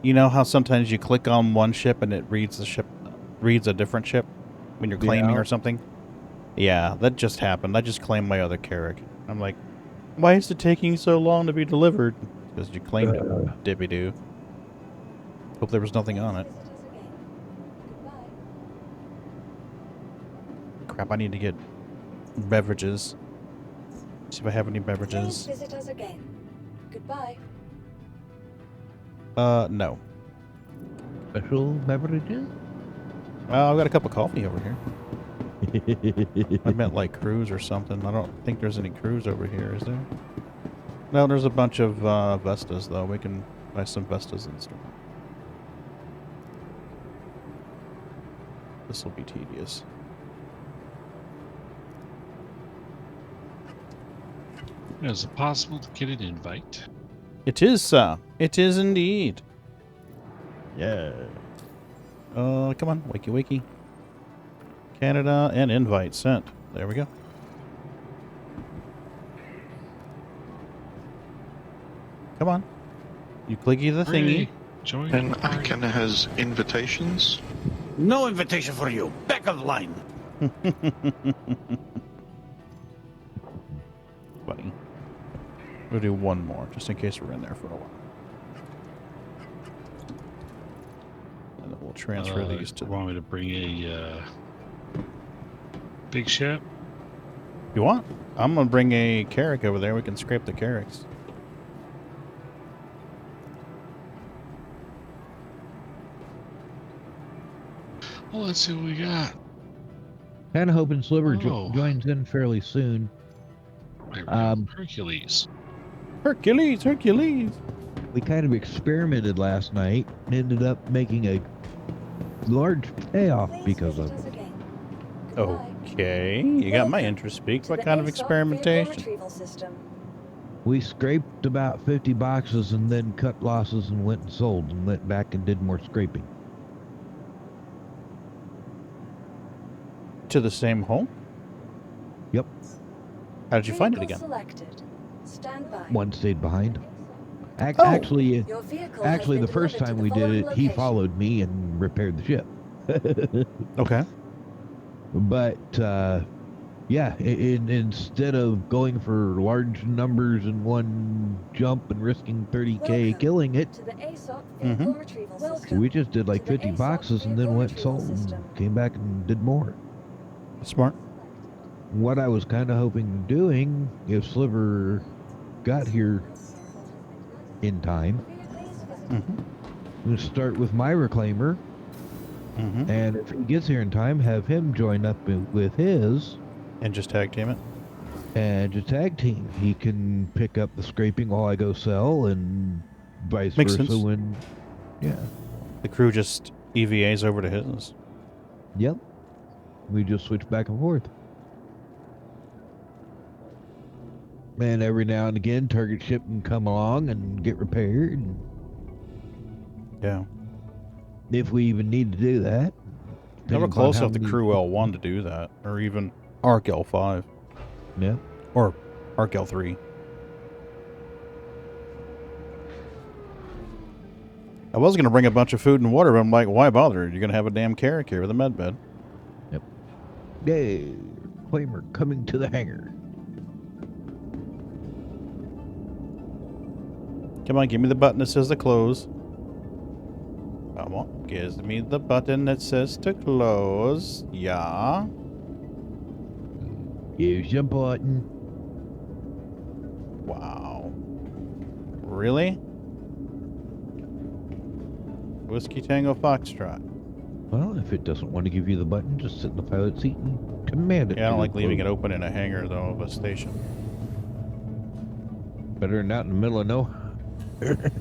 You know how sometimes you click on one ship and it reads a different ship when you're claiming or something? Yeah, that just happened. I just claimed my other Carrack. I'm like, why is it taking so long to be delivered? Because you claimed it, dippy-doo. Hope there was nothing on it. Crap, I need to get beverages. See if I have any beverages. Please visit us again. Goodbye. No. Special beverages? I've got a cup of coffee over here. I meant like crews or something. I don't think there's any crews over here, is there? No, there's a bunch of Vestas, though. We can buy some Vestas and stuff. This will be tedious. Is it possible to get an invite? It is, sir. It is indeed. Yeah. Come on. Wakey, wakey. Canada and invite sent. There we go. Come on. You clicky the thingy. Join And the party. Akan has invitations. No invitation for you. Back of the line. Funny. We'll do one more, just in case we're in there for a while. And then we'll transfer these to... Want me to bring a big ship? You want? I'm going to bring a Carrack over there. We can scrape the Carracks. Well, let's see what we got. Kind of hoping Sliver Oh. joins in fairly soon. Hercules. Hercules! Hercules! We kind of experimented last night and ended up making a large payoff Please because of visit it. us again. Goodbye. Okay, you got my interest piqued. What kind of experimentation? Retrieval system. We scraped about 50 boxes and then cut losses and went and sold and went back and did more scraping. To the same home? Yep. How did you find it Vehicle again? Selected. Stand by. One stayed behind. Oh. Actually, Your vehicle has the been first delivered time to we the did following it, he location. followed me and repaired the ship. Okay. But yeah, instead of going for large numbers in one jump and risking 30K Welcome killing it, to the ASOC vehicle retrieval system. we just did like To the 50 ASOC boxes and then vehicle went and retrieval sold system. and came back and did more. Smart. What I was kind of hoping of doing, if Sliver got here in time, Mm-hmm. was start with my reclaimer, Mm-hmm. and if he gets here in time, have him join up with his, And just tag team it? and just tag team. He can pick up the scraping while I go sell, and vice Makes versa sense. when, yeah. The crew just EVAs over to his. Yep. We just switch back and forth. And every now and again, target ship can come along and get repaired, Yeah. if we even need to do that. Never depending close upon how enough the many- Crew L1 to do that. Or even Arc L5. Yeah. Or Arc L3. I was going to bring a bunch of food and water, but I'm like, why bother? You're going to have a damn Carrack here with a med bed. Yay. Claimer coming to the hangar. Come on, give me the button that says to close. Come on, give me the button that says to close. Yeah. Use your button. Wow. Really? Whiskey Tango Foxtrot. Well, if it doesn't want to give you the button, just sit in the pilot seat and command it. Yeah, I don't to like leaving it close. open in a hangar, though, of a station. Better than out in the middle of nowhere.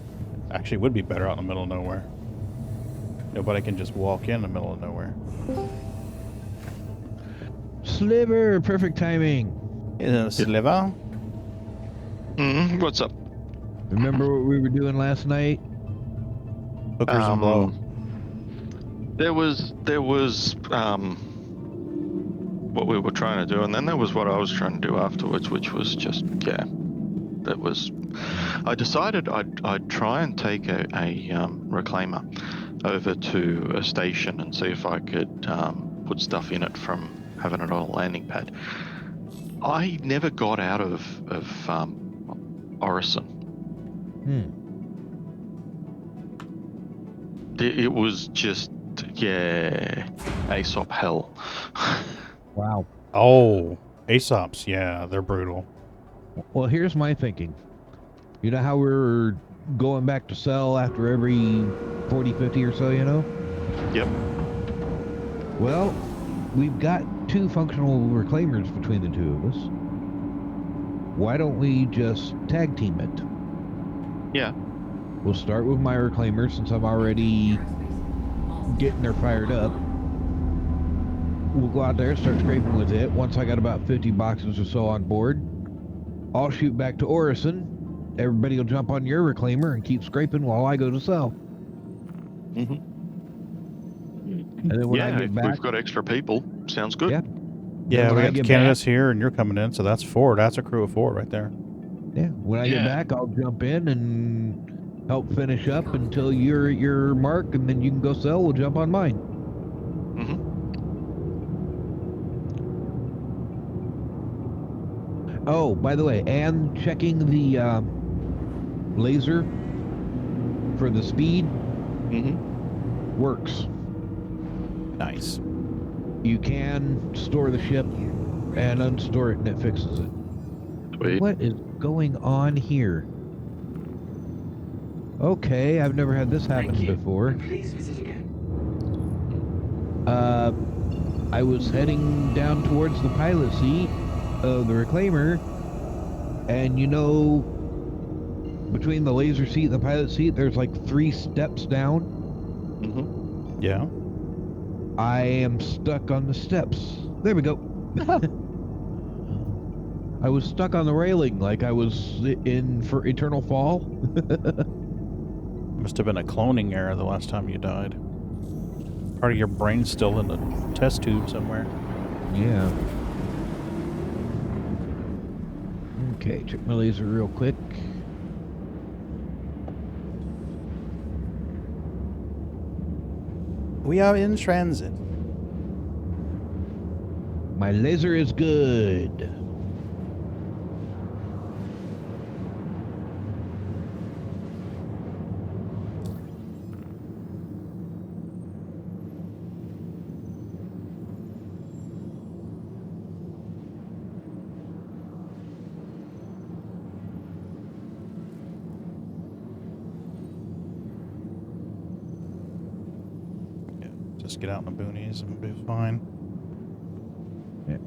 Actually, it would be better out in the middle of nowhere. Nobody can just walk in the middle of nowhere. Sliver, perfect timing. Isn't it, Sliver? What's up? Remember what we were doing last night? Hookers and blow. There was what we were trying to do, and then there was what I was trying to do afterwards, which was just, yeah. that was. I decided I'd try and take a reclaimer over to a station and see if I could put stuff in it from having it on a landing pad. I never got out of Orison. It was just, yeah, Aesop hell. Wow. Oh, Aesops. Yeah, they're brutal. Well, here's my thinking. You know how we're going back to sell after every 40, 50 or so, you know? Yep. Well, we've got 2 functional reclaimers between the 2 of us. Why don't we just tag team it? Yeah. We'll start with my reclaimer since I'm already getting her fired up. We'll go out there, start scraping with it. Once I got about 50 boxes or so on board, I'll shoot back to Orison. Everybody will jump on your reclaimer and keep scraping while I go to sell. Mm-hmm. And then when I Yeah, get if back, we've got extra people, sounds good. yeah, Yeah, when we I got get Canada's here, and you're coming in, so that's 4. That's a crew of 4 right there. yeah, when I get Yeah. back, I'll jump in and help finish up until you're at your mark, and then you can go sell. We'll jump on mine. Mm-hmm. Oh, by the way, and checking the laser for the speed Mm-hmm. works. Nice. You can store the ship and unstore it, and it fixes it. Sweet. What is going on here? Okay, I've never had this happen before. I was heading down towards the pilot seat of the reclaimer, and you know, between the laser seat and the pilot seat, there's like 3 steps down. Mm-hmm. Yeah. I am stuck on the steps. There we go. I was stuck on the railing like I was in for Eternal Fall. Must have been a cloning error the last time you died. Part of your brain's still in the test tube somewhere. Yeah. Okay, check my laser real quick. We are in transit. My laser is good. Yeah, just get out in the boonies and we'll be fine. Yeah.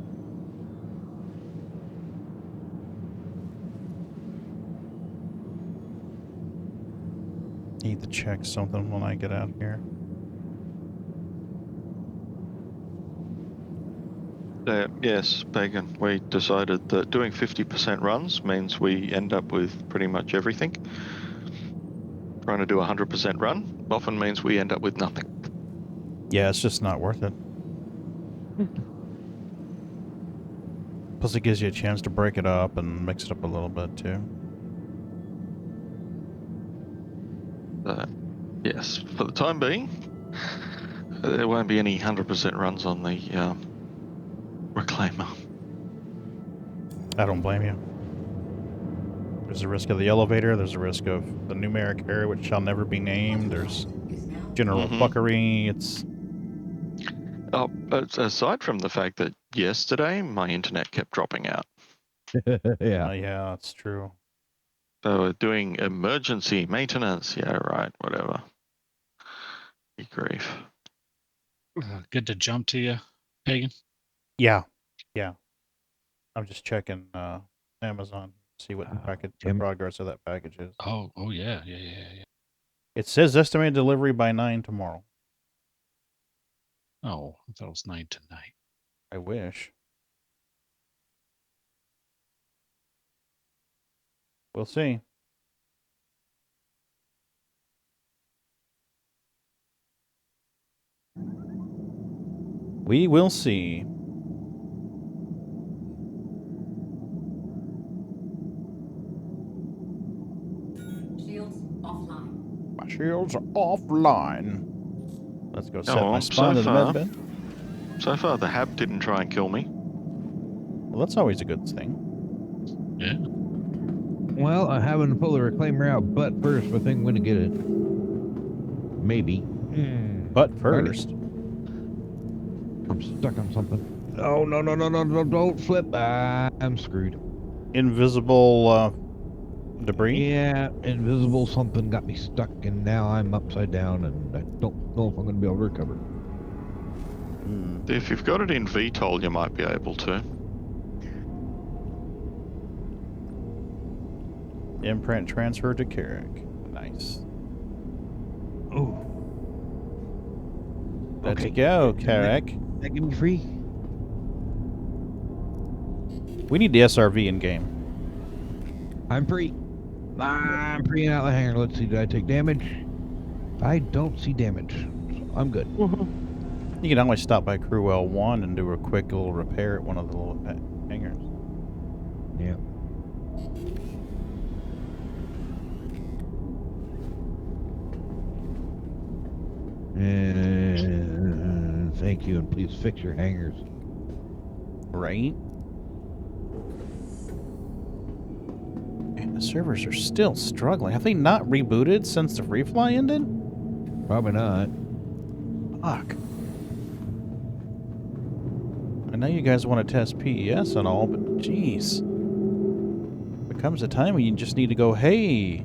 Need to check something when I get out here. Yes, Pagan, we decided that doing 50% runs means we end up with pretty much everything. Trying to do a 100% run often means we end up with nothing. Yeah, it's just not worth it. Plus it gives you a chance to break it up and mix it up a little bit too. Yes, for the time being, there won't be any 100% runs on the reclaimer. I don't blame you. There's a risk of the elevator, there's a risk of the numeric error which shall never be named, there's general fuckery, it's... Oh, aside from the fact that yesterday my internet kept dropping out. Yeah. yeah, that's true. So doing emergency maintenance, yeah, right, whatever. Good grief. Good to jump to you, Pagan. Yeah, yeah. I'm just checking Amazon, see what the progress of that package is. Oh yeah. It says estimated delivery by 9 tomorrow. Oh, I thought it was 9 tonight. I wish. We'll see. We will see. shields are offline. Let's go set Oh, my spawn so in the far- med bed. So far, the Hab didn't try and kill me. Well, that's always a good thing. Yeah. Well, I haven't pulled the reclaimer out, but first, I think I'm going to get it. Maybe. But Darn it. first, I'm stuck on something. Oh, no, don't flip. I'm screwed. invisible debris. Yeah, invisible something got me stuck, and now I'm upside down, and I don't know if I'm going to be able to recover. If you've got it in VTOL, you might be able to. Imprint transfer to Carrack. Nice. Oh. Let's Okay. go, Carrack. That give me free? We need the SRV in game. I'm free. I'm freeing out the hangar. Let's see, did I take damage? I don't see damage. So I'm good. You can always stop by Crew L1 and do a quick little repair at one of the little hangars. Yeah. Thank you, and please fix your hangars. Right? And the servers are still struggling. Have they not rebooted since the free fly ended? Probably not. Fuck. I know you guys want to test PES and all, but jeez. There comes a time when you just need to go, hey.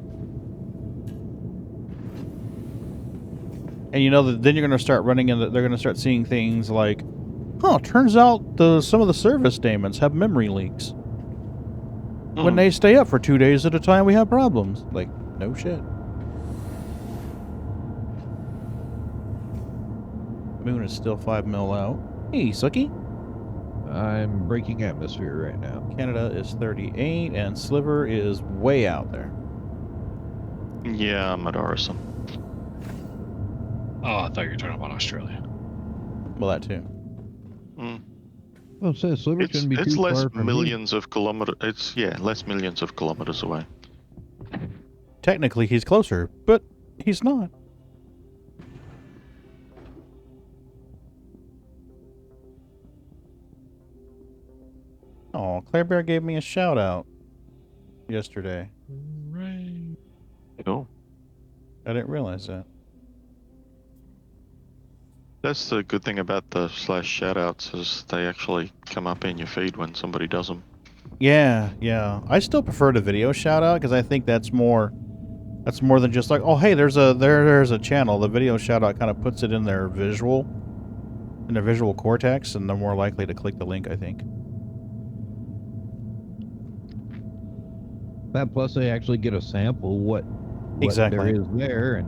And you know that then you're going to start running into, they're going to start seeing things like, huh, turns out some of the service daemons have memory leaks. When they stay up for 2 days at a time, we have problems. Like, no shit. Moon is still 5 mil out. Hey, Sucky. I'm breaking atmosphere right now. Canada is 38, and Sliver is way out there. Yeah, I'm at Orison. Oh, I thought you were talking about Australia. Well, that too. Well, it says Sliver shouldn't be It's too less far from millions of kilometers. It's less millions of kilometers away. Technically, he's closer, but he's not. Oh, Claire Bear gave me a shout out yesterday. Right. Cool. I didn't realize that. That's the good thing about the /shoutouts is they actually come up in your feed when somebody does them. Yeah, yeah. I still prefer the video shout out because I think that's more than just like, oh hey, there's a channel. The video shout out kind of puts it in their visual cortex, and they're more likely to click the link, I think. That plus they actually get a sample what Exactly. there is there, and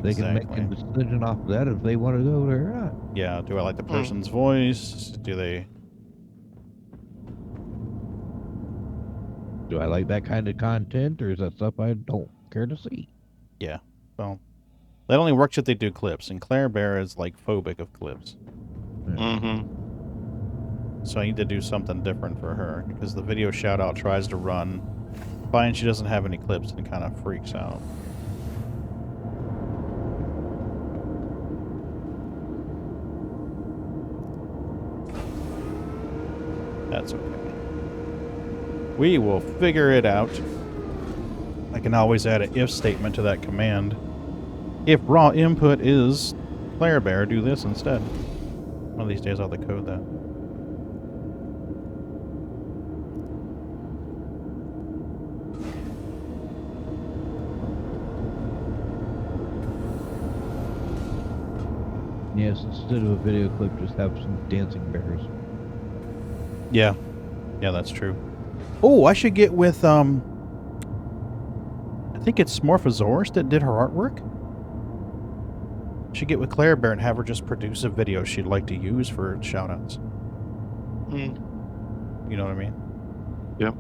they can make a decision off of that if they want to go there or not. Yeah, do I like the person's voice? Do I like that kind of content, or is that stuff I don't care to see? Yeah. Well, that only works if they do clips, and Claire Bear is like phobic of clips. So I need to do something different for her, because the video shout out tries to run, finds she doesn't have any clips, and kind of freaks out. That's okay. We will figure it out. I can always add an if statement to that command. If raw input is Claire Bear, do this instead. One of these days I'll have to code that. Yes, instead of a video clip, just have some dancing bears. Yeah. Yeah, that's true. Oh, I should get with, I think it's Smorphosaurus that did her artwork. Should get with Claire Bear and have her just produce a video she'd like to use for shoutouts. You know what I mean? Yep.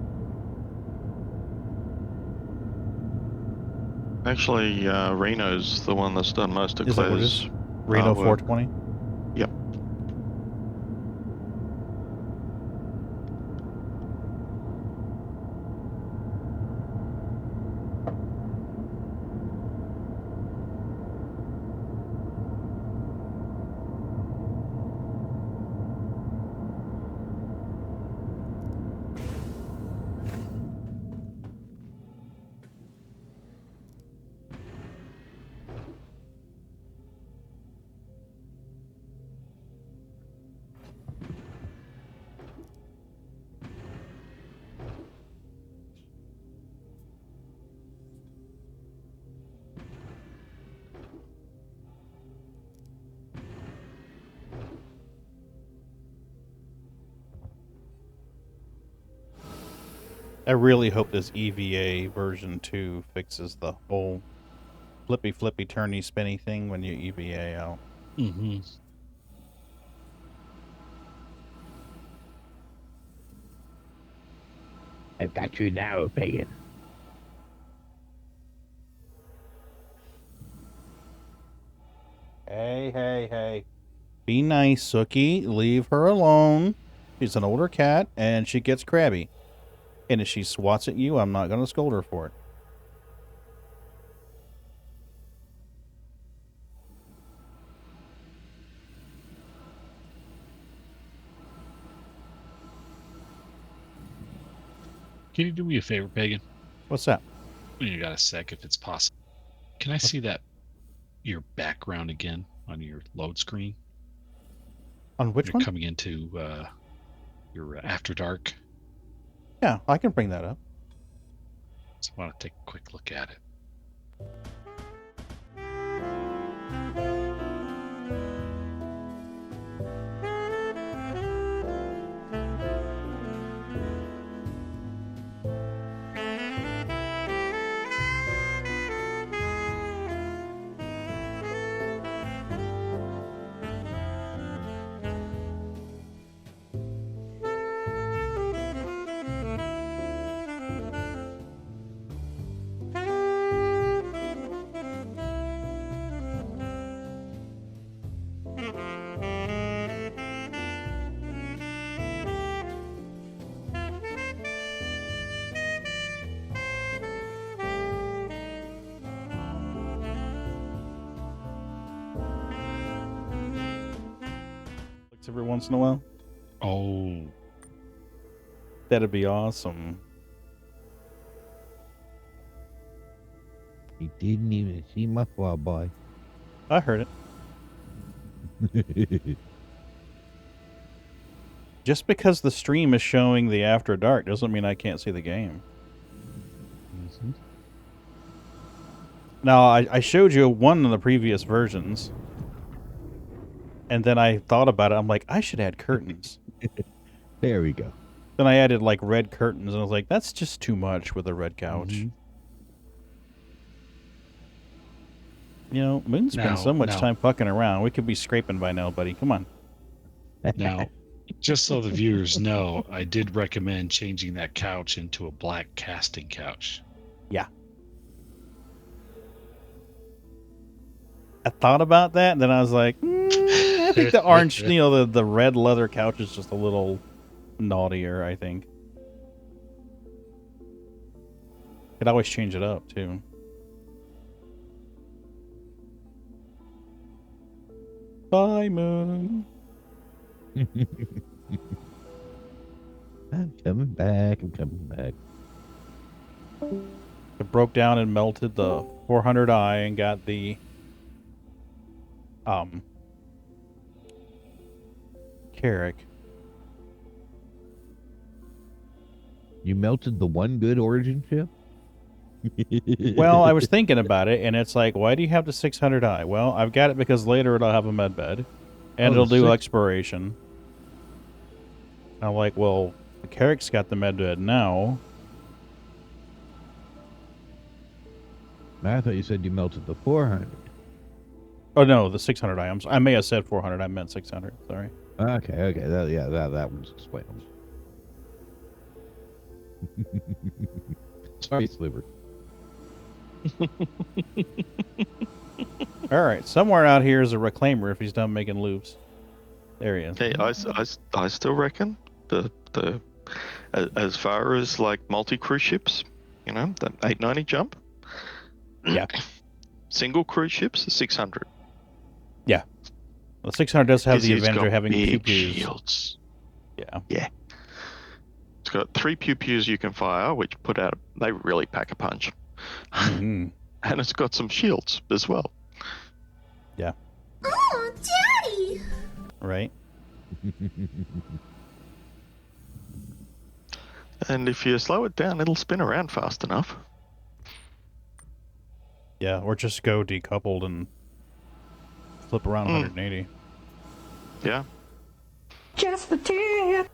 Actually, Reno's the one that's done most of Is that what it Claire's is? Reno artwork. 420? Yep. really hope this EVA version 2 fixes the whole flippy turny spinny thing when you EVA out. Mm-hmm. I've got you now, Pagan. Hey. Be nice, Sookie. Leave her alone. She's an older cat, and she gets crabby. And if she swats at you, I'm not going to scold her for it. Can you do me a favor, Pagan? What's that? When you got a sec, if it's possible. Can I see that your background again on your load screen? On which You're one? coming into your AfterDark. Yeah, I can bring that up. Just want to take a quick look at it. Every once in a while. Oh, That'd be awesome. He didn't even see my fly boy. I heard it. Just because the stream is showing the After Dark doesn't mean I can't see the game. mm-hmm. Now, I showed you one of the previous versions. And then I thought about it. I'm like, I should add curtains. There we go. Then I added, like, red curtains. And I was like, that's just too much with a red couch. Mm-hmm. You know, Moon spends so much time fucking around. We could be scraping by now, buddy. Come on. Now, just so the viewers know, I did recommend changing that couch into a black casting couch. Yeah. I thought about that, and then I was like, I think the orange, you know, the red leather couch is just a little naughtier, I think. Could always change it up, too. Bye, Moon. I'm coming back. It broke down and melted the 400i and got the Carrack. You melted the one good origin chip? Well, I was thinking about it, and it's like, why do you have the 600i? Well, I've got it because later it'll have a med bed, and it'll do exploration. I'm like, well, the Carrack's got the med bed now. I thought you said you melted the 400. Oh, no, the 600i. I may have said 400. I meant 600. Sorry. Okay. That one's explainable. Sorry, Sliver. All right, somewhere out here is a reclaimer if he's done making loops. There he is. Hey, I still reckon the as far as like multi cruise ships, you know, that 890 jump. Yeah. Single cruise ships, 600. Yeah. The 600 does have the It's advantage got of having big pew-pews. shields. Yeah. Yeah. It's got 3 pew-pews you can fire, which they really pack a punch. Mm-hmm. And it's got some shields as well. Yeah. Oh, Daddy! Right. And if you slow it down, it'll spin around fast enough. Yeah, or just go decoupled and flip around 180. Yeah. Just the tip!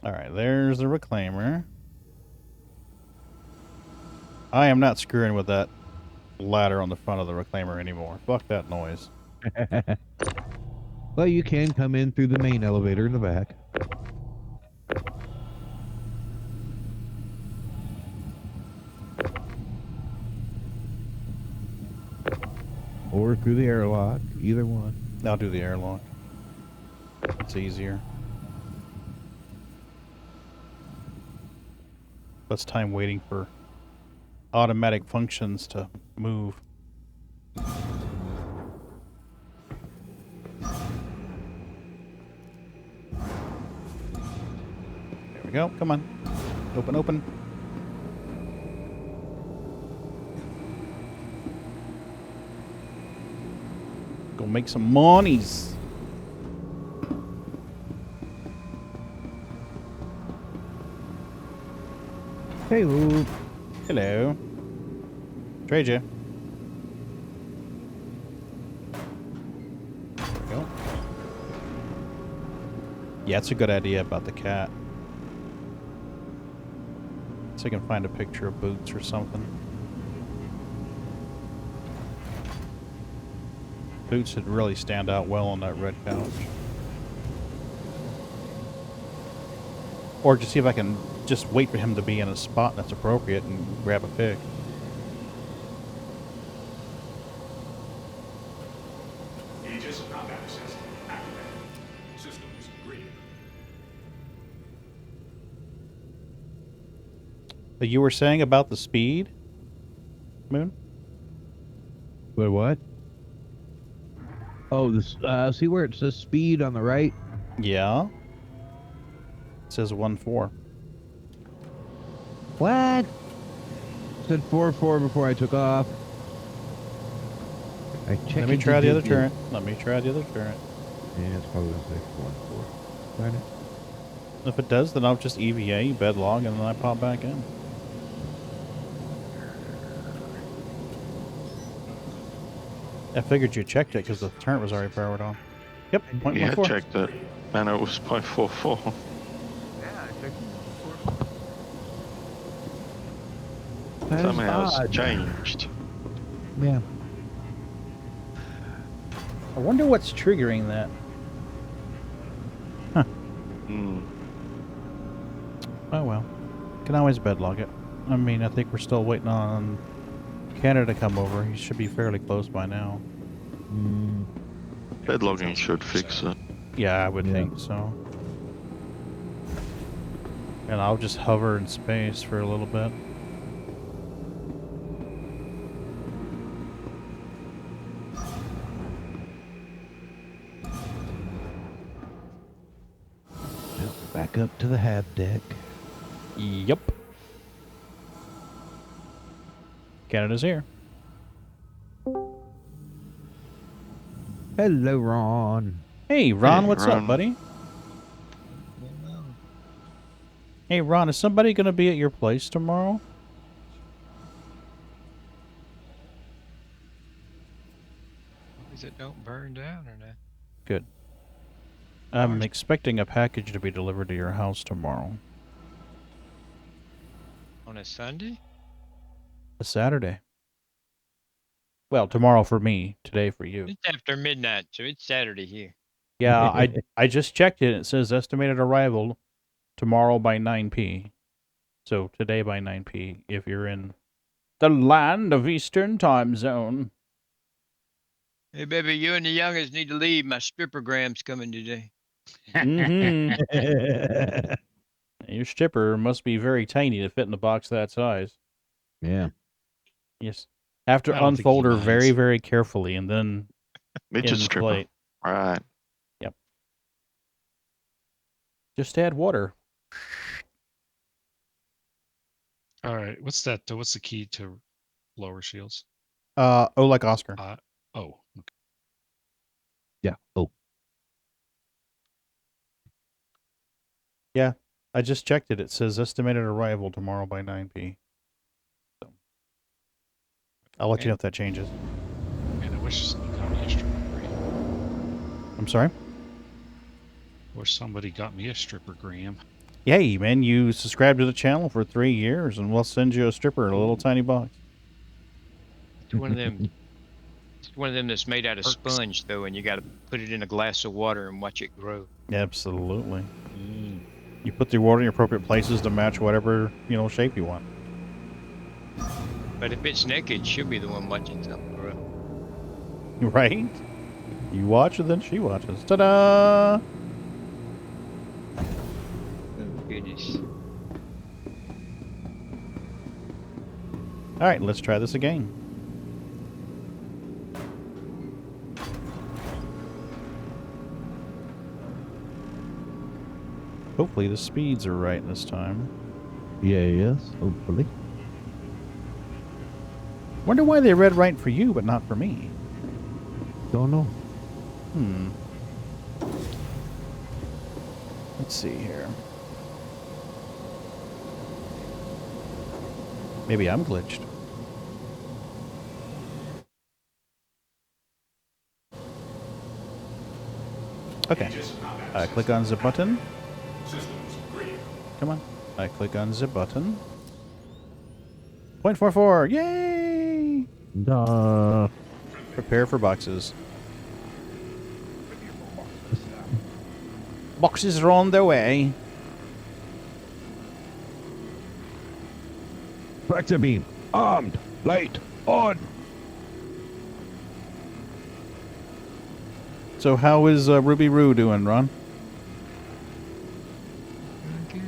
All right, there's the reclaimer. I am not screwing with that ladder on the front of the reclaimer anymore. Fuck that noise. Well, you can come in through the main elevator in the back. Or through the airlock, either one. I'll do the airlock. It's easier. Less time waiting for automatic functions to move. There we go. Come on. Open, open. Go make some monies. Hello. Hello. Trade you. There we go. Yeah, it's a good idea about the cat. So I can find a picture of Boots or something. Boots would really stand out well on that red couch. Or just see if I can just wait for him to be in a spot that's appropriate and grab a pic. Aegis combat assist activated. Systems green. But you were saying about the speed, Moon? Wait, what? Oh, this. See where it says speed on the right? Yeah. It says 1.4. What? It said 4.4 before I took off. Let me try the other turret. Let me try the other turret. Yeah, it's probably gonna say 1.4. Find it. If it does, then I'll just EVA, bedlog, and then I pop back in. I figured you checked it because the turret was already powered on. Yep, Yeah, 0.14. I checked it, and it was 0.44. That is Somehow odd. it's changed. Yeah. I wonder what's triggering that. Hmm. Oh well. Can always bedlog it. I mean, I think we're still waiting on Canada to come over. He should be fairly close by now. Bedlogging should fix it. Yeah, I would Yeah. think so. And I'll just hover in space for a little bit. Back up to the hab deck. Yep. Canada's here. Hello, Ron. Hey, Ron, Hey, what's Ron. up, buddy? Hey, Ron, is somebody going to be at your place tomorrow? Is it don't burn down or not? Good. I'm expecting a package to be delivered to your house tomorrow. On a Sunday? A Saturday. Well, tomorrow for me, today for you. It's after midnight, so it's Saturday here. Yeah, I just checked it. It says estimated arrival tomorrow by 9 p. So today by 9 p. if you're in the land of Eastern Time Zone. Hey, baby, you and the youngest need to leave. My strippergram's coming today. Mm-hmm. Your stripper must be very tiny to fit in a box that size. Yeah. Yes. Have to I don't think unfold he her very, minds. very carefully and then Midget in the stripper. plate. Right. Just add water. All right. What's that? What's the key to lower shields? Oh, like Oscar. Oh. Okay. Yeah. Oh. Yeah, I just checked it. It says estimated arrival tomorrow by 9 p. So I'll let you know if that changes. And I wish somebody got me a stripper gram. I'm sorry? Wish somebody got me a stripper gram. Hey, man, you subscribe to the channel for 3 years, and we'll send you a stripper in a little tiny box. It's one of them. It's one of them that's made out of sponge, though, and you got to put it in a glass of water and watch it grow. Absolutely. Mm. You put the water in the appropriate places to match whatever, shape you want. But if it's naked, she'll be the one watching something grow. Right? You watch, and then she watches. Ta-da! Oh, goodness. All right, let's try this again. Hopefully the speeds are right this time. Yes, hopefully. Wonder why they read right for you, but not for me. Don't know. Let's see here. Maybe I'm glitched. Okay. Click on the button. Systems green. Come on. I click on the button. 0.44. Yay! Duh. Prepare for boxes. Boxes are on their way. Fracture beam. Armed. Light. On. So how is Ruby Roo doing, Ron? Okay.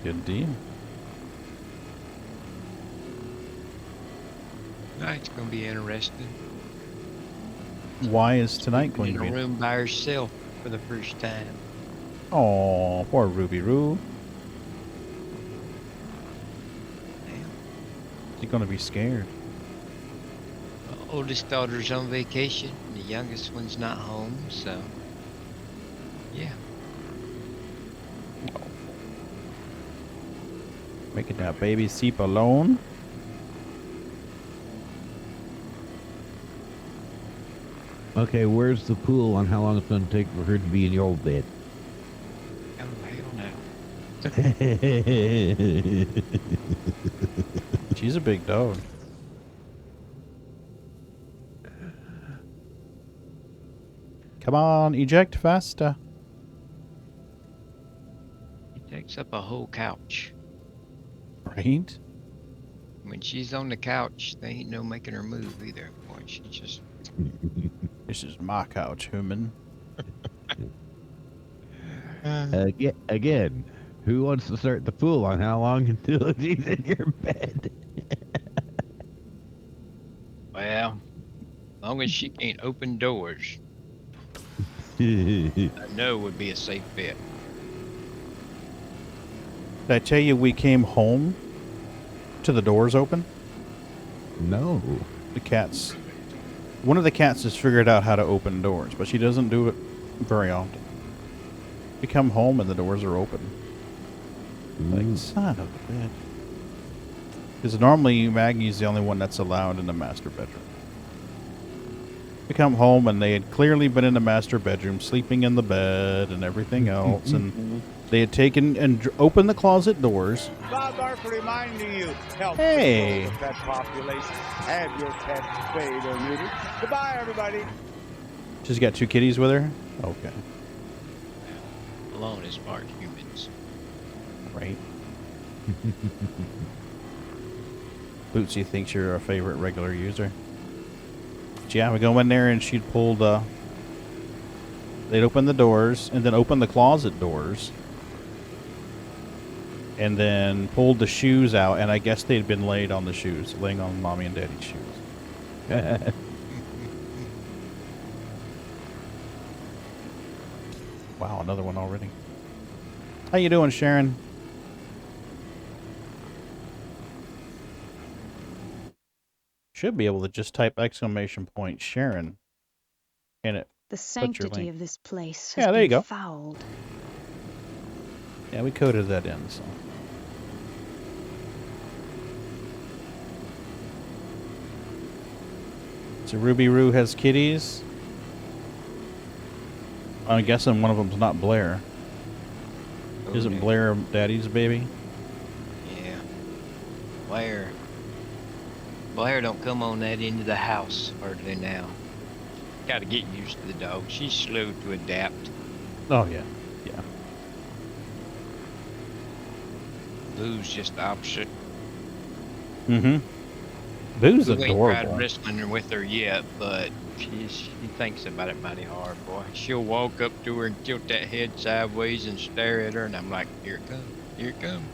Good deal. Tonight's gonna be interesting. Why is tonight going In to a be? room by herself for the first time. Oh, poor Ruby Roo. She's gonna be scared. My oldest daughter's on vacation. The youngest one's not home, so yeah. Making that baby sleep alone. Okay, where's the pool on how long it's going to take for her to be in your old bed? Oh hell no. She's a big dog. Come on, eject faster. It takes up a whole couch. Right? When she's on the couch, they ain't no making her move either. Boy, she just This is my couch, human. Again, who wants to start the pool on how long until she's in your bed? well, as long as she can't open doors, I know would be a safe bet. Did I tell you we came home to the doors open? No. The cats. One of the cats has figured out how to open doors, but she doesn't do it very often. We come home and the doors are open. Like, son of a bitch. Because normally Maggie's the only one that's allowed in the master bedroom. We come home and they had clearly been in the master bedroom, sleeping in the bed and everything else, and they had taken and opened the closet doors. Salvage reminding you, help Hey. control the pet population. Have your pet spayed or neutered. Goodbye, everybody. She's got 2 kitties with her? Okay. Alone as far as humans. Right. Bootsy thinks you're a favorite regular user. But yeah, we go in there and she'd pulled, they'd open the doors and then open the closet doors. And then pulled the shoes out, and I guess they'd been laid on the shoes, laying on mommy and daddy's shoes. Wow, another one already. How you doing, Sharon? Should be able to just type exclamation point Sharon and it. The your sanctity link. of this place Yeah, has there you been go. fouled. Yeah, we coded that in, so. So Ruby Roo has kitties. I'm guessing one of them's not Blair. Isn't no. Blair Daddy's baby? Yeah. Blair. Blair don't come on that end of the house hardly now. Got to get used to the dog. She's slow to adapt. Oh, yeah. Yeah. Boo's just the opposite. Mm-hmm. Boo's Boo ain't tried adorable. wrestling with her yet, but she thinks about it mighty hard, boy. She'll walk up to her and tilt that head sideways and stare at her, and I'm like, here it comes, here it comes.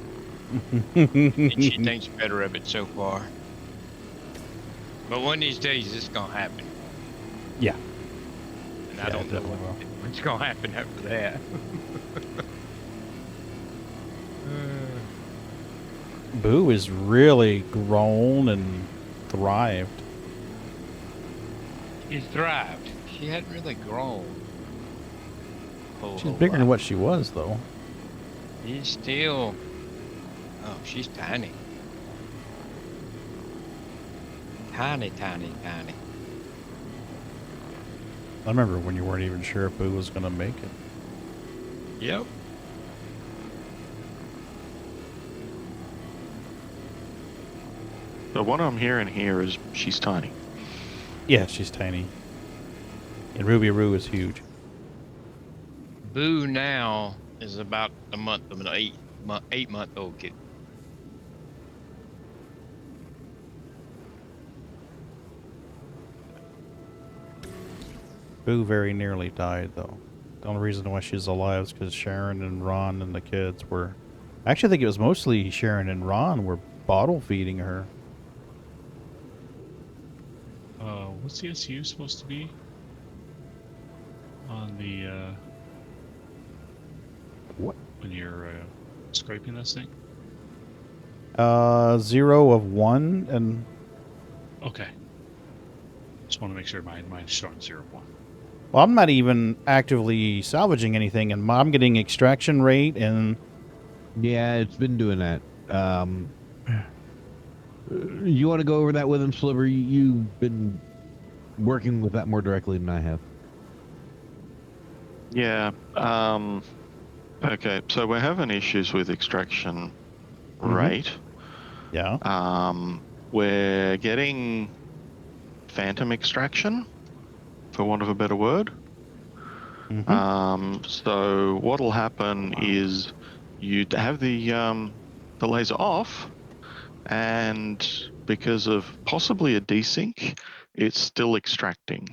And she thinks better of it so far. But one of these days, it's gonna happen. Yeah. And Yeah, I don't it know definitely will. what's gonna happen after that. Boo is really grown and thrived. She's thrived. She hadn't really grown. She's bigger than what she was, though. She's still. Oh, she's tiny. Tiny, tiny, tiny. I remember when you weren't even sure if Boo was going to make it. Yep. But what I'm hearing here is she's tiny. Yeah, she's tiny. And Ruby Roo is huge. Boo now is about a month of an 8-month-old kid. Boo very nearly died, though. The only reason why she's alive is because Sharon and Ron and the kids were... Actually, I think it was mostly Sharon and Ron were bottle feeding her. What's the SU supposed to be? On the, What? when you're, scraping this thing? 0 of 1, and... Okay. Just want to make sure mine's showing 0 1. Well, I'm not even actively salvaging anything, and I'm getting extraction rate, and... Yeah, it's been doing that. You want to go over that with him, Sliver? You've been working with that more directly than I have. Yeah. Okay, so we're having issues with extraction rate. Yeah. We're getting phantom extraction, for want of a better word. Mm-hmm. So what'll happen is you have the laser off, and because of possibly a desync, it's still extracting.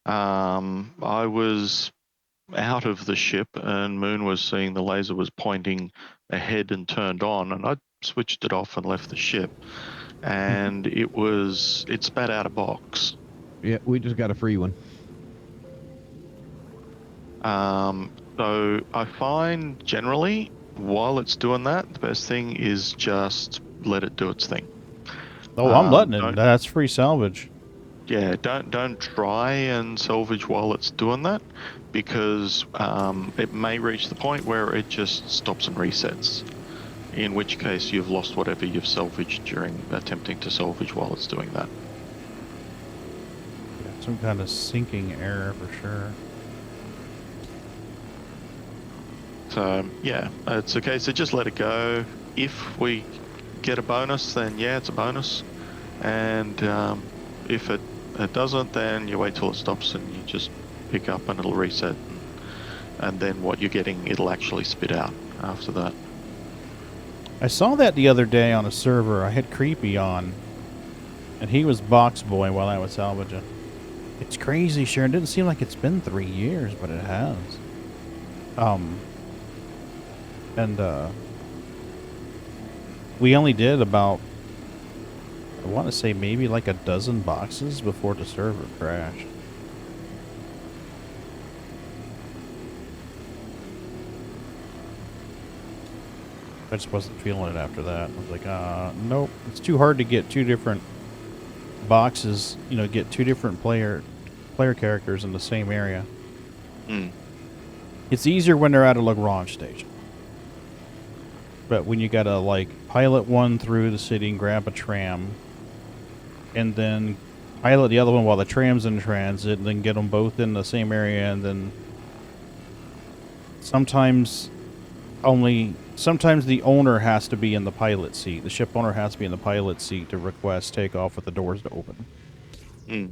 I was out of the ship, and Moon was seeing the laser was pointing ahead and turned on, and I switched it off and left the ship, and it spat out a box. Yeah, we just got a free one. So I find generally while it's doing that, the best thing is just let it do its thing. Oh, I'm letting it. That's free salvage. Yeah, don't try and salvage while it's doing that, because it may reach the point where it just stops and resets, in which case you've lost whatever you've salvaged during attempting to salvage while it's doing that. Yeah, some kind of sinking error for sure. So yeah, it's a case of just let it go. If we get a bonus, then yeah, it's a bonus, and if it doesn't, then you wait till it stops and you just pick up and it'll reset, and then what you're getting, it'll actually spit out after that. I saw that the other day on a server. I had Creepy on, and he was box boy while I was salvaging. It's crazy, Sharon. It didn't seem like it's been 3 years, but it has. We only did about, I want to say maybe like a dozen boxes before the server crashed. I just wasn't feeling it after that. I was like, nope. It's too hard to get 2 different boxes, get 2 different player characters in the same area. It's easier when they're at a Lagrange station. But when you gotta, like, pilot one through the city and grab a tram, and then pilot the other one while the tram's in transit, and then get them both in the same area, and then sometimes Only sometimes the owner has to be in the pilot seat. The ship owner has to be in the pilot seat to request takeoff with the doors to open. Mm.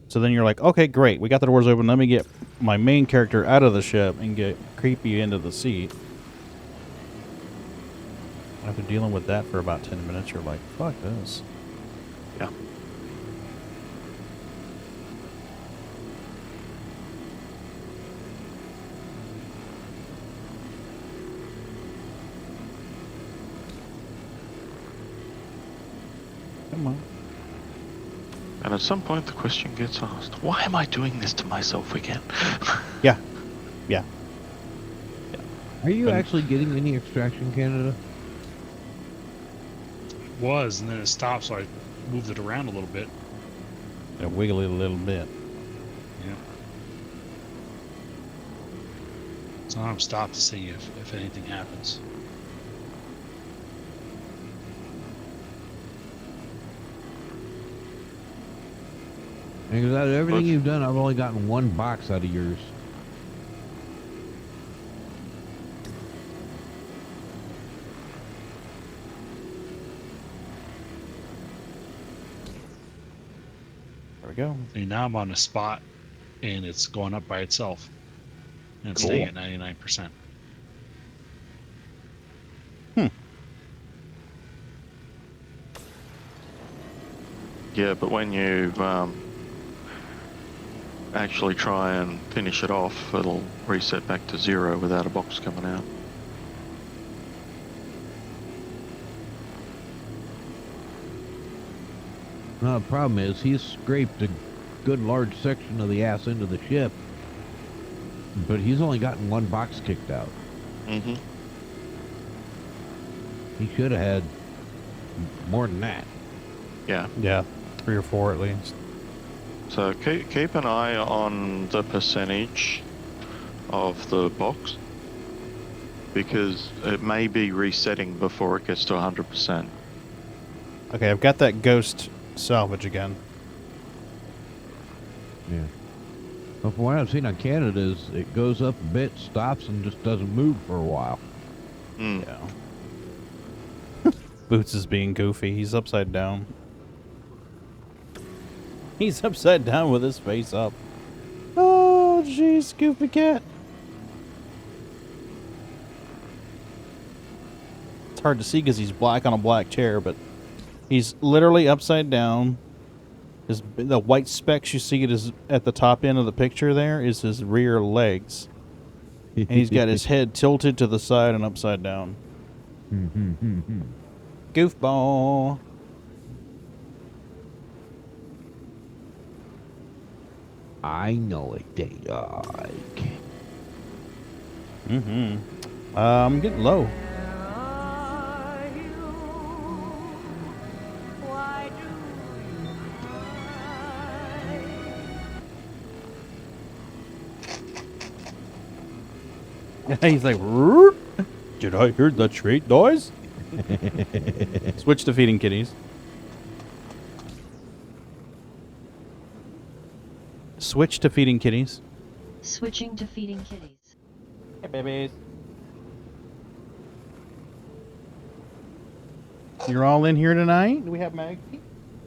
So then you're like, okay, great. We got the doors open. Let me get my main character out of the ship and get Creepy into the seat. After dealing with that for about 10 minutes, you're like, fuck this. Yeah. Come on. And at some point the question gets asked, why am I doing this to myself again? Yeah. Yeah. Are you actually getting any extraction, Canada? Was, and then it stopped, so I moved it around a little bit. And wiggle it a little bit. Yeah. So I'm stopped to see if anything happens. Because out of everything you've done, I've only gotten one box out of yours. There we go. And now I'm on a spot, and it's going up by itself. And it's Cool. staying at 99%. Yeah, but when you actually try and finish it off, it'll reset back to 0 without a box coming out. No, the problem is he's scraped a good large section of the ass into the ship, but he's only gotten one box kicked out. Mm-hmm. He should have had more than that. Yeah. Yeah. 3 or 4 at least. So keep an eye on the percentage of the box, because it may be resetting before it gets to 100%. Okay, I've got that ghost salvage again. Yeah. But from what I've seen on Canada is it goes up a bit, stops, and just doesn't move for a while. Mm. Yeah. Boots is being goofy. He's upside down. He's upside down with his face up. Oh, jeez, Goofy Cat. It's hard to see because he's black on a black chair, but he's literally upside down. The white specks you see at the top end of the picture there is his rear legs. And he's got his head tilted to the side and upside down. Goofball. I know it, they like. I'm getting low. He's like, "Root? Did I hear the treat noise?" Switch to feeding kitties. Switch to feeding kitties. Switching to feeding kitties. Hey, babies. You're all in here tonight? Do we have Maggie?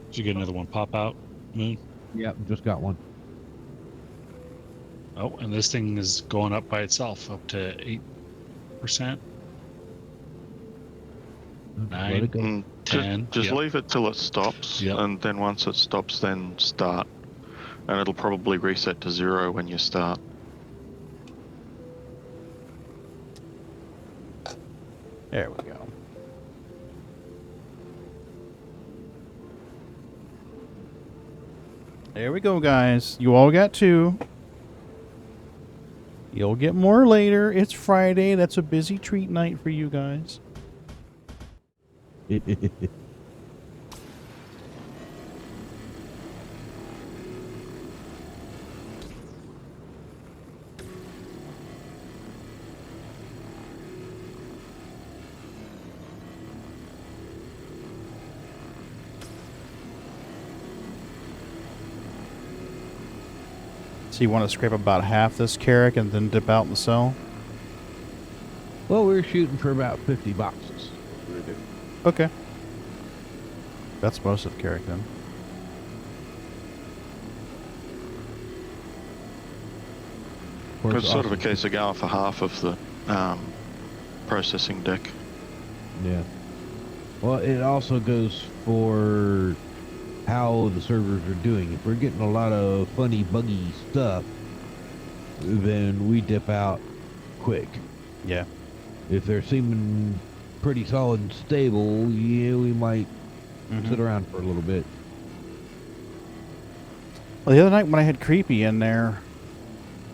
Did you get another one pop out, Moon? Yep, just got one. Oh, and this thing is going up by itself, up to 8%. Let it go. 9, 10. Just Yep. leave it till it stops, Yep. and then once it stops, then start. And it'll probably reset to 0 when you start. There we go. There we go, guys. You all got 2. You'll get more later. It's Friday. That's a busy treat night for you guys. So you want to scrape about half this Carrack and then dip out in the cell? Well, we were shooting for about 50 boxes. We were doing. Okay. That's most of Carrack then. Of course, It's sort of a also- case of going for half of the processing deck. Yeah. Well, it also goes for how the servers are doing. If we're getting a lot of funny, buggy stuff, then we dip out quick. Yeah. If they're seeming pretty solid and stable, yeah, we might sit around for a little bit. Well, the other night when I had Creepy in there,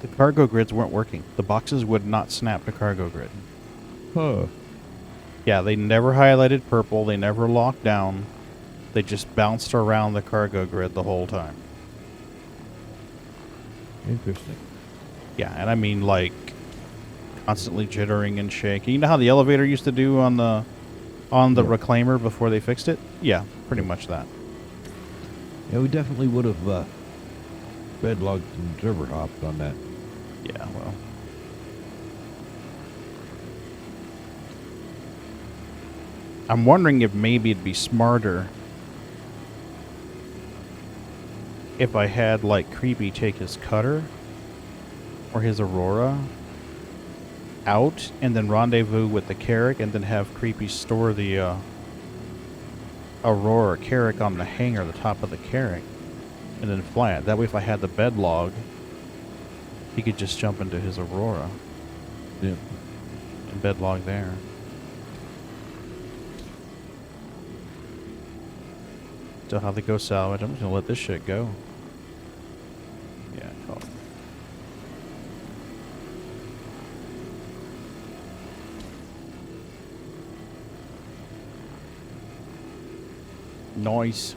the cargo grids weren't working. The boxes would not snap to cargo grid. Huh. Yeah, they never highlighted purple. They never locked down. They just bounced around the cargo grid the whole time. Interesting. Yeah, and I mean, like, constantly jittering and shaking. You know how the elevator used to do on the reclaimer before they fixed it? Yeah, pretty much that. Yeah, we definitely would have bedlogged and server hopped on that. Yeah, well. I'm wondering if maybe it'd be smarter if I had, like, Creepy take his cutter or his Aurora out and then rendezvous with the Carrack and then have Creepy store the Aurora Carrack on the hanger, the top of the Carrack, and then fly it. That way if I had the bed log, he could just jump into his Aurora. Yeah. And bed log there. Still how they go salvage. I'm just gonna let this shit go. Yeah, call it. Nice.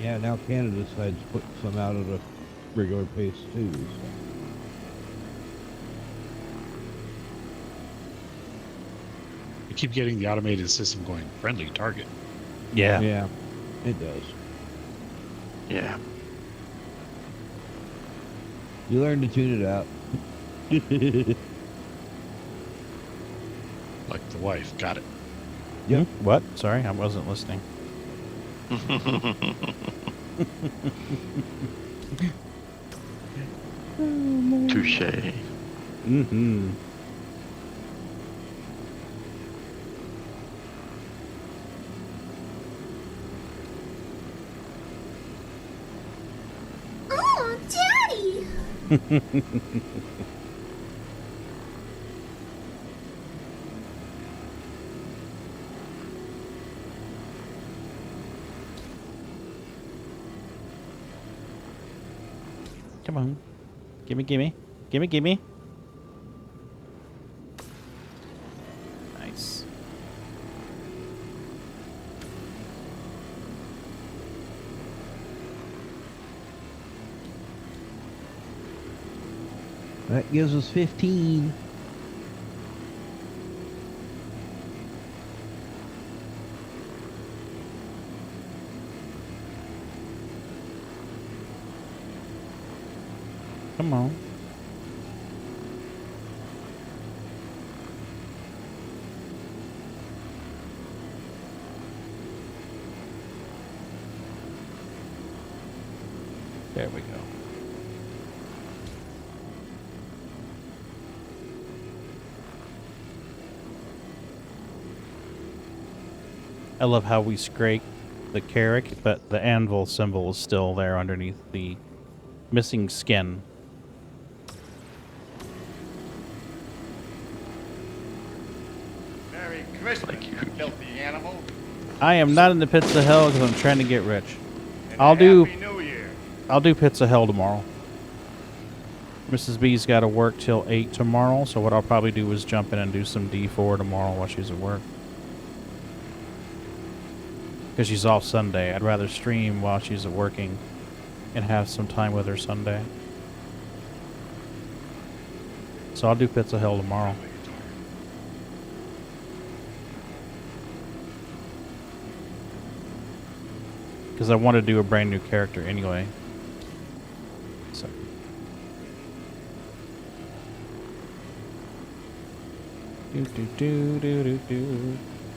Yeah, now Canada decides to put some out at a regular pace too. So. I keep getting the automated system going, friendly target. Yeah. Yeah, it does. Yeah. You learn to tune it out. Like the wife. Got it. Yep. What? Sorry, I wasn't listening. Touche. Mm-hmm. Oh, Daddy! Come on. Gimme, gimme. Gimme, gimme. Nice. That gives us 15. Come on. There we go. I love how we scrape the Carrack, but the anvil symbol is still there underneath the missing skin. Merry Christmas, you filthy animal. I am not in the pits of hell because I'm trying to get rich. And I'll Happy do New Year. I'll do pits of hell tomorrow. Mrs. B's got to work till 8 tomorrow, so what I'll probably do is jump in and do some D4 tomorrow while she's at work. Because she's off Sunday. I'd rather stream while she's working and have some time with her Sunday. So I'll do Pits of Hell tomorrow. Because I want to do a brand new character anyway. So.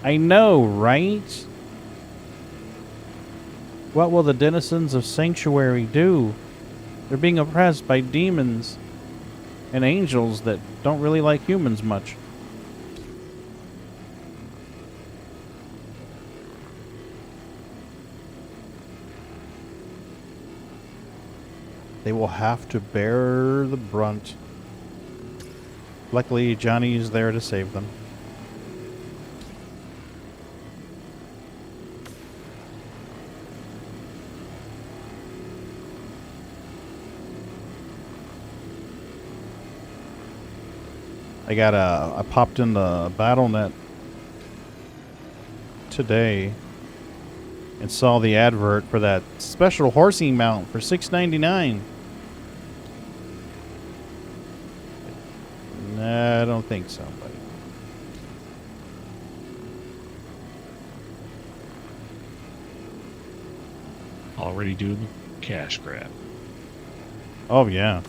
I know, right? What will the denizens of Sanctuary do? They're being oppressed by demons and angels that don't really like humans much. They will have to bear the brunt. Luckily, Johnny is there to save them. I popped in the BattleNet today and saw the advert for that special horsey mount for $6.99. Nah, I don't think so, buddy. Already doing the cash grab. Oh, yeah.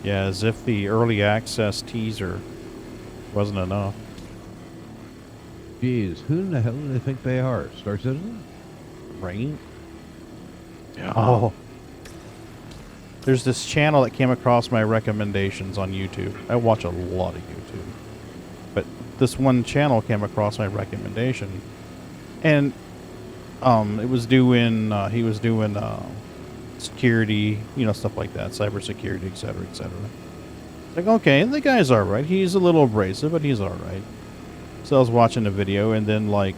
Yeah, as if the early access teaser wasn't enough. Jeez, who in the hell do they think they are? Star Citizen? Right? Yeah. Oh. There's this channel that came across my recommendations on YouTube. I watch a lot of YouTube. But this one channel came across my recommendation. And it was doing, he was doing security, you know, stuff like that, cybersecurity, etc., etc. Like, okay, the guy's alright. He's a little abrasive, but he's alright. So I was watching the video, and then, like,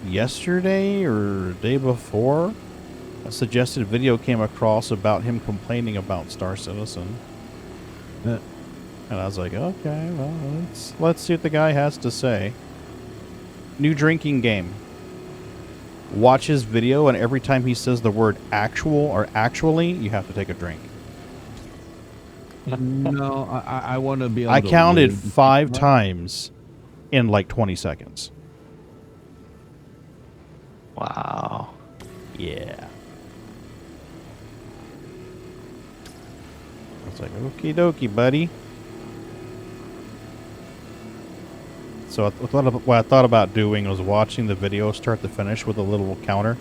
yesterday or day before, a suggested video came across about him complaining about Star Citizen. And I was like, okay, well, let's see what the guy has to say. New drinking game. Watch his video, and every time he says the word actual or actually, you have to take a drink. No, I want to be able I to counted load- 5 times in like 20 seconds. Wow. Yeah. I was like, okie dokie, buddy. So what I thought about doing was watching the video start to finish with a little counter.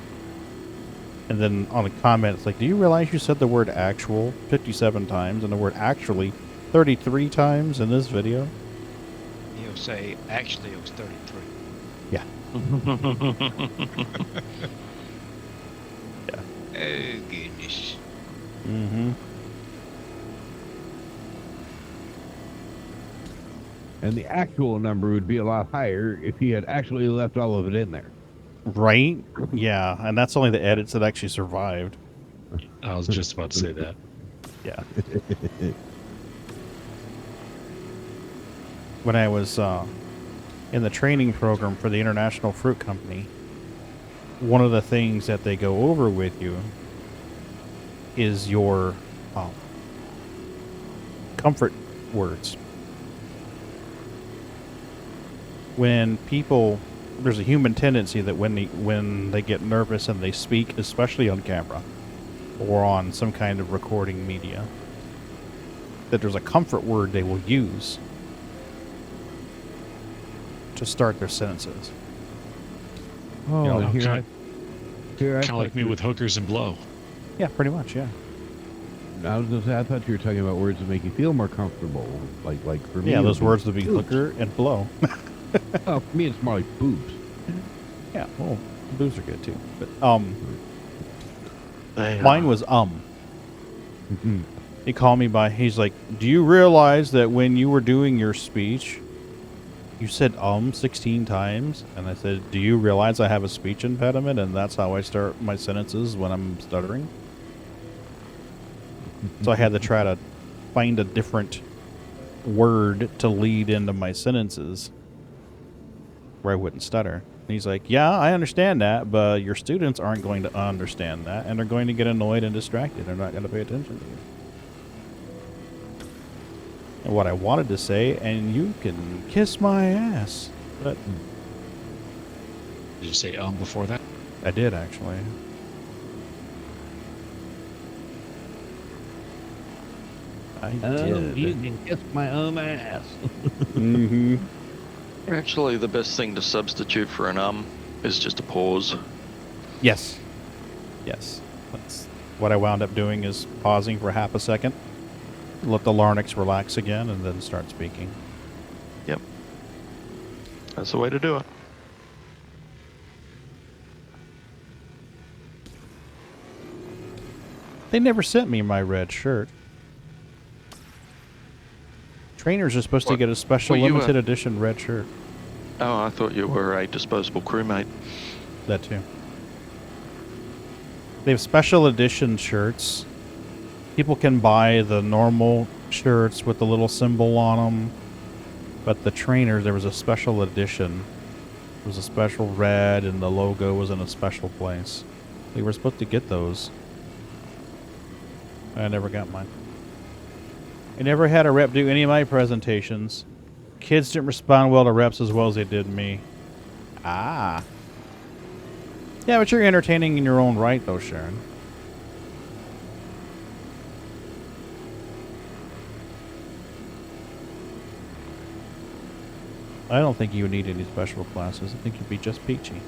And then on a comment, it's like, do you realize you said the word actual 57 times and the word actually 33 times in this video? He'll say, actually, it was 33. Yeah. Yeah. Oh, goodness. Mm-hmm. And the actual number would be a lot higher if he had actually left all of it in there. Right? Yeah, and that's only the edits that actually survived. I was just about to say that. Yeah. When I was in the training program for the International Fruit Company, one of the things that they go over with you is your comfort words. When people, there's a human tendency that when they get nervous and they speak, especially on camera or on some kind of recording media, that there's a comfort word they will use to start their sentences. Oh, You know, and kind I of thought like me with hookers and blow. Yeah, pretty much, yeah. I was gonna say, I thought you were talking about words that make you feel more comfortable, like for me. Yeah, it those would be words would be boobs. hooker and blow. Oh, for me, it's more like boobs. Yeah, well, boobs are good too. But They, mine was He called me by, he's like, do you realize that when you were doing your speech, you said 16 times? And I said, do you realize I have a speech impediment and that's how I start my sentences when I'm stuttering? So I had to try to find a different word to lead into my sentences where I wouldn't stutter. And he's like, yeah, I understand that, but your students aren't going to understand that, and they're going to get annoyed and distracted. They're not going to pay attention to you. what I wanted to say, and you can kiss my ass. But Did you say before that? I did, actually. I did. You can kiss my ass. Mm-hmm. Actually, the best thing to substitute for an is just a pause. Yes. Yes. That's what I wound up doing, is pausing for half a second, let the larynx relax again, and then start speaking. Yep. That's the way to do it. They never sent me my red shirt. Trainers are supposed to get a special limited edition red shirt. Oh, I thought you were a disposable crewmate. That too. They have special edition shirts. People can buy the normal shirts with the little symbol on them, but the trainers, there was a special edition. It was a special red, and the logo was in a special place. We were supposed to get those. I never got mine. I never had a rep do any of my presentations. Kids didn't respond well to reps as well as they did me. Ah. Yeah, but you're entertaining in your own right, though, Sharon. I don't think you would need any special classes. I think you'd be just peachy.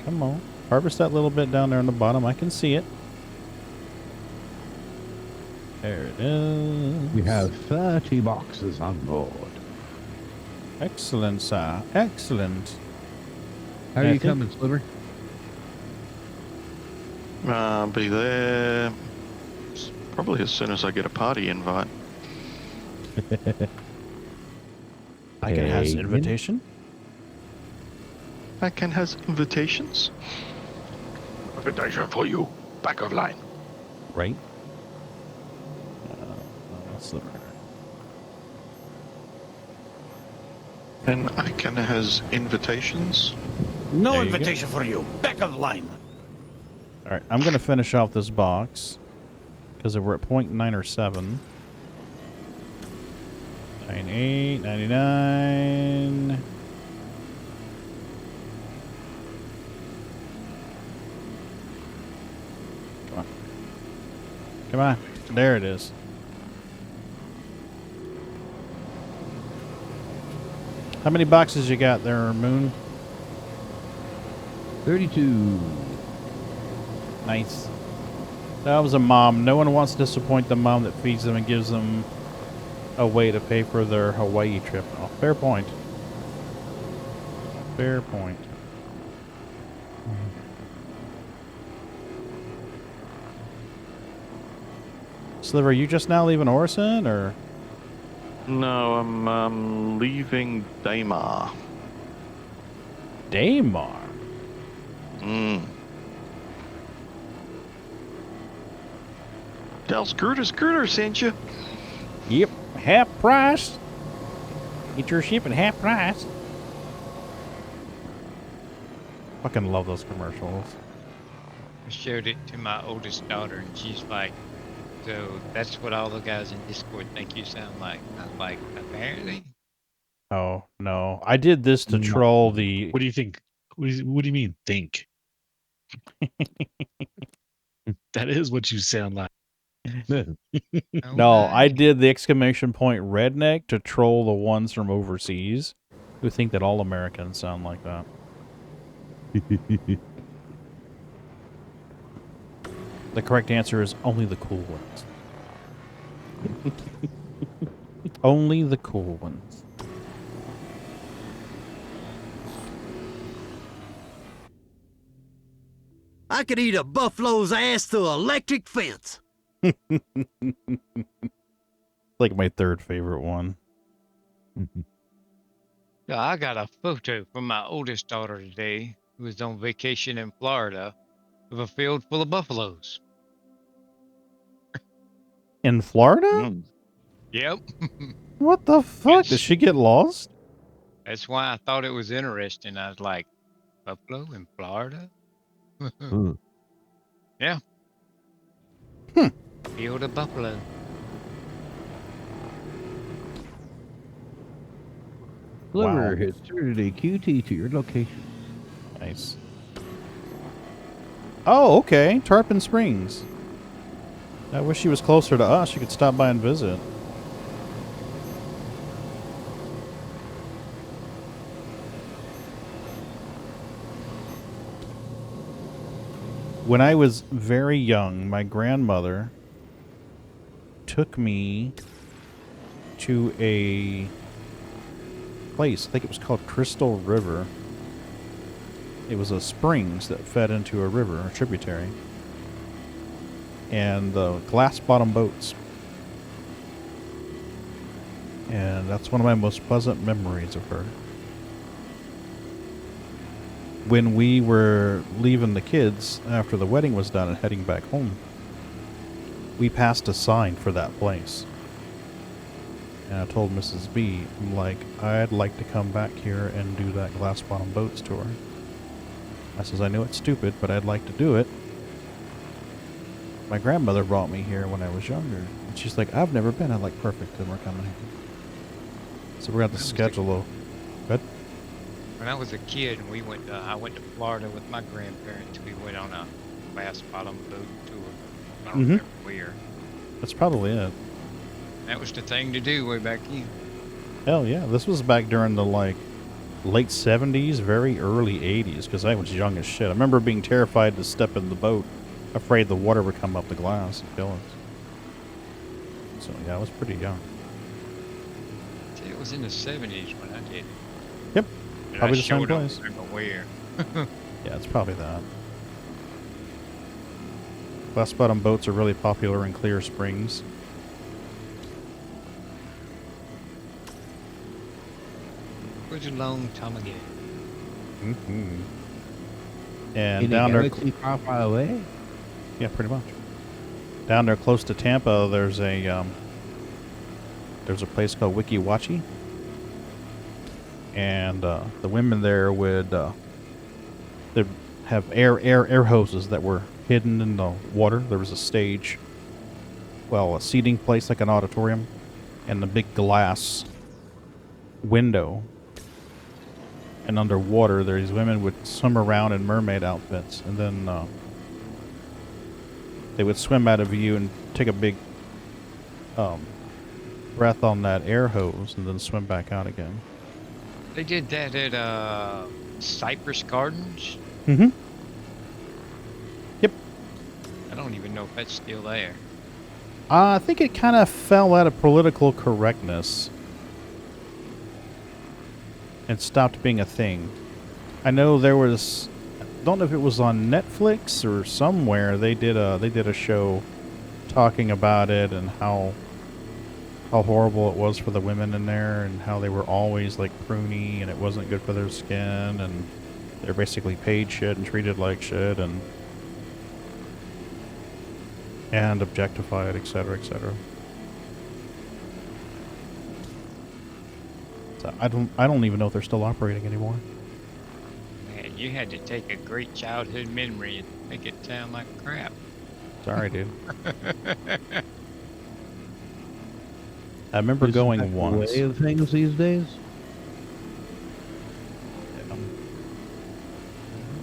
Come on. Harvest that little bit down there on the bottom. I can see it. There it is. We have 30 boxes on board. Excellent, sir. Excellent. How are you coming, Sliver? I'll be there probably as soon as I get a party invite. I can have an invitation. I can has invitations. Invitation for you. Back of line. Right. Sliver. And I can has invitations. No invitation for you. Back of line. All right, I'm going to finish off this box because we're at 0.9 or 7. 98, 99. Come on. Come on. There it is. How many boxes you got there, Moon? 32. Nice. That was a mom. No one wants to disappoint the mom that feeds them and gives them a way to pay for their Hawaii trip. Oh, fair point. Fair point. Sliver, you just now leaving Orison, or? No, I'm leaving Daymar. Daymar? Del Scooter sent you. Yep, half price. Get your ship at half price. Fucking love those commercials. I showed it to my oldest daughter, and she's like, "So that's what all the guys in Discord think you sound like." I'm like, apparently. Oh, no. I did this to troll the... What do you think? What do you mean, think? That is what you sound like. No, I did the exclamation point redneck to troll the ones from overseas who think that all Americans sound like that. The correct answer is only the cool ones. Only the cool ones. I could eat a buffalo's ass through an electric fence. Like my third favorite one. Yeah, I got a photo from my oldest daughter today, who was on vacation in Florida, of a field full of buffaloes. In Florida? Yep. What the fuck? Did she get lost? That's why I thought it was interesting. I was like, buffalo in Florida? Yeah. Field of buffalo. Sliver Wow. has started a QT to your location. Nice. Oh, okay. Tarpon Springs. I wish she was closer to us. You could stop by and visit. When I was very young, my grandmother took me to a place. I think it was called Crystal River. It was a springs that fed into a river, a tributary. And the glass bottom boats. And that's one of my most pleasant memories of her. When we were leaving the kids after the wedding was done and heading back home, we passed a sign for that place. And I told Mrs. B, I'm like, I'd like to come back here and do that glass bottom boats tour. I says, I know it's stupid, but I'd like to do it. My grandmother brought me here when I was younger. And she's like, I've never been. I'm like, perfect, then we're coming here. So we're going to schedule a... Good? When I was a kid, we went. I went to Florida with my grandparents. We went on a glass bottom boat tour. I don't remember where. That's probably it. That was the thing to do way back then. Hell yeah. This was back during the, like, late 70s, very early 80s, because I was young as shit. I remember being terrified to step in the boat, afraid the water would come up the glass and kill us. So, yeah, I was pretty young. See, it was in the 70s when I did it. Yep. And Probably I the same sure don't place. remember where. Yeah, it's probably that. Glass bottom boats are really popular in Clear Springs. It was a long time ago. Mm-hmm. And In down a there... galaxy far, far away? Yeah, pretty much. Down there close to Tampa, there's a place called Wiki Wachi. And the women there would they'd have air hoses that were hidden in the water. There was a stage, well, a seating place like an auditorium, and a big glass window. And underwater, these women would swim around in mermaid outfits, and then they would swim out of view and take a big breath on that air hose, and then swim back out again. They did that at Cypress Gardens. Mm-hmm. Yep. I don't even know if that's still there. I think it kind of fell out of political correctness and stopped being a thing. I know there was, I don't know if it was on Netflix or somewhere. They did a show talking about it and how horrible it was for the women in there, and how they were always like pruny and it wasn't good for their skin, and they're basically paid shit and treated like shit and objectified, etc., etc. So I don't even know if they're still operating anymore. Man, you had to take a great childhood memory and make it sound like crap. Sorry, dude. I remember going Isn't that once. the way of things these days?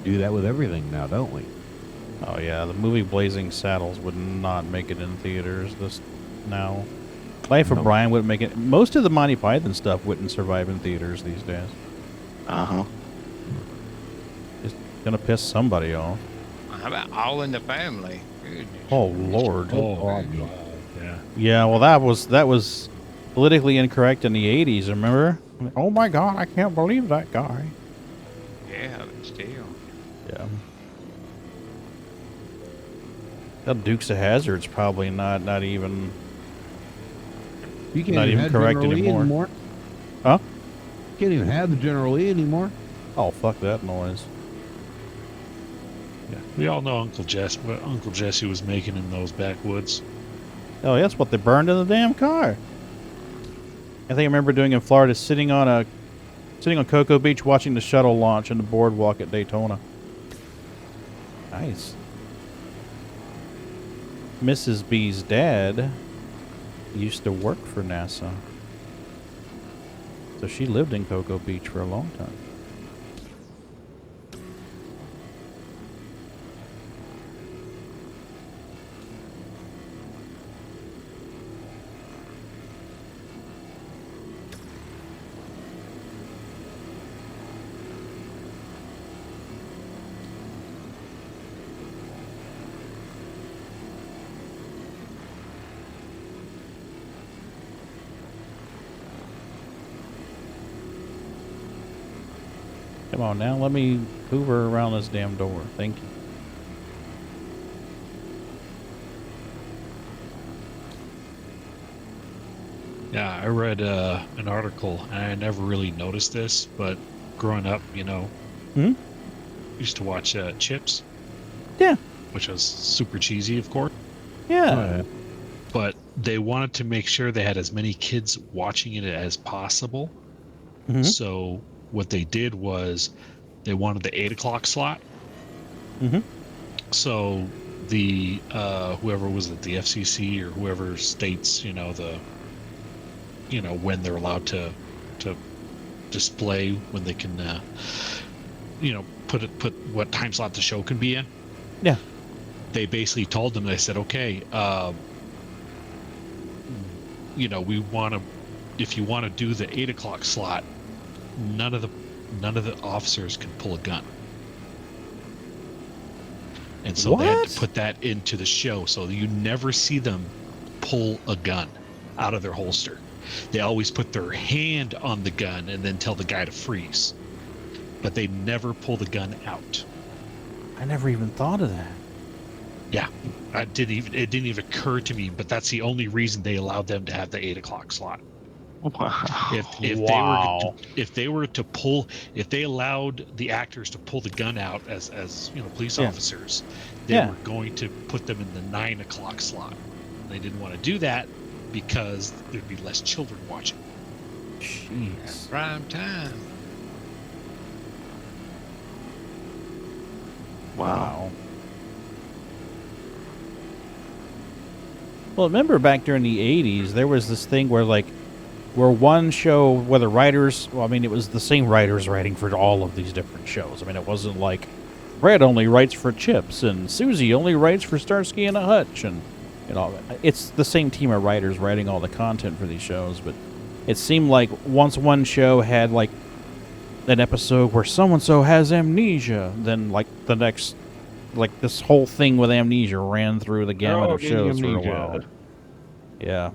Do that with everything now, don't we? Oh yeah, the movie Blazing Saddles would not make it in theaters this now. Life of Brian wouldn't make it. Most of the Monty Python stuff wouldn't survive in theaters these days. Uh-huh. It's gonna piss somebody off. How about All in the Family? Goodness. Oh Lord. Oh, God. Yeah. Yeah, well that was politically incorrect in the 80s, remember? Oh my God, I can't believe that guy. Yeah, but still. Yeah. That Dukes of Hazzard's probably not even You can't not even have correct General Lee anymore. Huh? You can't even have the General Lee anymore. Oh, fuck that noise. Yeah. We all know what Uncle Jesse was making in those backwoods. Oh, that's what they burned in the damn car. I think I remember doing in Florida, sitting on Cocoa Beach watching the shuttle launch on the boardwalk at Daytona. Nice. Mrs. B's dad used to work for NASA. So she lived in Cocoa Beach for a long time. Come on now, let me hoover around this damn door. Thank you. Yeah, I read an article, and I never really noticed this, but growing up, used to watch Chips. Yeah. Which was super cheesy, of course. Yeah. But they wanted to make sure they had as many kids watching it as possible. Mm-hmm. So what they did was they wanted the 8 o'clock slot. Mm-hmm. So the whoever was it, the FCC or whoever states, when they're allowed to display, when they can, put what time slot the show can be in. Yeah. They basically told them, they said, okay, we want to, if you want to do the 8 o'clock slot, none of the officers can pull a gun. And so they had to put that into the show, so you never see them pull a gun out of their holster. They always put their hand on the gun and then tell the guy to freeze. But they never pull the gun out. I never even thought of that. Yeah, it didn't even occur to me, but that's the only reason they allowed them to have the 8 o'clock slot. Wow. If they allowed the actors to pull the gun out as police officers, they were going to put them in the 9 o'clock slot. They didn't want to do that because there'd be less children watching. Jeez. Prime time. Wow. Well, remember back during the 80s, there was this thing where one show, where the writers, it was the same writers writing for all of these different shows. It wasn't like Brad only writes for Chips and Susie only writes for Starsky and Hutch, and it's the same team of writers writing all the content for these shows. But it seemed like once one show had an episode where so-and-so has amnesia, then the next, this whole thing with amnesia ran through the gamut of shows for a while. Yeah.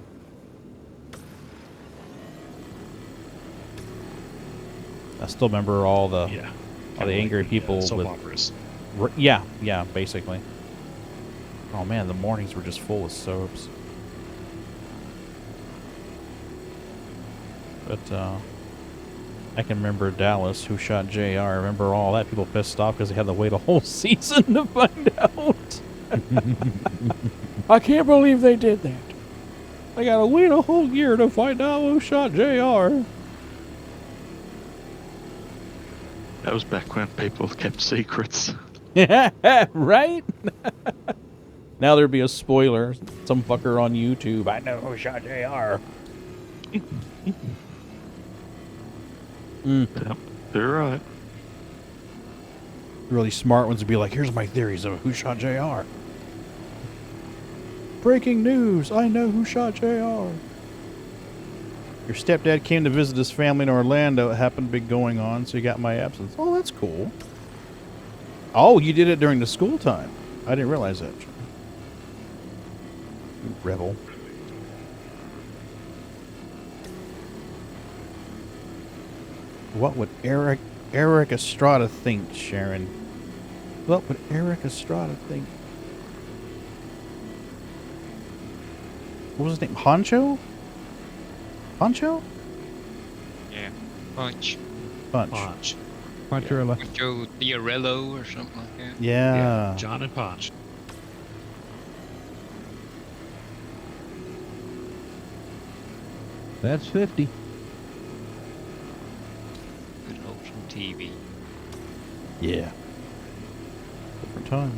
I still remember all the angry people soap with operas. Yeah, basically. Oh man, the mornings were just full of soaps. But I can remember Dallas, Who Shot JR. I remember all that. People pissed off because they had to wait a whole season to find out. I can't believe they did that. They got to wait a whole year to find out who shot JR. That was back when people kept secrets. Right? Now there'd be a spoiler. Some fucker on YouTube. I know who shot JR. Yep, you're right. Really smart ones would be like, here's my theories of who shot JR. Breaking news, I know who shot JR. Your stepdad came to visit his family in Orlando. It happened to be going on, so he got my absence. Oh, that's cool. Oh, you did it during the school time. I didn't realize that. You rebel. What would Eric Estrada think, Sharon? What would Eric Estrada think? What was his name? Honcho? Honcho? Yeah. Punch. Poncherella. Poncho Theorello or something like that. Yeah. John and Ponch. That's 50. Good wholesome TV. Yeah. Different time.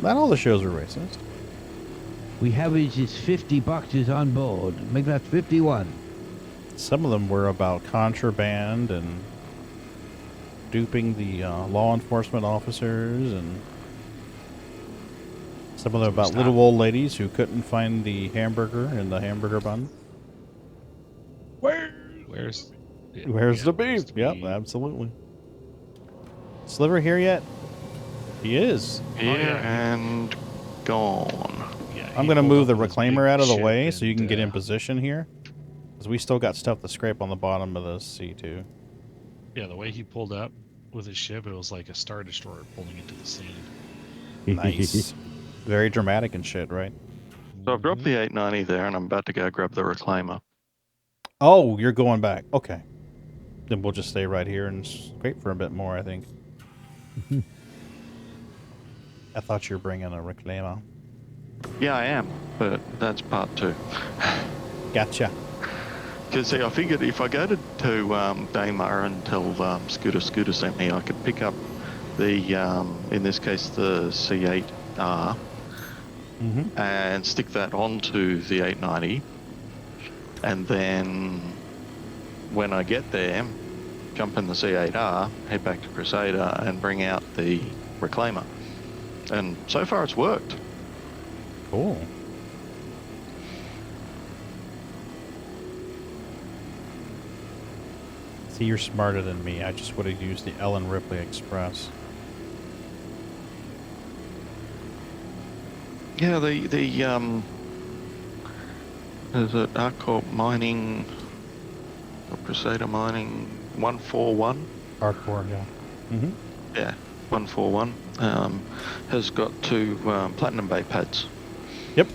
Not all the shows are racist. We have is 50 boxes on board. Make that 51. Some of them were about contraband and duping the law enforcement officers, and some of them about little old ladies who couldn't find the hamburger in the hamburger bun. Where's the beef? Yep, absolutely. Sliver here yet? He is. Here and gone. Yeah, I'm going to move the reclaimer out of the way so you can get in position here. Because we still got stuff to scrape on the bottom of the C2. Yeah, the way he pulled up with his ship, it was like a Star Destroyer pulling into the scene. Nice. Very dramatic and shit, right? So I've dropped the 890 there, and I'm about to go grab the reclaimer. Oh, you're going back. Okay. Then we'll just stay right here and scrape for a bit more, I think. I thought you were bringing a reclaimer. Yeah, I am, but that's part 2. Gotcha. Because see, I figured if I go to Daymar and tell Scooter sent me, I could pick up the, in this case, the C8R, and stick that onto the 890, and then when I get there, jump in the C8R, head back to Crusader, and bring out the reclaimer. And so far it's worked. Cool. See, you're smarter than me. I just would have used the Ellen Ripley Express. Yeah, the there's an ArcCorp Mining, or Crusader Mining 141. Hardcore, yeah. Mm-hmm. Yeah, 141. Has got 2 Platinum Bay pads. Yep.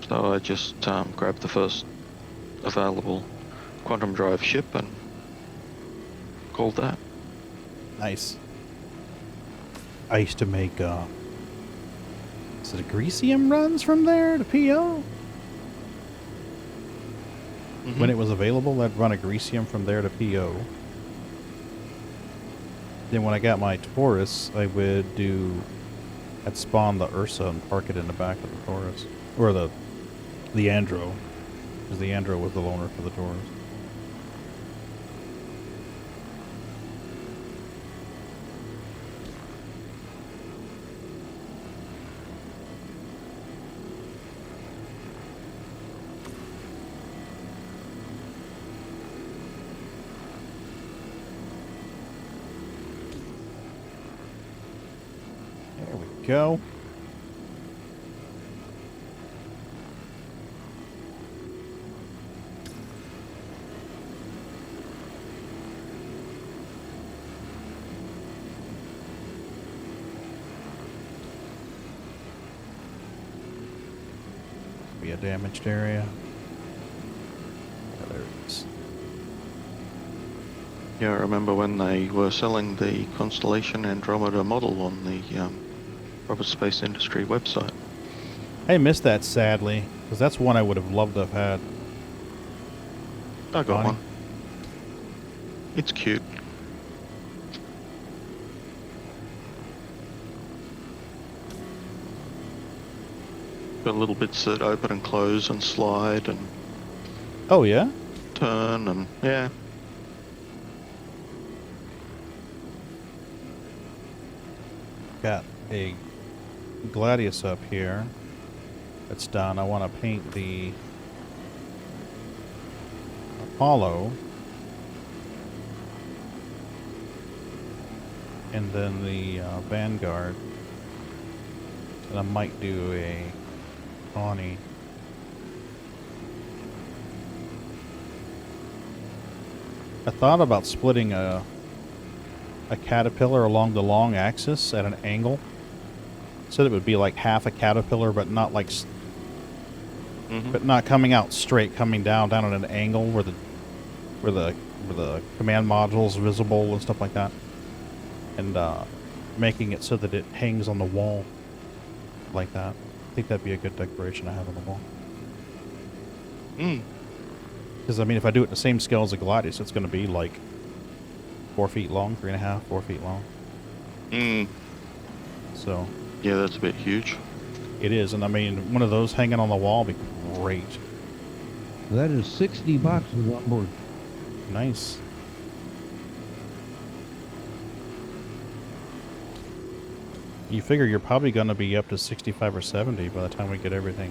So I just grabbed the first available quantum drive ship and called that. Nice. I used to make, is it Agresium runs from there to PO? When it was available, I'd run Agresium from there to PO. Then when I got my Taurus, I'd spawn the Ursa and park it in the back of the Taurus. Or the Andro. Because the Andro was the loaner for the Taurus. There we go. Be a damaged area. Oh, there it is. Yeah, I remember when they were selling the Constellation Andromeda model on the Roberts Space Industry website. I missed that, sadly, because that's one I would have loved to have had. I got one. It's cute. Got little bits that open and close and slide and... Oh, yeah? Turn and... yeah. Got a Gladius up here. That's done. I want to paint the Apollo. And then the Vanguard. And I might do a Tawny. I thought about splitting a caterpillar along the long axis at an angle. So that it would be like half a caterpillar, but not like, but not coming out straight, coming down at an angle where the command module is visible and stuff like that, and making it so that it hangs on the wall like that. I think that'd be a good decoration to have on the wall. Because I mean, if I do it the same scale as a Gladius, it's going to be like 4 feet long, 3.5, 4 feet long. So Yeah, that's a bit huge. It is, and I mean, one of those hanging on the wall would be great. That is 60 boxes on board. Nice. You figure you're probably going to be up to 65 or 70 by the time we get everybody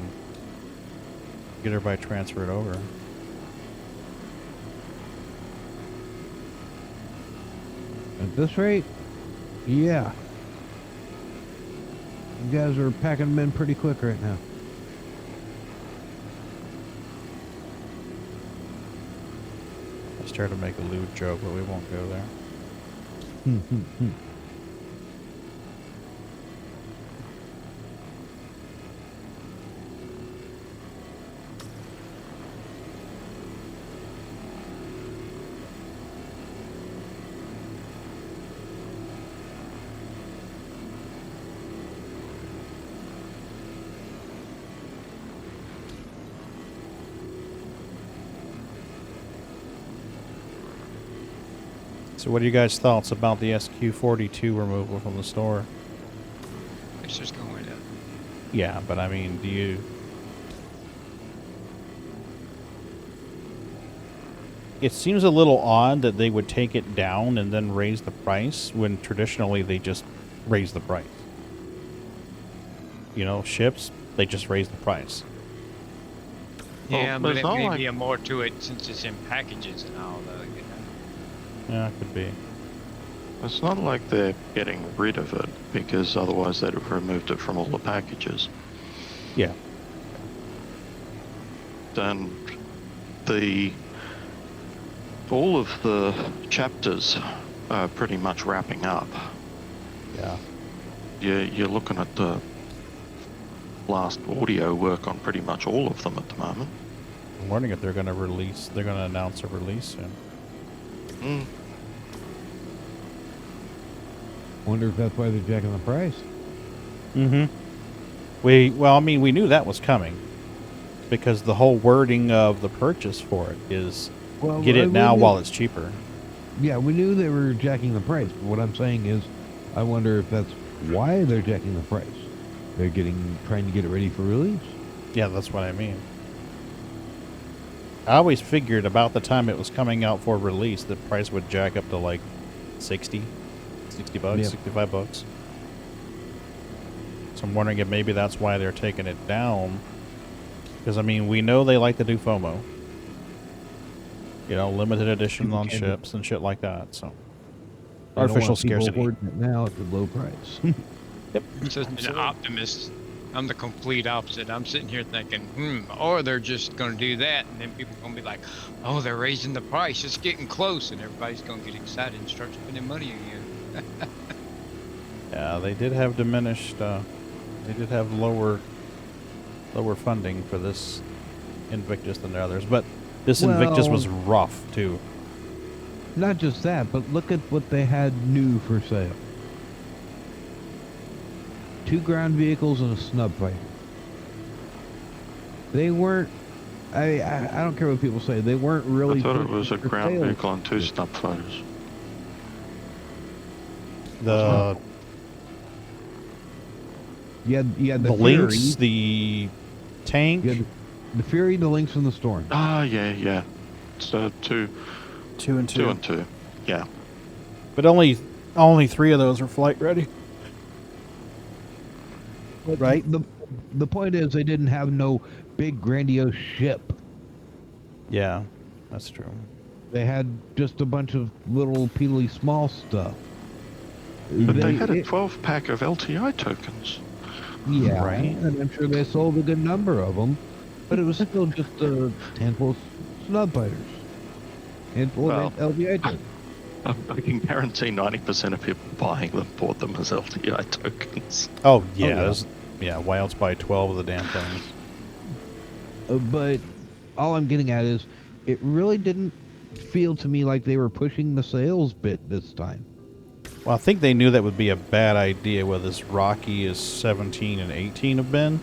transferred over. At this rate, yeah. You guys are packing them in pretty quick right now. I started to make a lewd joke, but we won't go there. So what are you guys' thoughts about the SQ42 removal from the store? It's just going up. Yeah, but I mean, do you... It seems a little odd that they would take it down and then raise the price when traditionally they just raise the price. You know, ships, they just raise the price. Yeah, Well, but it's it not may like- be more to it since it's in packages and all, though, you know. Yeah, it could be. It's not like they're getting rid of it, because otherwise they'd have removed it from all the packages. Yeah. And all of the chapters are pretty much wrapping up. Yeah. You're looking at the last audio work on pretty much all of them at the moment. I'm wondering if they're going to announce a release soon. Mm. Wonder if that's why they're jacking the price. Mm-hmm. Well, I mean, we knew that was coming because the whole wording of the purchase for it is get it now while it's cheaper. Yeah, we knew they were jacking the price, but what I'm saying is I wonder if that's why they're jacking the price. They're trying to get it ready for release. Yeah, that's what I mean. I always figured about the time it was coming out for release, the price would jack up to like 60 bucks, Yep. 65 bucks. So I'm wondering if maybe that's why they're taking it down. Because, I mean, we know they like to do FOMO. You know, limited edition on ships and shit like that, so. Artificial scarcity. Hoarding it now at the low price. Yep. I'm such an optimist. I'm the complete opposite. I'm sitting here thinking, or they're just going to do that, and then people are going to be like, oh, they're raising the price. It's getting close, and everybody's going to get excited and start spending money again. Yeah, they did have diminished, they did have lower funding for this Invictus than the others, but this Invictus was rough, too. Not just that, but look at what they had new for sale. 2 ground vehicles and a snub fighter. They weren't, I don't care what people say, they weren't really... I thought it was a for ground sale. vehicle and 2 snub fighters. You had the the Lynx, Fury, the tank. you had the Fury, the Lynx, and the Storm. Ah, yeah. So 2 and 2. Yeah. But only 3 of those were flight ready. But Right. The point is, they didn't have no big grandiose ship. Yeah, that's true. They had just a bunch of little peedly small stuff. But they had a 12-pack of LTI tokens. Yeah, Right. and I'm sure they sold a good number of them, but it was still just a handful of snub fighters. Handful of LVI tokens. I can guarantee 90% of people buying them bought them as LTI tokens. Oh, yeah. Why else buy 12 of the damn things? But all I'm getting at is, it really didn't feel to me like they were pushing the sales bit this time. Well, I think they knew that would be a bad idea with as rocky as 17 and 18 have been.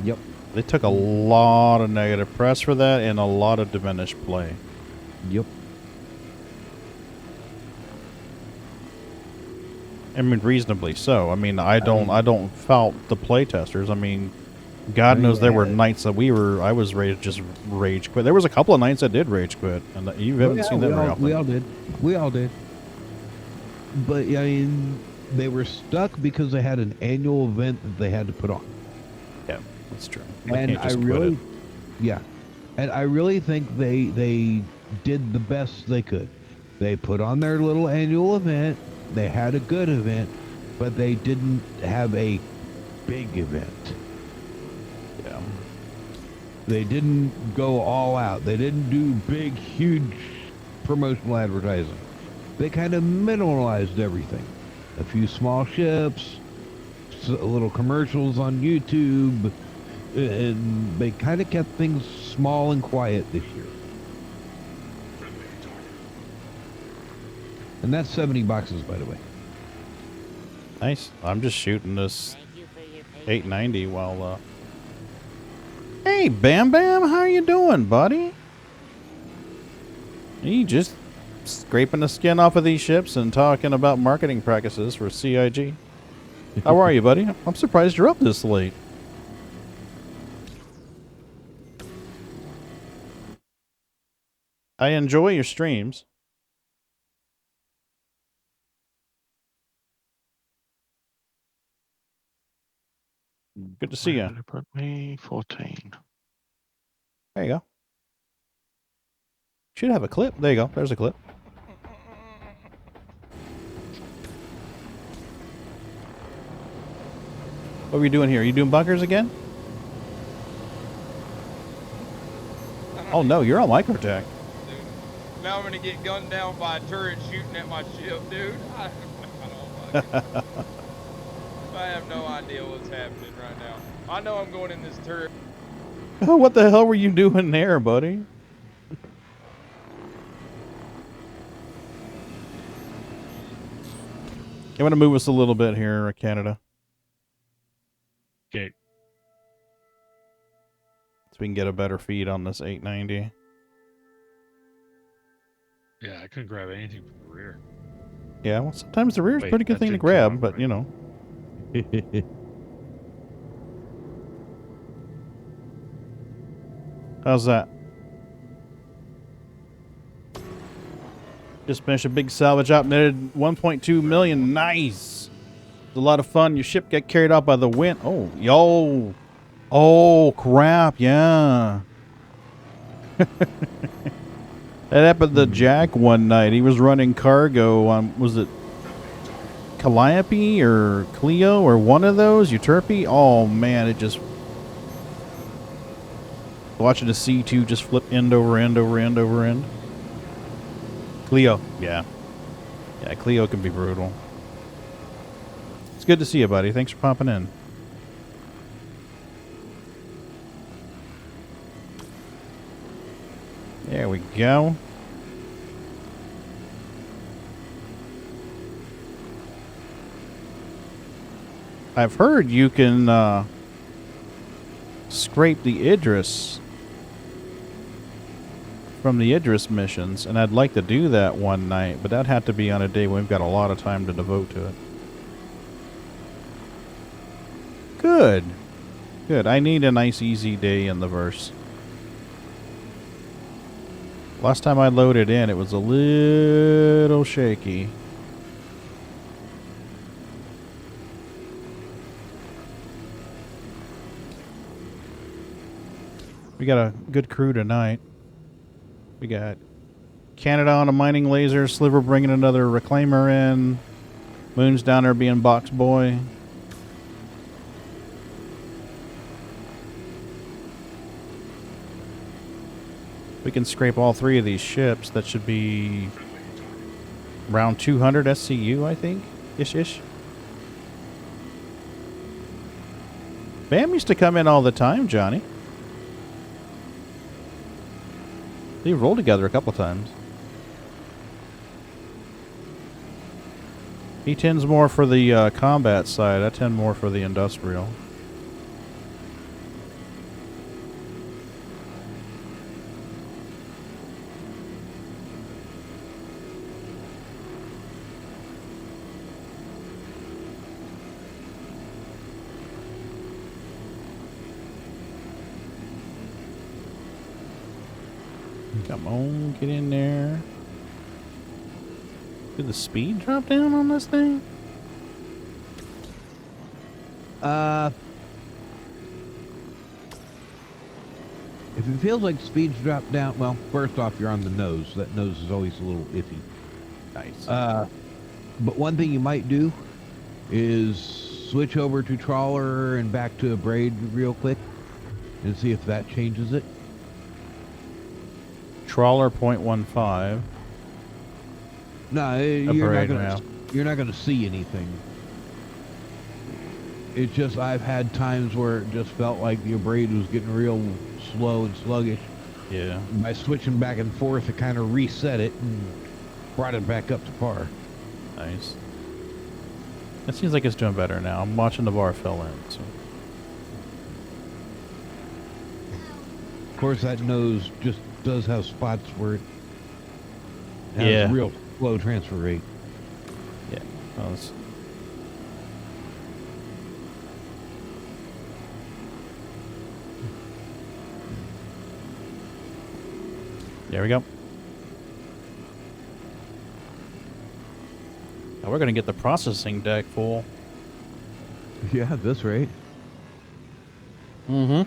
Yep. They took a lot of negative press for that and a lot of diminished play. Yep. I mean, reasonably so. I mean, I don't fault the playtesters. I mean, God knows there were nights that I was ready to just rage quit. There was a couple of nights I did rage quit, and you haven't seen that very often. We all did. But I mean, they were stuck because they had an annual event that they had to put on. Yeah, that's true. And I really, and I really think they did the best they could. They put on their little annual event. They had a good event, but they didn't have a big event. Yeah. They didn't go all out. They didn't do big, huge promotional advertising. They kind of minimalized everything. A few small ships, little commercials on YouTube, and they kind of kept things small and quiet this year. And that's 70 boxes, by the way. Nice. I'm just shooting this 890 while, Hey, Bam Bam, how you doing, buddy? You just scraping the skin off of these ships and talking about marketing practices for CIG. How are you, buddy? I'm surprised you're up this late. I enjoy your streams. Good to see you. Put me 14. There you go. Should have a clip. There you go. There's a clip. What are we doing here? Are you doing bunkers again? Oh no, you're on microtech. Dude, now I'm gonna get gunned down by a turret shooting at my ship, dude. I have no idea what's happening right now. I know I'm going in this turret. Oh, what the hell were you doing there, buddy? I'm gonna move us a little bit here, Canada. Okay. So we can get a better feed on this 890. Yeah, I couldn't grab anything from the rear. Yeah, well, sometimes the rear is a pretty good thing to grab, but you know. How's that? Just finished a big salvage op, netted 1.2 million. Nice. It's a lot of fun. Your ship got carried out by the wind. Oh, yo. Oh, crap. Yeah. That happened to Jack one night. He was running cargo on, was it Calliope or Clio or one of those? Euterpe? Oh, man, it just... Watching the C2 just flip end over end over end over end. Clio, yeah. Yeah, Clio can be brutal. It's good to see you, buddy. Thanks for popping in. There we go. I've heard you can scrape the Idris from the Idris missions, and I'd like to do that one night, but that'd have to be on a day when we've got a lot of time to devote to it. Good. Good. I need a nice easy day in the verse. Last time I loaded in, it was a little shaky. We got a good crew tonight. We got Canada on a mining laser, Sliver bringing another reclaimer in, Moon's down there being box boy. We can scrape all three of these ships. That should be around 200 SCU, I think. Ish. Bam used to come in all the time, Johnny. They rolled together a couple times. He tends more for the combat side. I tend more for the industrial. Come on, get in there. Did the speed drop down on this thing? If it feels like speed's dropped down, well, first off, you're on the nose. That nose is always a little iffy. Nice. But one thing you might do is switch over to trawler and back to a braid real quick and see if that changes it. Trawler 0.15. No, you're not gonna see anything. It's just I've had times where it just felt like the braid was getting real slow and sluggish. Yeah. By switching back and forth, it kind of reset it and brought it back up to par. Nice. It seems like it's doing better now. I'm watching the bar fill in. So. Of course, that nose just does have spots where it has real low transfer rate. Yeah. Well, there we go. Now we're going to get the processing deck full. Yeah, at this rate. Mm-hmm.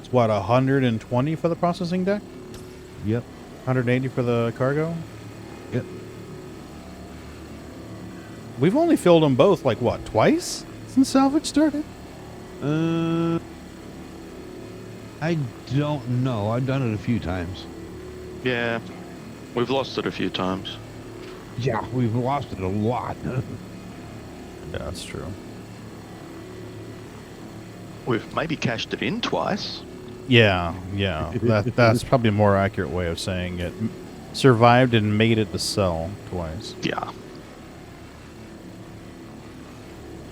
It's what, 120 for the processing deck? Yep. 180 for the cargo? Yep. We've only filled them both, like, what, twice since Salvage started? I don't know. I've done it a few times. Yeah, we've lost it a few times. Yeah, we've lost it a lot. Yeah, that's true. We've maybe cashed it in twice. Yeah. That's probably a more accurate way of saying it. Survived and made it to sell twice. Yeah.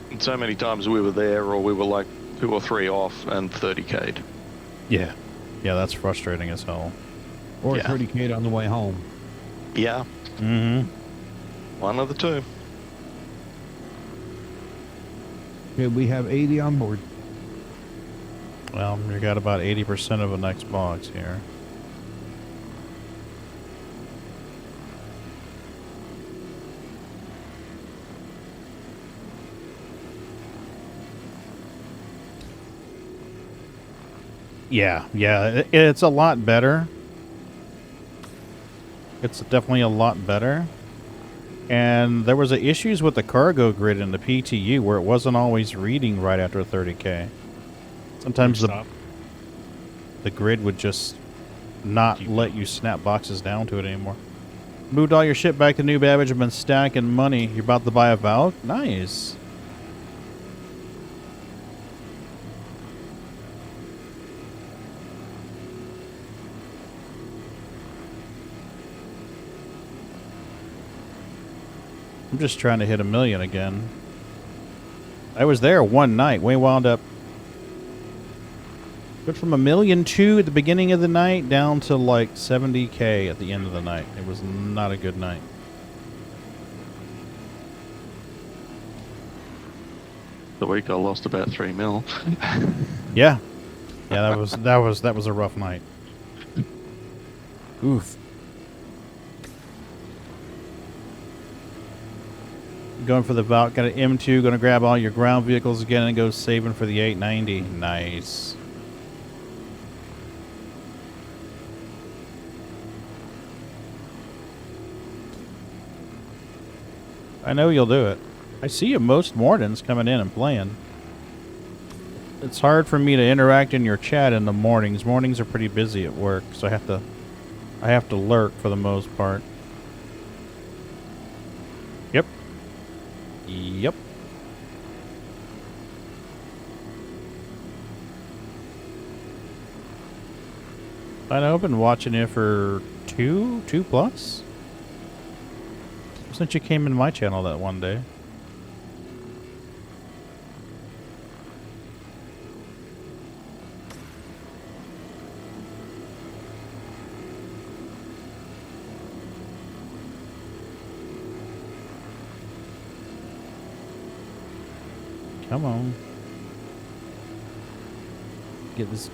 And so many times we were there, or we were like 2 or 3 off and 30K'd. Yeah. Yeah, that's frustrating as hell. Or 30K on the way home. Yeah. Mm-hmm. One of the two. Okay, we have 80 on board. Well, we got about 80% of the next box here. Yeah, it's a lot better. It's definitely a lot better. And there was issues with the cargo grid in the PTU where it wasn't always reading right after 30K. Sometimes the grid would just not let you snap boxes down to it anymore. Moved all your shit back to New Babbage and been stacking money. You're about to buy a Valk? Nice. I'm just trying to hit 1 million again. I was there one night. We wound up. Went from 1.2 million at the beginning of the night down to like 70K at the end of the night. It was not a good night. The week I lost about 3 mil. Yeah. Yeah, that was a rough night. Oof. Going for the Valk, got an M2, gonna grab all your ground vehicles again and go saving for the 890. Nice. I know you'll do it. I see you most mornings coming in and playing. It's hard for me to interact in your chat in the mornings. Mornings are pretty busy at work, so I have to lurk for the most part. Yep. Yep. I know, I've been watching it for two plus? Since you came in my channel that one day. Come on. Get this.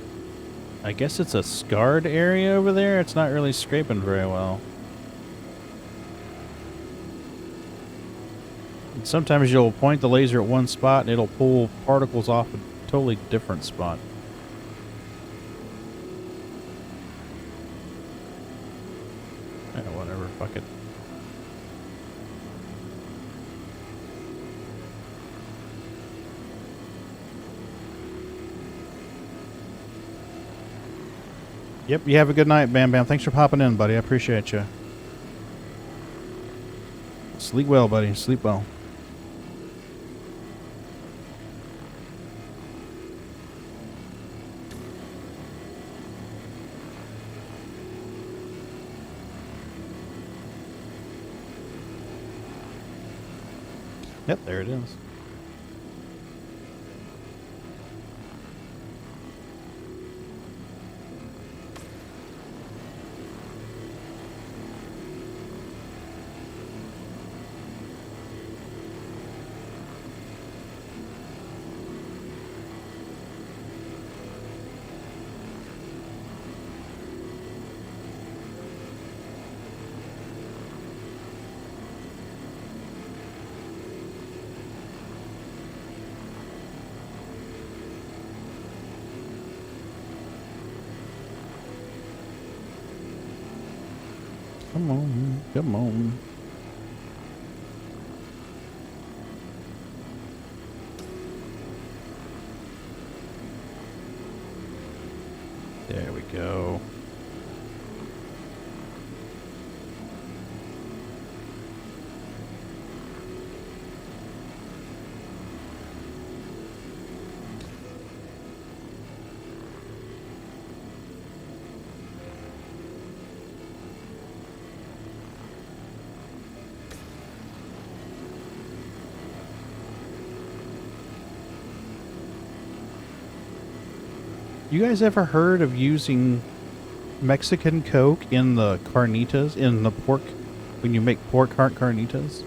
I guess it's a scarred area over there. It's not really scraping very well. And sometimes you'll point the laser at one spot and it'll pull particles off a totally different spot. Yeah, whatever, fuck it. Yep, you have a good night, Bam Bam. Thanks for popping in, buddy. I appreciate you. Sleep well, buddy. Sleep well. Yep, there it is. Come on, come on. There we go. You guys ever heard of using Mexican Coke in the carnitas, in the pork, when you make pork heart carnitas?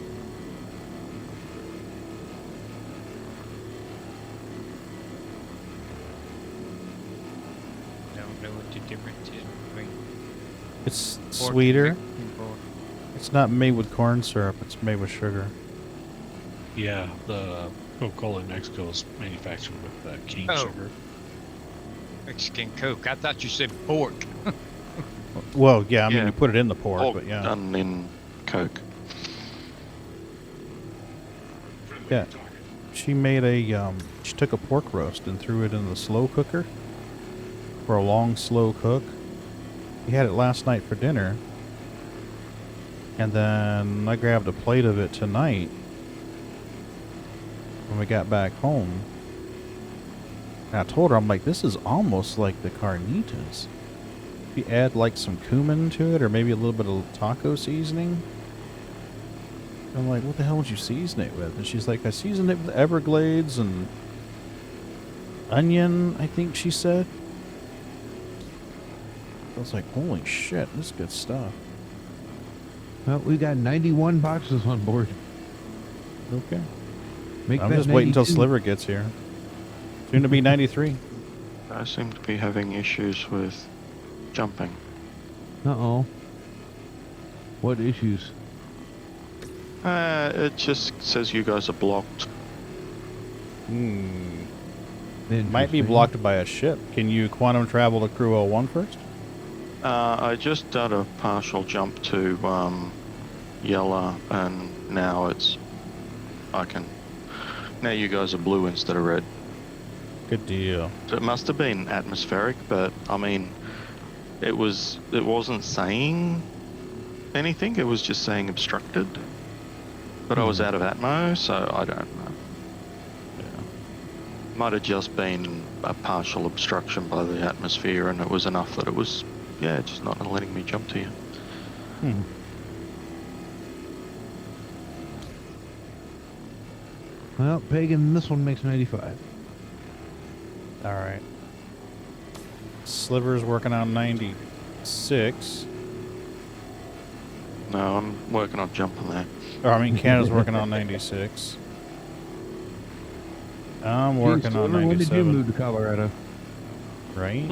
Don't know what the difference is between It's pork and sweeter. Mexican pork. It's not made with corn syrup, it's made with sugar. Yeah, the Coca-Cola in Mexico is manufactured with cane Oh. sugar. Mexican Coke. I thought you said pork. Well, yeah, I mean, Yeah. you put it in the pork, Pork but yeah. done in Coke. Yeah. She made a, she took a pork roast and threw it in the slow cooker for a long, slow cook. We had it last night for dinner. And then I grabbed a plate of it tonight when we got back home. And I told her, I'm like, this is almost like the carnitas. If you add like some cumin to it or maybe a little bit of taco seasoning. I'm like, what the hell would you season it with? And she's like, I seasoned it with Everglades and onion, I think she said. I was like, holy shit, this is good stuff. Well, we got 91 boxes on board. Okay. Make I'm that just waiting until 92. Sliver gets here. Soon to be 93. I seem to be having issues with jumping. Uh-oh. What issues? It just says you guys are blocked. Might be Interesting. blocked by a ship. Can you quantum travel to Crew 01 first? I just did a partial jump to yellow, and now now you guys are blue instead of red. Good deal. So it must have been atmospheric, but I mean, it wasn't saying anything. It was just saying obstructed. But I was out of atmo, so I don't know. Yeah. Might have just been a partial obstruction by the atmosphere, and it was enough that it was, yeah, just not letting me jump to you. Hmm. Well, Pagan, this one makes 95. Alright. Sliver's working on 96. No, I'm working on jumping there. Or, I mean, Canada's working on 96. I'm working on When did you 97. move to Colorado? Right?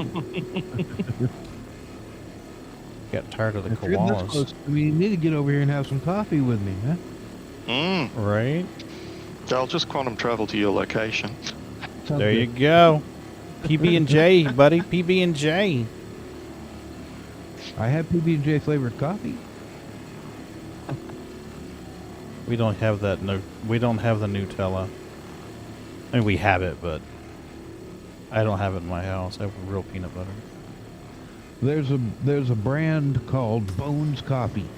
Got tired of the If you're this koalas. close to me, you need to get over here and have some coffee with me, man. Right? I'll just quantum travel to your location. Sounds There good. you go. PB&J, buddy. PB&J. I have PB&J flavored coffee. We don't have that. No, we don't have the Nutella. I mean, we have it, but I don't have it in my house. I have real peanut butter. There's a brand called Bones Coffee,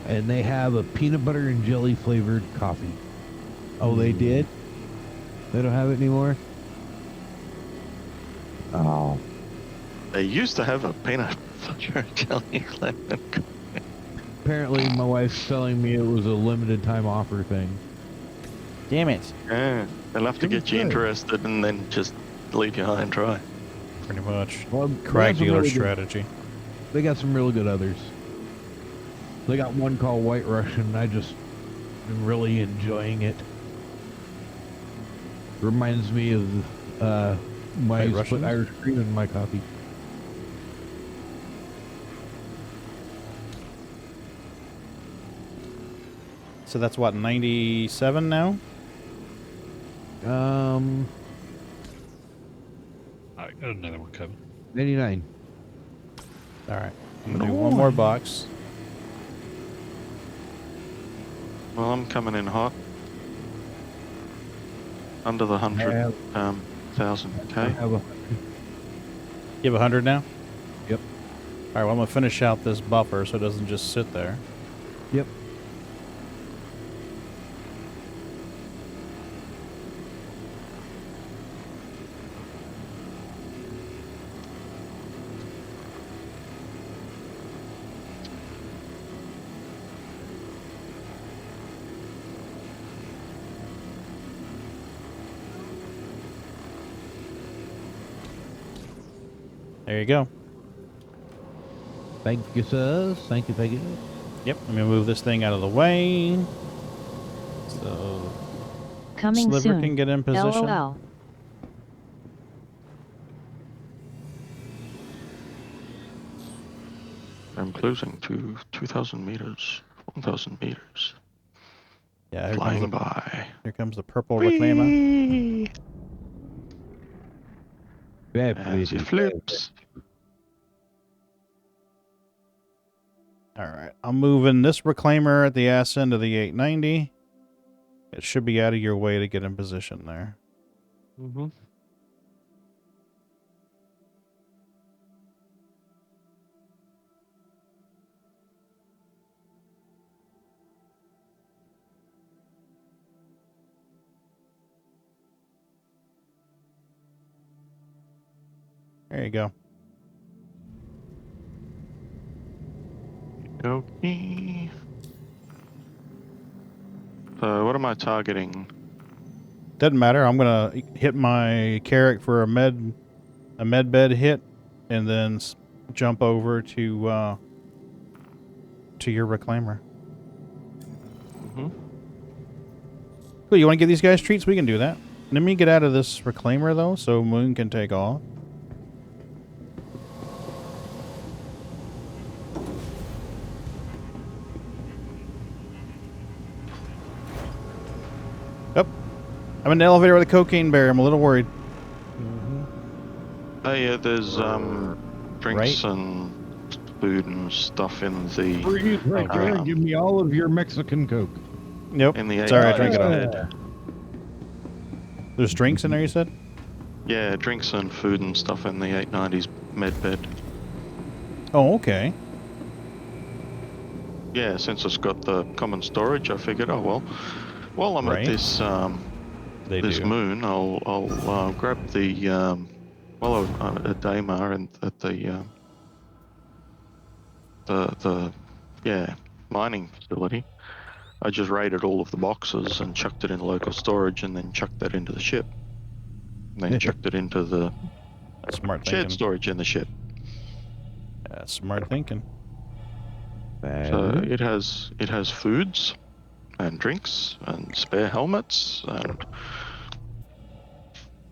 and they have a peanut butter and jelly flavored coffee. Oh, they did? They don't have it anymore? Oh. They used to have a peanut butter and jelly flavored. Apparently, my wife's telling me it was a limited time offer thing. Damn it. Yeah, they'll have to get you interested and then just leave you high and dry. Pretty much. Well, Crack dealer really strategy. They got some really good others. They got one called White Russian. I just am really enjoying it. Reminds me of my White split Russian? Irish cream in my coffee. So that's what, 97 now? All right, got another one coming. 89. All right. I'm going to do one more box. Well, I'm coming in hot. Under the 100,000 K. I have a You have 100 now? Yep. All right, well, I'm going to finish out this buffer so it doesn't just sit there. Yep. There you go. Thank you, sir. Thank you, thank you. Yep, let me move this thing out of the way. So Coming Sliver soon. can get in position. LOL. I'm closing to 2,000 meters, 1,000 meters. Yeah, here Flying comes the, by. here comes the purple reclaimer. As he flips. All right, I'm moving this reclaimer at the ass end of the 890. It should be out of your way to get in position there. Mm-hmm. There you go. Okay. So what am I targeting? Doesn't matter. I'm gonna hit my Carrack for a med bed hit, and then jump over to your reclaimer. Mm-hmm. Cool. You want to give these guys treats? We can do that. Let me get out of this reclaimer though, so Moon can take off. Yep. I'm in the elevator with a cocaine bear. I'm a little worried. Oh yeah, there's drinks and food and stuff in the Freeze right there and give me all of your Mexican Coke. Nope. in the Sorry, I drank it all. bed. There's drinks in there, you said? Yeah, drinks and food and stuff in the 890s med bed. Oh, okay. Yeah, since it's got the common storage, I figured, oh well, while I'm at this this moon, I'll grab the while I'm at Daymar and at the mining facility, I just raided all of the boxes and chucked it in local storage, and then chucked that into the ship. And then chucked it into the Smart shared thinking. storage in the ship. Smart thinking. So it has foods and drinks and spare helmets and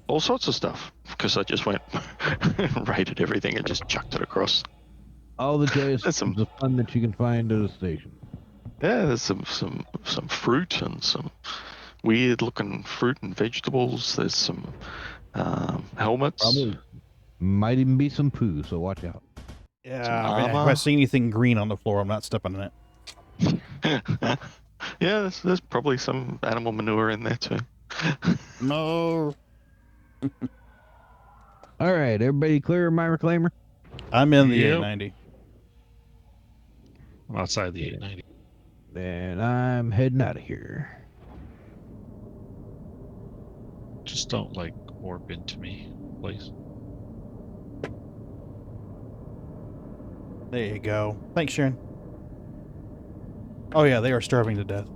all sorts of stuff. because I just went raided everything and just chucked it across. All the joyous There's some- the fun that you can find at a station. Yeah, there's some fruit and some weird looking fruit and vegetables. There's some helmets. Probably might even be some poo, so watch out. Yeah, I mean, if I see anything green on the floor, I'm not stepping in it. Yeah, there's probably some animal manure in there too. No. All right, everybody clear of my reclaimer? I'm in the Yep. 890. I'm outside the 890. Then I'm heading out of here. Just don't like warp into me, please. There you go. Thanks, Sharon. Oh yeah, they are starving to death.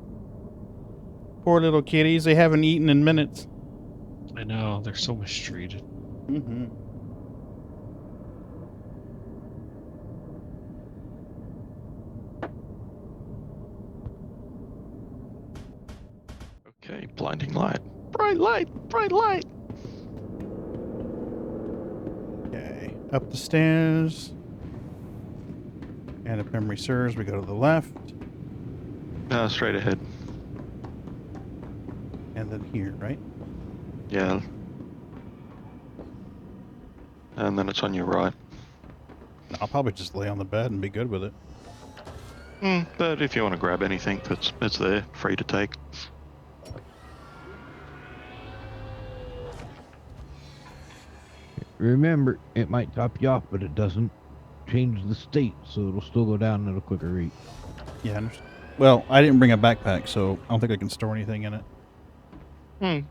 Poor little kitties. They haven't eaten in minutes. I know, they're so mistreated. Mm-hmm. Okay, blinding light. Bright light! Bright light! Okay, up the stairs. And if memory serves, we go to the left. Straight ahead. And then here, right? Yeah. And then it's on your right. I'll probably just lay on the bed and be good with it. But if you want to grab anything that's there, free to take. Remember, it might top you off, but it doesn't change the state, so it'll still go down at a quicker rate. Yeah, I understand. Well, I didn't bring a backpack, so I don't think I can store anything in it.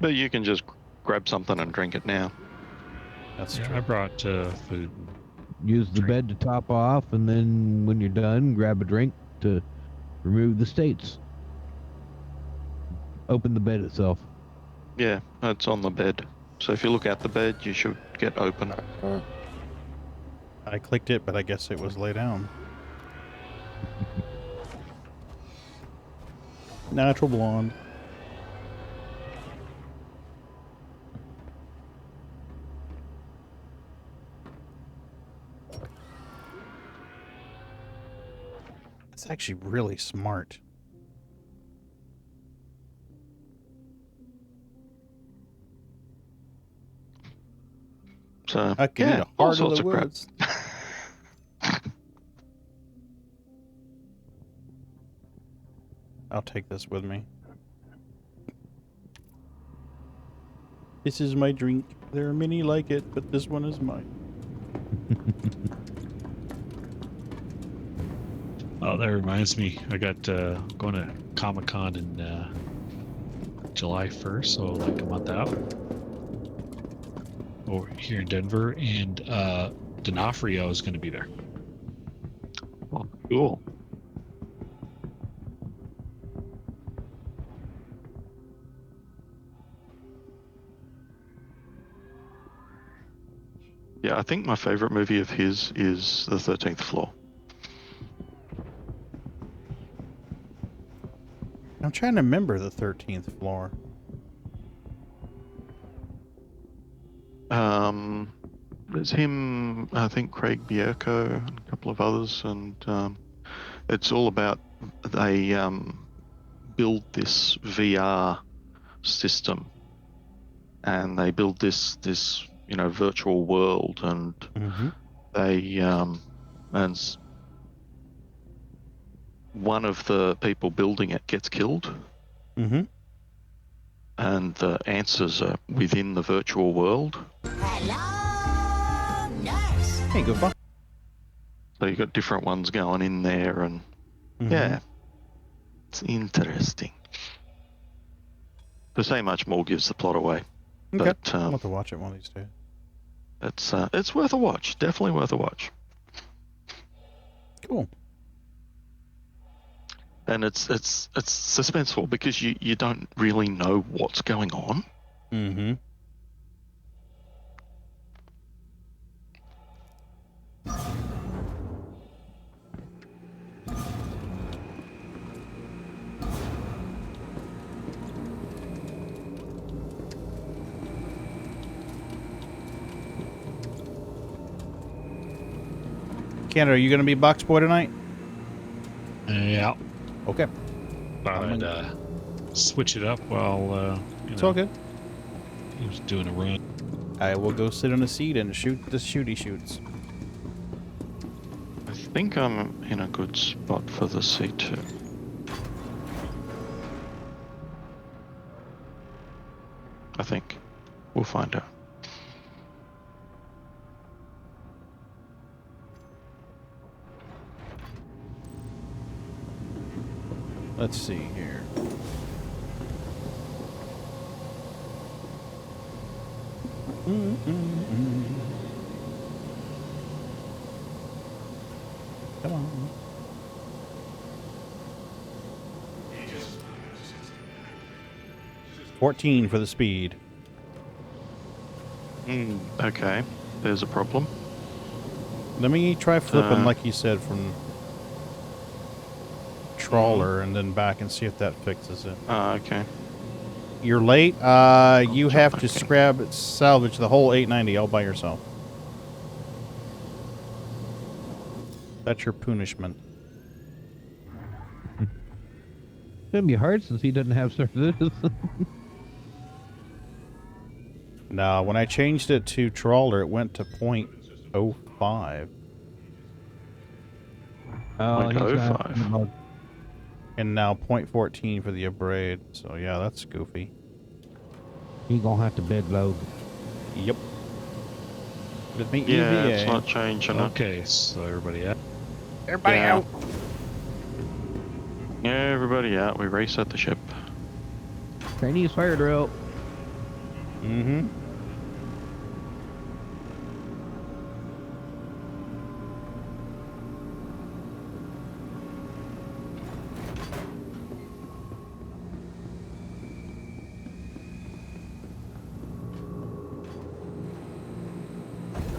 But you can just grab something and drink it now. That's Yeah, true. I brought food. Use the bed to top off, and then when you're done, grab a drink to remove the states. Open the bed itself. Yeah, it's on the bed. So if you look at the bed, you should get open. I clicked it, but I guess it was lay down. Natural blonde. It's actually really smart. So I can eat a all heart of sorts the of crap. woods. I'll take this with me. This is my drink. There are many like it, but this one is mine. Oh, that reminds me. I got going to Comic-Con in July 1st, so like a month out. Over here in Denver, and D'Onofrio is going to be there. Oh, cool. Yeah, I think my favorite movie of his is The 13th Floor. I'm trying to remember the 13th floor. There's him, I think Craig Bierko and a couple of others, and it's all about they build this VR system, and they build this virtual world, and they and one of the people building it gets killed. And the answers are within the virtual world. Hello, nurse. Hey, Goofball. So you got different ones going in there, and yeah, it's interesting. To say much more gives the plot away. Okay. But I'll have to watch it one of these days. it's worth a watch. Definitely worth a watch. Cool. And it's suspenseful because you don't really know what's going on. Canada, are you going to be box boy tonight? Yeah. Okay. I'd switch it up while It's all good. he was doing a run. I will go sit on a seat and shoot the shooty shoots. I think I'm in a good spot for the C2. I think. We'll find out. Let's see here. Come on. $14 for the speed. Okay, there's a problem. Let me try flipping, like you said, from trawler and then back and see if that fixes it. Okay. You're late. You have to salvage the whole 890 all by yourself. That's your punishment. It's gonna be hard since he doesn't have services. No, when I changed it to trawler, it went to 0.05. Oh, he's 0.05. And now 0.14 for the abrade. So yeah, that's goofy. He gonna have to bed load. Yep. With me, Yeah, EVA. it's not changing it. Okay, so everybody out. Everybody Yeah. out. Yeah, everybody out. We reset the ship. Chinese fire drill. Mm-hmm.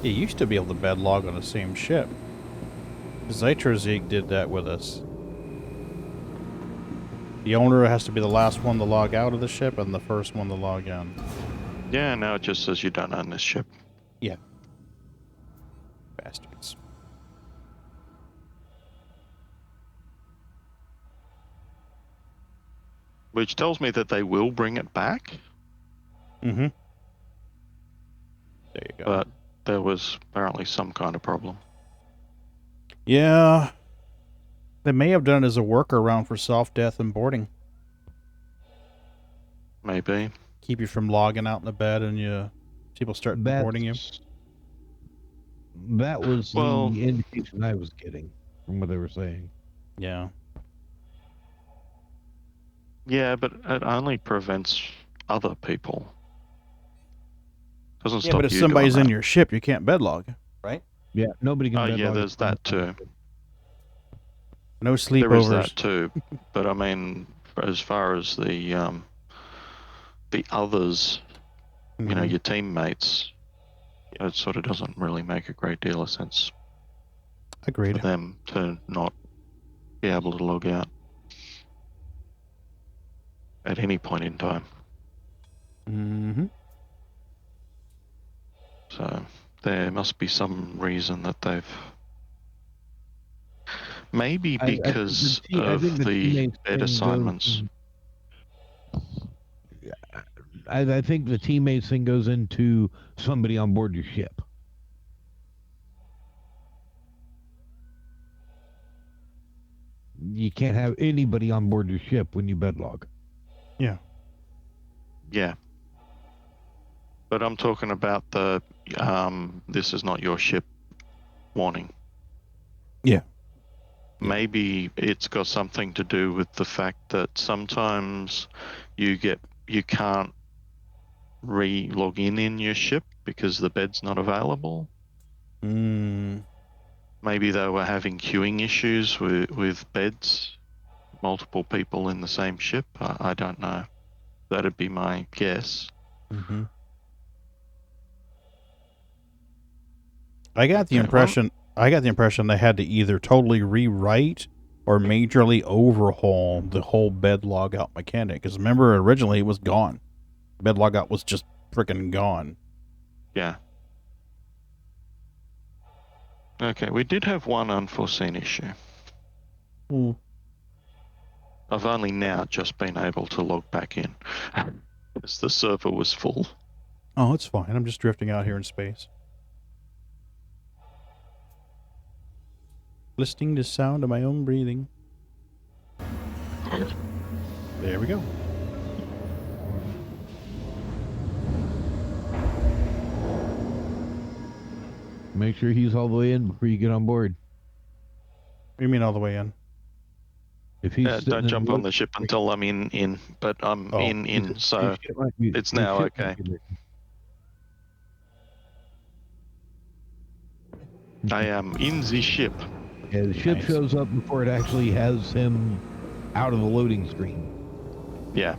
You used to be able to bed log on the same ship. Zytrozeek did that with us. The owner has to be the last one to log out of the ship and the first one to log in. Yeah, now it just says you don't own this ship. Yeah. Bastards. Which tells me that they will bring it back. Mm-hmm. There you go. But there was apparently some kind of problem. Yeah. They may have done it as a workaround for soft death and boarding. Maybe. Keep you from logging out in the bed and people start boarding you. That was Well, the indication I was getting from what they were saying. Yeah. Yeah, but it only prevents other people. Doesn't Yeah, stop but if you somebody's doing in that. your ship, you can't bed log, right? Yeah, nobody can Oh, bed yeah, log there's that too. No sleepovers. There is that too. But I mean, as far as the others, you know, your teammates, it sort of doesn't really make a great deal of sense Agreed. for them to not be able to log out at any point in time. Mm-hmm. So there must be some reason that they've... Maybe because of the bed assignments. I think the teammates thing goes into somebody on board your ship. You can't have anybody on board your ship when you bed log. Yeah. Yeah. But I'm talking about the this is not your ship warning. Yeah. Maybe it's got something to do with the fact that sometimes you can't re-log in your ship because the bed's not available. Maybe they were having queuing issues with beds, multiple people in the same ship. I don't know. That'd be my guess. Mm-hmm. I got the impression they had to either totally rewrite or majorly overhaul the whole bed log out mechanic. Because remember, originally it was gone. Bed log out was just freaking gone. Yeah. Okay, we did have one unforeseen issue. Hmm. I've only now just been able to log back in. Because the server was full. Oh, it's fine. I'm just drifting out here in space. Listening to sound of my own breathing. There we go. Make sure he's all the way in before you get on board. What do you mean all the way in? If he's Don't jump on the ship until I'm in. But I'm in, so it's now okay. I am in the ship. Yeah, the ship shows up before it actually has him out of the loading screen. Yeah.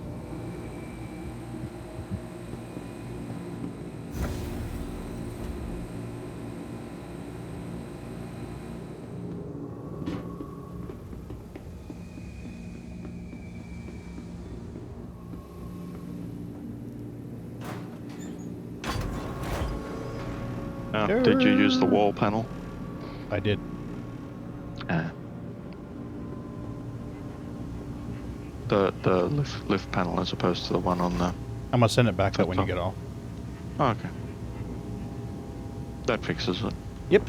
Did you use the wall panel? I did. The lift panel as opposed to the one on the... I'm gonna send it back up when you get off. Oh, okay. That fixes it. Yep.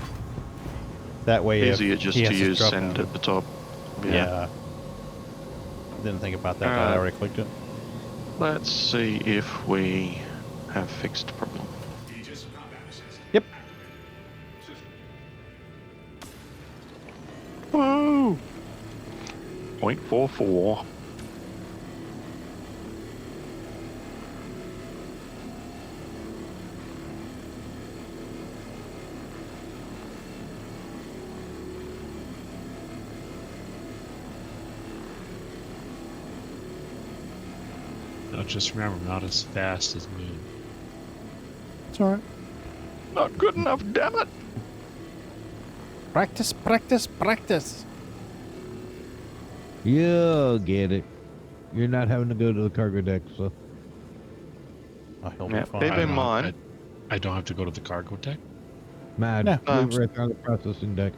That way easier just to use send down at the top. Yeah. Didn't think about that. I already clicked it. Let's see if we have fixed the problem. Yep. Whoa! 0.44. Just remember, not as fast as me. It's alright. Not good enough, damn it! Practice, practice, practice. You'll get it. You're not having to go to the cargo deck, so. Oh, he'll Yeah, be fine. keep in mind. I don't have to go to the cargo deck? Mad. No. Right there on the processing deck.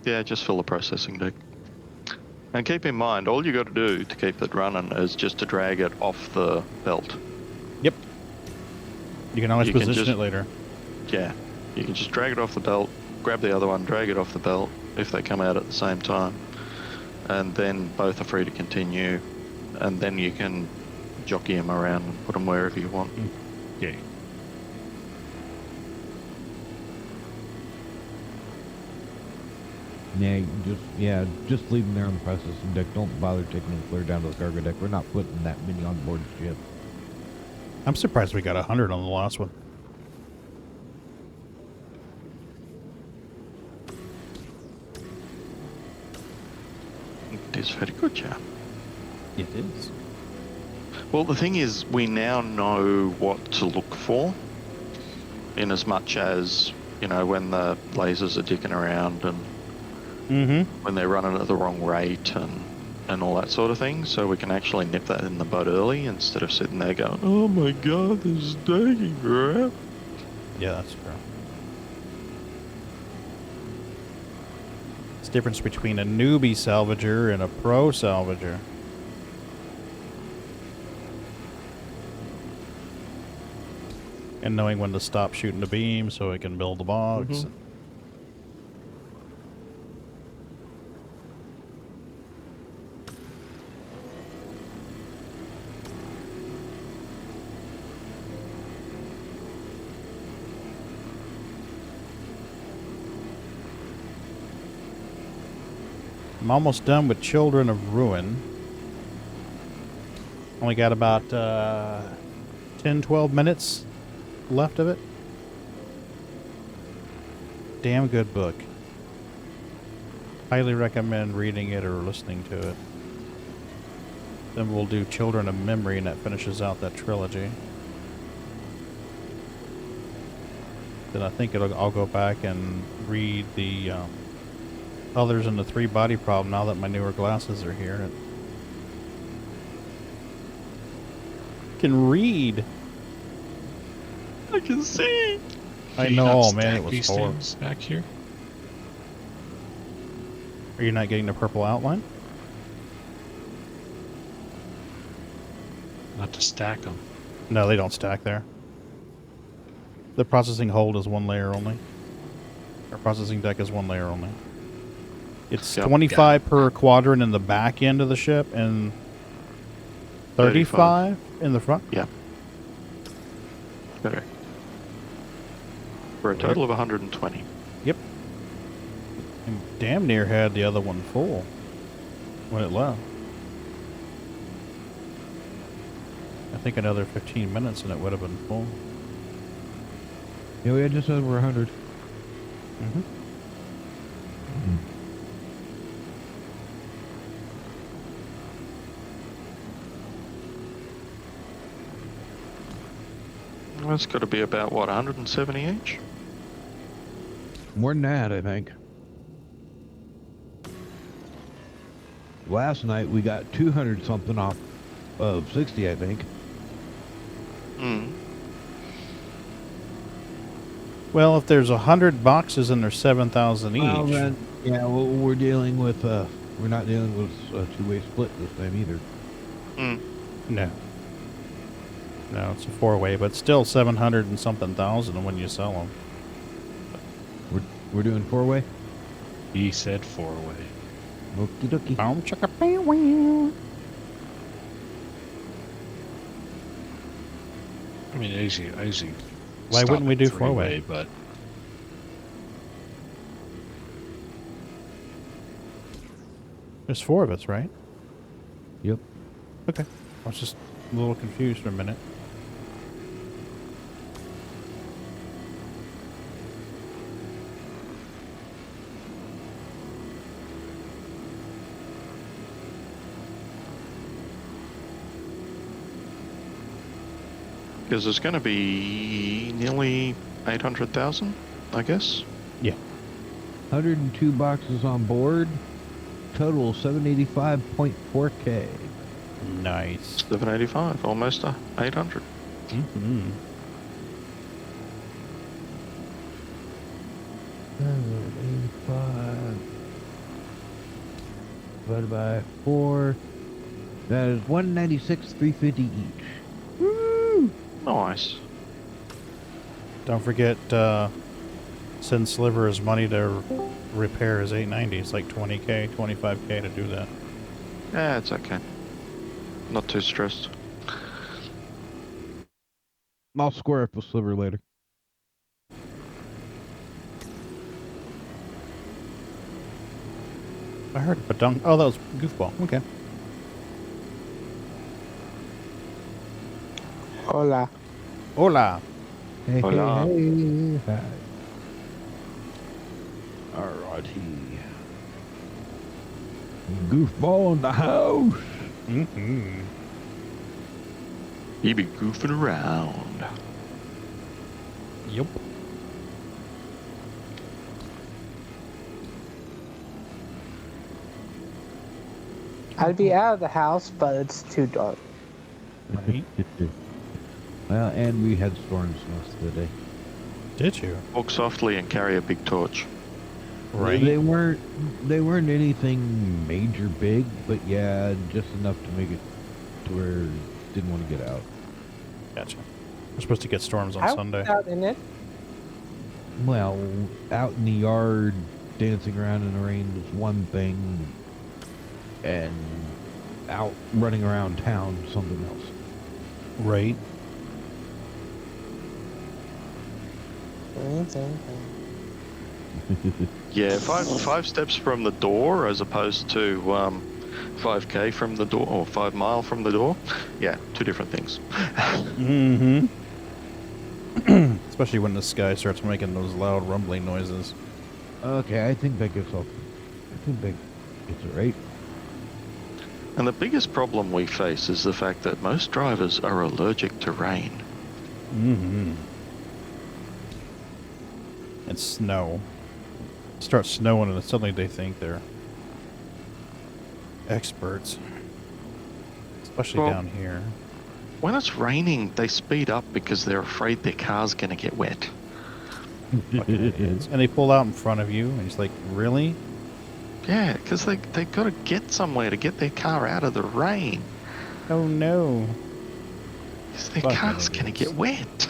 Yeah, just fill the processing deck. And keep in mind, all you got to do to keep it running is just to drag it off the belt. Yep. You can always position it later. Yeah. You can just drag it off the belt, grab the other one, drag it off the belt if they come out at the same time. And then both are free to continue. And then you can jockey them around and put them wherever you want. Okay. Yeah, just leave them there on the processing deck. Don't bother taking them clear down to the cargo deck. We're not putting that many on board the ship. I'm surprised we got 100 on the last one. It is very good, yeah. It is. Well, the thing is, we now know what to look for, in as much as, you know, when the lasers are dicking around and when they're running at the wrong rate and all that sort of thing, so we can actually nip that in the bud early instead of sitting there going, oh my god, this is taking forever. Yeah, that's true. It's the difference between a newbie salvager and a pro salvager. And knowing when to stop shooting the beam so it can build the box. I'm almost done with Children of Ruin. Only got about 10-12 minutes left of it. Damn good book. Highly recommend reading it or listening to it. Then we'll do Children of Memory, and that finishes out that trilogy. Then I think I'll go back and read the Others in the 3-Body Problem now that my newer glasses are here. I can read. I can see. I know, man, it was horrible. Back here. Are you not getting the purple outline? Not to stack them. No, they don't stack there. The processing hold is one layer only. Our processing deck is one layer only. It's 25 per quadrant in the back end of the ship and 35 in the front? Yeah. Okay. For a total of 120. Yep. And damn near had the other one full when it left. I think another 15 minutes and it would have been full. Yeah, we had just over 100. Mm-hmm. That's got to be about, what, 170 each? More than that, I think. Last night we got 200 something off of 60, I think. Hmm. Well, if there's 100 boxes and there's 7,000 each. Well, then, yeah, well, we're dealing with, we're not dealing with a two-way split this time either. Hmm. No. No, it's a four-way, but still 700 and something thousand when you sell them. We're doing four-way? He said 4-way. Okie dokie. I mean, I usually Why stop wouldn't we at do 3-way, four-way? But There's four of us, right? Yep. Okay. I was just a little confused for a minute. Because there's going to be nearly 800,000, I guess. Yeah. 102 boxes on board. Total 785.4K. Nice. 785, almost 800. Mm-hmm. 785 divided by 4. That is 196,350 each. Woo! Nice. Don't forget, send Sliver his money to repair his 890. It's like 20K, 25K to do that. Yeah, it's okay. Not too stressed. I'll square up with Sliver later. I heard a dunk. Oh, that was goofball. Okay. Hola. Hola. Hey, Hola. hey, hi. Alrighty. Goofball in the house. Mm-hmm. You be goofing around. Yep. I'd be out of the house, but it's too dark. Right. Well, and we had storms most of the day. Did you? Walk softly and carry a big torch. Right. They weren't anything major big, but yeah, just enough to make it to where didn't want to get out. Gotcha. We're supposed to get storms on I Sunday. was out in it. Well, out in the yard, dancing around in the rain was one thing, and out running around town something else. Right. Yeah, five steps from the door as opposed to 5k from the door or 5 mile from the door. Yeah, two different things. Mm-hmm. Especially when the sky starts making those loud rumbling noises. Okay, I think that gets off. I think that gets it right. And the biggest problem we face is the fact that most drivers are allergic to rain. Mm-hmm. And snow. Starts snowing and suddenly they think they're experts. Especially Well, down here. When it's raining, they speed up because they're afraid their car's going to get wet. Fucking idiots. And they pull out in front of you and it's like, really? Yeah, because they got to get somewhere to get their car out of the rain. Oh no. Because their Fucking car's going to idiots. get wet.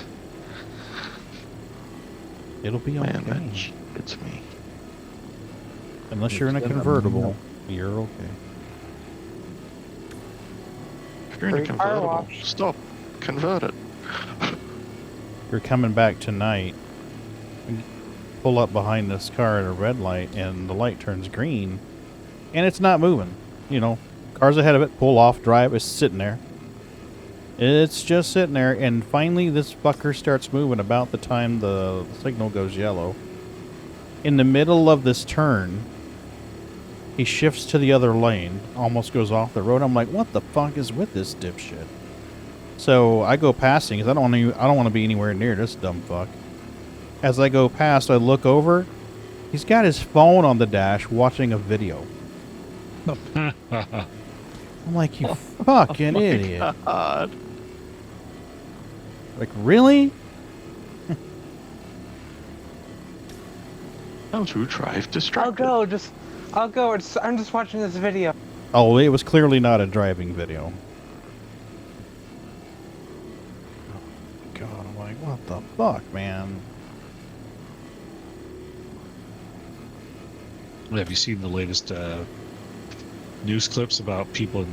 It'll be okay. Man, that gets me. Unless you're in a convertible, you're okay. If you're in a convertible, stop. Convert it. You're coming back tonight. Pull up behind this car at a red light, and the light turns green, and it's not moving. You know, cars ahead of it, pull off, drive, it's sitting there. It's just sitting there, and finally this fucker starts moving about the time the signal goes yellow. In the middle of this turn, he shifts to the other lane, almost goes off the road. I'm like, what the fuck is with this dipshit? So I go passing, because I don't want to be anywhere near this dumb fuck. As I go past, I look over. He's got his phone on the dash watching a video. I'm like, you fucking idiot. God. Like, really? How to drive distracted. I'll go. I'm just watching this video. Oh, it was clearly not a driving video. Oh, God, I'm like, what the fuck, man? Have you seen the latest news clips about people in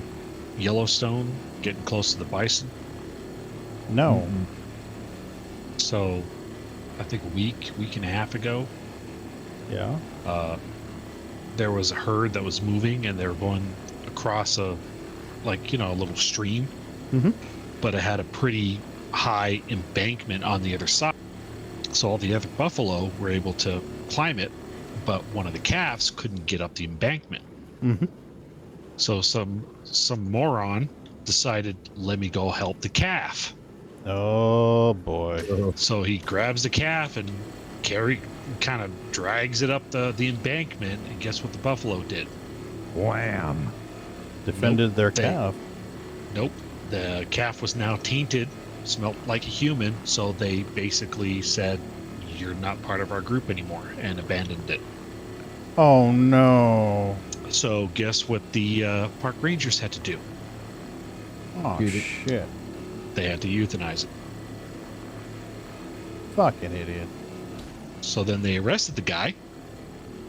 Yellowstone getting close to the bison? No. Mm-hmm. So, I think a week and a half ago, Yeah. there was a herd that was moving, and they were going across a little stream, but it had a pretty high embankment on the other side. So all the other buffalo were able to climb it, but one of the calves couldn't get up the embankment. So some moron decided, let me go help the calf. Oh boy. So he grabs the calf and kind of drags it up the embankment, and guess what the buffalo did? Wham. Defended their calf. Nope. The calf was now tainted, smelled like a human, so they basically said, you're not part of our group anymore, and abandoned it. Oh no. So guess what the park rangers had to do? Oh shit. They had to euthanize it. Fucking idiot. So then they arrested the guy.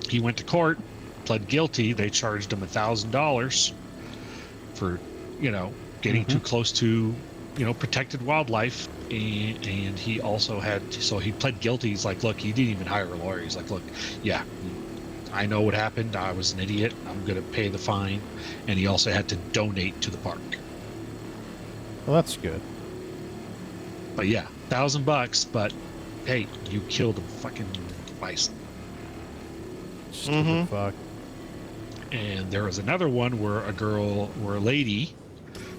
He went to court, pled guilty. They charged him $1,000 for, getting too close to, protected wildlife. And he also he pled guilty. He's like, look, he didn't even hire a lawyer. He's like, look, yeah, I know what happened. I was an idiot. I'm going to pay the fine. And he also had to donate to the park. Well, that's good. But yeah, $1,000, but hey, you killed a fucking bison. Stupid fuck. And there was another one where a lady,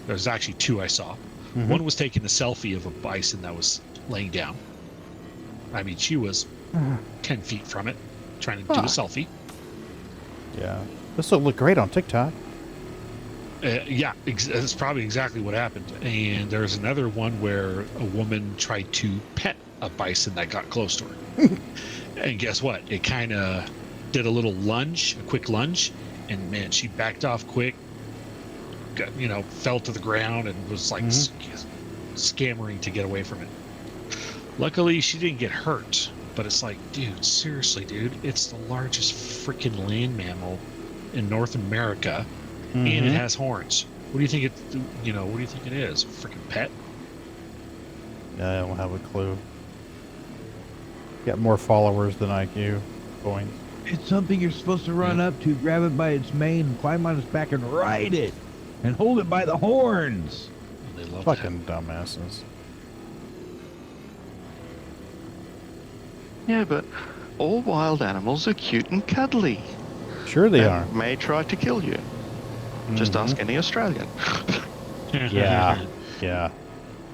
there's actually two I saw. One was taking a selfie of a bison that was laying down. I mean, she was 10 feet from it, trying to do a selfie. Yeah. This will look great on TikTok. Yeah, that's probably exactly what happened. And there's another one where a woman tried to pet a bison that got close to her. And guess what? It kind of did a quick lunge, and man, she backed off quick, fell to the ground and was like scammering to get away from it. Luckily, she didn't get hurt, but it's like, dude, seriously, dude, it's the largest freaking land mammal in North America. And it has horns. What do you think what do you think it is? A freaking pet? I don't have a clue. Got more followers than IQ points. It's something you're supposed to run up to, grab it by its mane, and climb on its back and ride it. And hold it by the horns. They love fucking dumbasses. Yeah, but all wild animals are cute and cuddly. Sure they are. May try to kill you. Just ask any Australian. Yeah. Yeah.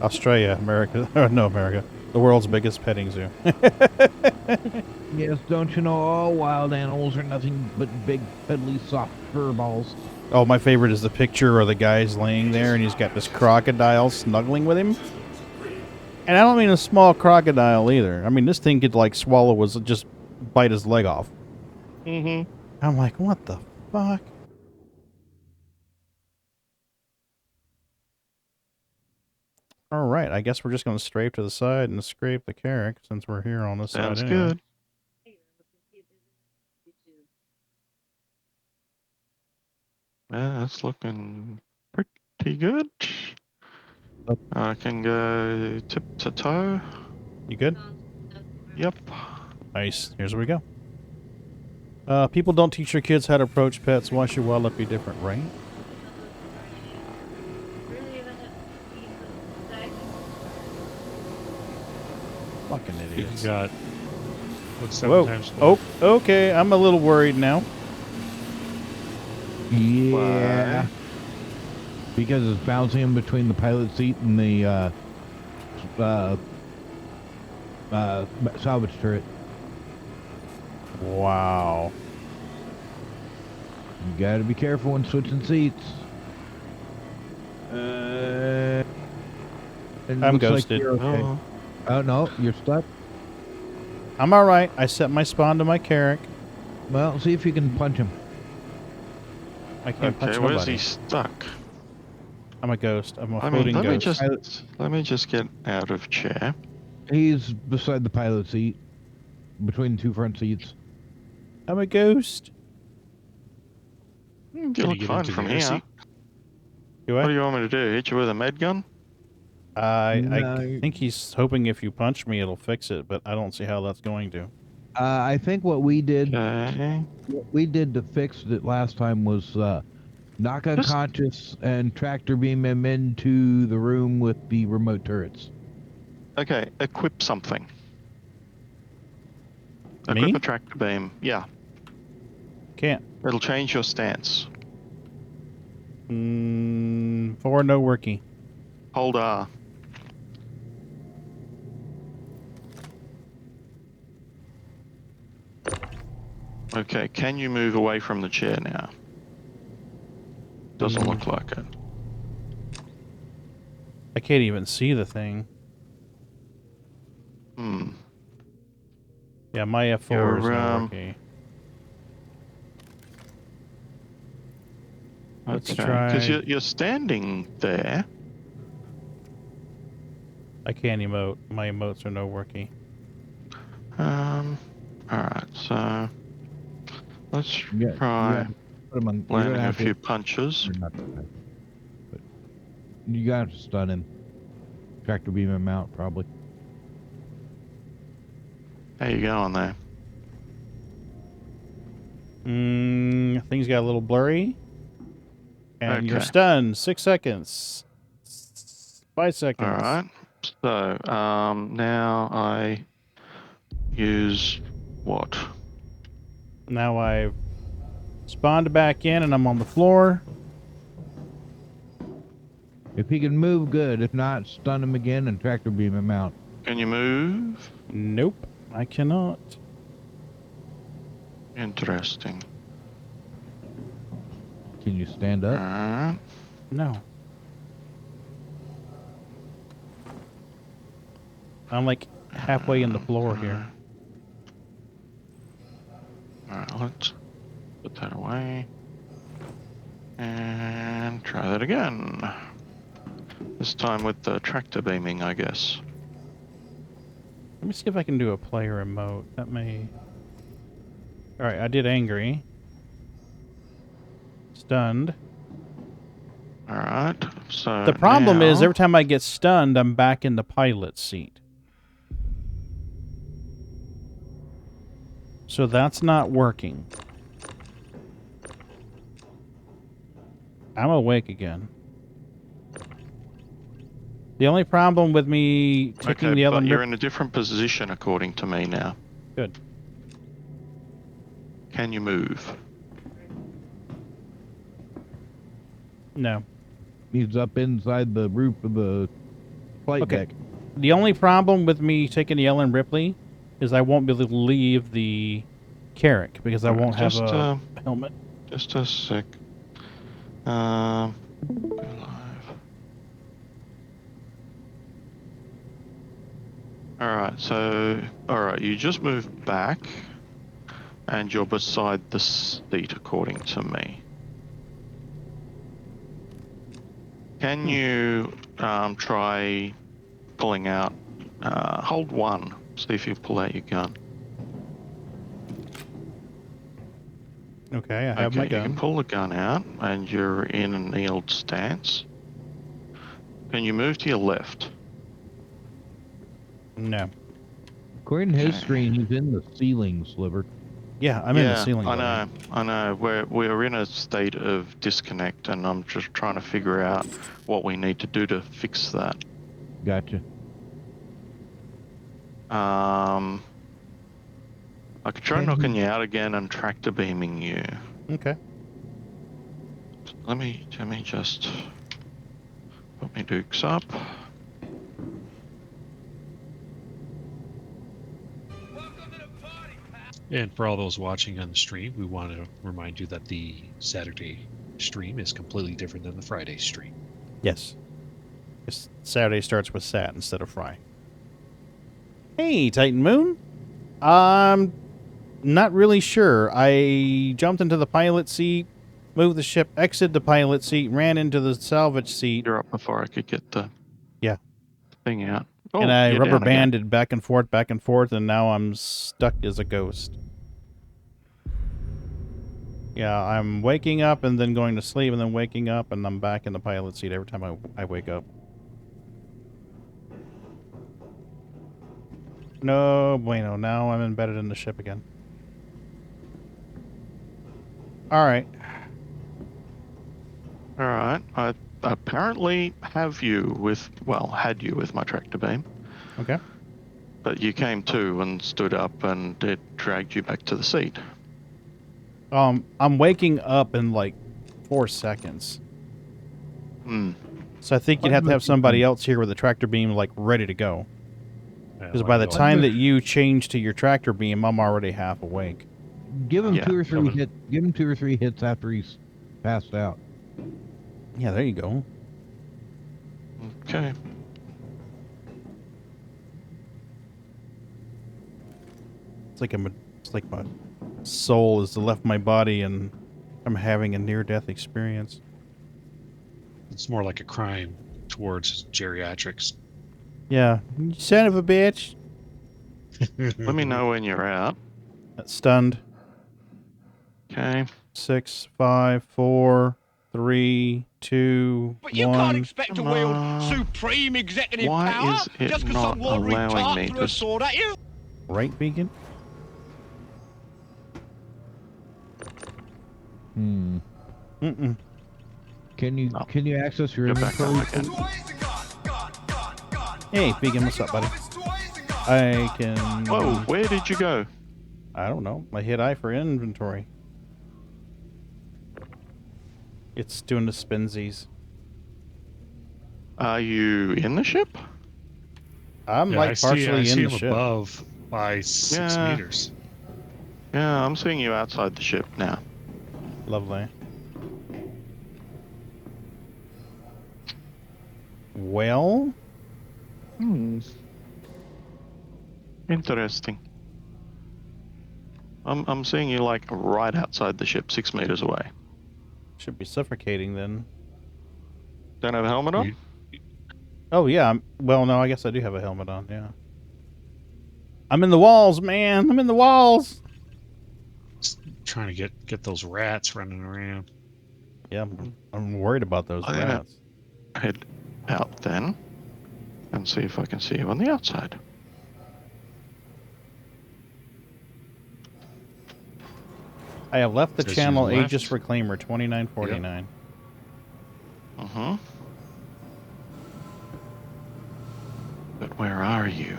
Australia, America. No, America. The world's biggest petting zoo. Yes, don't you know all wild animals are nothing but big, cuddly, soft fur balls? Oh, my favorite is the picture of the guy's laying there and he's got this crocodile snuggling with him. And I don't mean a small crocodile either. I mean, this thing could, like, just bite his leg off. I'm like, what the Fuck. All right, I guess we're just going to strafe to the side and scrape the Carrack since we're here on this Sounds side anyway. good. Yeah, that's looking pretty good. I can go tip to toe. You good? Yep. Nice. Here's where we go. People don't teach their kids how to approach pets. Why should wildlife be different, right? Fucking idiots. You got what's 7 Whoa. times 12? Oh, okay. I'm a little worried now. Yeah. Because it's bouncing in between the pilot seat and the salvage turret. Wow. You gotta be careful when switching seats. I'm ghosted. You're okay. Oh no, you're stuck. I'm all right. I set my spawn to my Carrack. Well, see if you can punch him. I can't punch Okay, nobody. where's he stuck? I'm a ghost. I'm a I mean, floating ghost. let me just get out of chair. He's beside the pilot seat, between the two front seats. I'm a ghost. You Can you look get fine into from the air here. seat? Do What I? do you want me to do? Hit you with a med gun? I No. think he's hoping if you punch me, it'll fix it, but I don't see how that's going to. I think what we did, Okay. to fix it last time was knock unconscious and tractor beam him into the room with the remote turrets. Okay, equip something. Me? Equip a tractor beam. Yeah. Can't. It'll change your stance. Forward no working. Hold R. Okay, can you move away from the chair now? Doesn't look like it. I can't even see the thing. Yeah, my F4 is not working. Let's try. Because you're standing there. I can't emote. My emotes are no working. Alright, so let's try landing a few punches. You got to stun him. Tractor beam him out, probably. How you going there? Things got a little blurry. And you're Okay. stunned. 6 seconds. 5 seconds. Alright. So, now I use what? Now I've spawned back in and I'm on the floor. If he can move, good. If not, stun him again and tractor beam him out. Can you move? Nope, I cannot. Interesting. Can you stand up? No. I'm like halfway in the floor here. Alright, let's put that away. And try that again. This time with the tractor beaming, I guess. Let me see if I can do a player remote. That may... Alright, I did angry. Stunned. Alright, so the problem is now... every time I get stunned, I'm back in the pilot seat. So that's not working. I'm awake again. The only problem with me taking the but you're in a different position according to me now. Good. Can you move? No. He's up inside the roof of the flight deck. The only problem with me taking the Ellen Ripley is I won't be able to leave the Carrack because I won't have a helmet. Just a sec. Go live. Alright, so... Alright, you just moved back. And you're beside the seat, according to me. Can you try pulling out? Hold 1. See if you pull out your gun. Okay, I have my You gun. can pull the gun out, and you're in a kneeled stance. Can you move to your left? No. According to his screen, he's in the ceiling, Sliver. Yeah, I'm in the ceiling. I know. We're in a state of disconnect, and I'm just trying to figure out what we need to do to fix that. Gotcha. I could try knocking you out again and tractor beaming you. Okay. Let me just put my dukes up. And for all those watching on the stream, we want to remind you that the Saturday stream is completely different than the Friday stream. Yes. Saturday starts with Sat instead of Fry. Hey, Titan Moon. Not really sure. I jumped into the pilot seat, moved the ship, exited the pilot seat, ran into the salvage seat. You're up before I could get the thing out. Oh, and I you're rubber down again. banded back and forth, and now I'm stuck as a ghost. Yeah, I'm waking up and then going to sleep and then waking up, and I'm back in the pilot seat every time I wake up. No bueno. Now I'm embedded in the ship again. Alright. Alright. I apparently had you with my tractor beam. Okay. But you came to and stood up, and it dragged you back to the seat. I'm waking up in like 4 seconds. So I think you'd have to have somebody else here with a tractor beam like ready to go. Because by the time that you change to your tractor beam, I'm already half awake. Give him 2 or 3 hits. Give him 2 or 3 hits after he's passed out. Yeah, there you go. Okay. It's like my soul has left my body and I'm having a near-death experience. It's more like a crime towards geriatrics. Yeah, you son of a bitch. Let me know when you're out. Stunned. Okay. 6, 5, 4, 3, 2, But you 1. can't expect to wield supreme executive power Why is it just because not some wandering allowing tart me threw to a sword at you. Right, Beacon? Mm-mm. Can you access your inventory? Hey, Beacon, what's up, buddy? I can... Whoa, where did you go? I don't know. I hit I for inventory. It's doing the spinsies. Are you in the ship? I'm like partially in the ship. Above by 6 meters. Yeah, I'm seeing you outside the ship now. Lovely. Well? Interesting. I'm seeing you like right outside the ship, 6 meters away. Should be suffocating then. Don't have a helmet on? Oh yeah, well no, I guess I do have a helmet on, yeah. I'm in the walls, man! I'm in the walls! Just trying to get those rats running around. Yeah, I'm worried about those rats. Head out then and see if I can see you on the outside. I have left the Says channel you left. Aegis Reclaimer 2949. But where are you?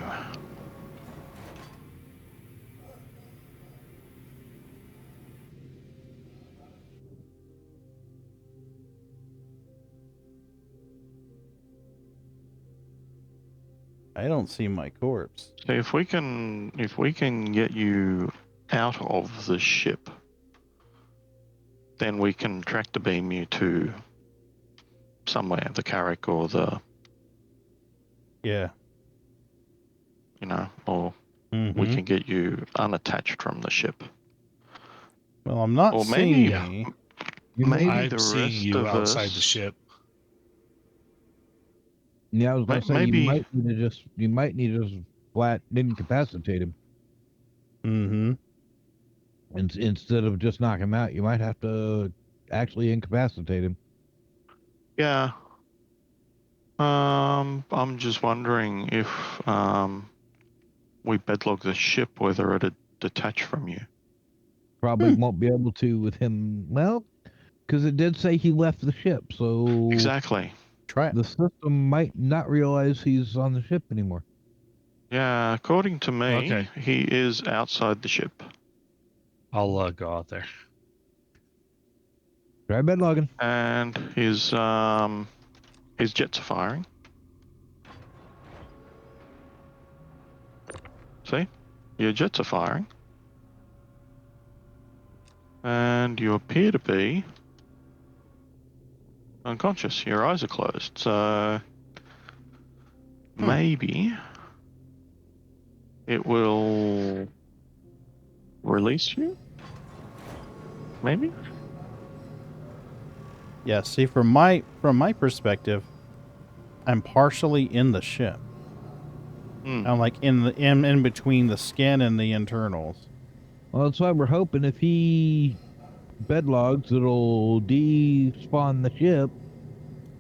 I don't see my corpse. So if we can get you out of the ship, then we can tractor beam you to somewhere, the Carrack or the... Yeah. You know, or we can get you unattached from the ship. Well, I'm not Or seeing maybe, me. maybe I'm the seeing rest you of outside us. the ship. Yeah, I was gonna say Maybe. you might need to just flat incapacitate him. Mm-hmm. And instead of just knock him out, you might have to actually incapacitate him. Yeah. I'm just wondering if we bedlog the ship, whether it'd detach from you. Probably won't be able to with him. Well, because it did say he left the ship, so Exactly. Try it. the system might not realize he's on the ship anymore. Yeah, according to me, Okay. he is outside the ship. I'll go out there. Try bed logging. And his jets are firing. See? Your jets are firing. And you appear to be unconscious. Your eyes are closed. So maybe it will release you? Maybe? Yeah, see, from my perspective, I'm partially in the ship. I'm like in between the skin and the internals. Well, that's why we're hoping if he bed logs, it'll despawn the ship,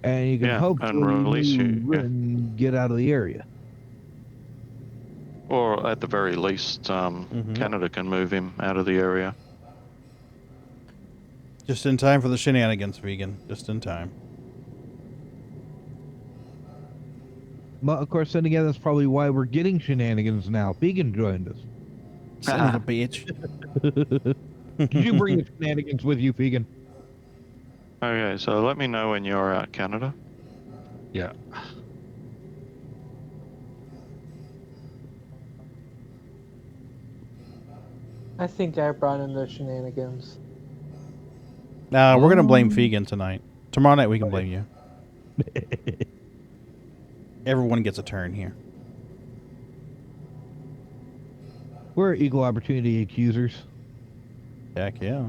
and you can Yeah, and hopefully release you. move Yeah. and get out of the area. Or at the very least, Canada can move him out of the area. Just in time for the shenanigans, vegan. Just in time. Well, of course, then again, that's probably why we're getting shenanigans now. Vegan joined us. Son of a bitch. Did you bring the shenanigans with you, Vegan? Okay, so let me know when you're out, Canada. Yeah. I think I brought in the shenanigans. We're going to blame Vegan tonight. Tomorrow night we can blame you. Everyone gets a turn here. We're equal opportunity accusers. Heck yeah.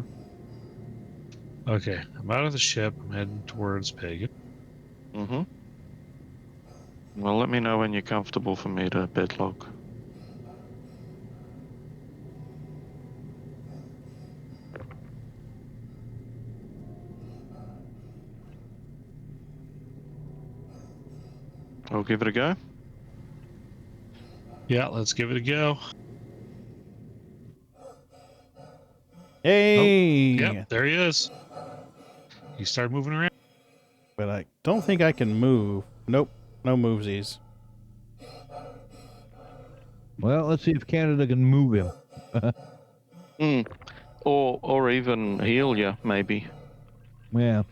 Okay, I'm out of the ship. I'm heading towards Pagan. Mm-hmm. Well, let me know when you're comfortable for me to bedlog. I'll give it a go. Yeah, let's give it a go. Hey! Oh, yep, there he is. He started moving around. But I don't think I can move. Nope. No movesies. Well, let's see if Canada can move him. Or even heal you, maybe. Yeah.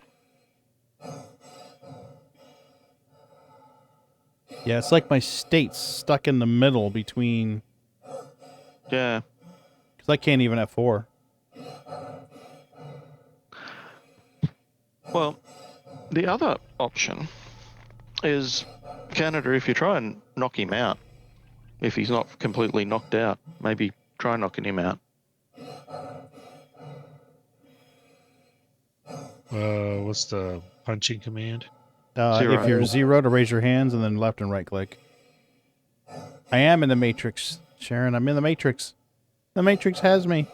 Yeah, it's like my state's stuck in the middle between... Yeah. Because I can't even F4. Well, the other option is, Canada, if you try and knock him out, if he's not completely knocked out, maybe try knocking him out. What's the punching command? Zero. If you're zero, to raise your hands, and then left and right click. I am in the Matrix, Sharon. I'm in the Matrix. The Matrix has me.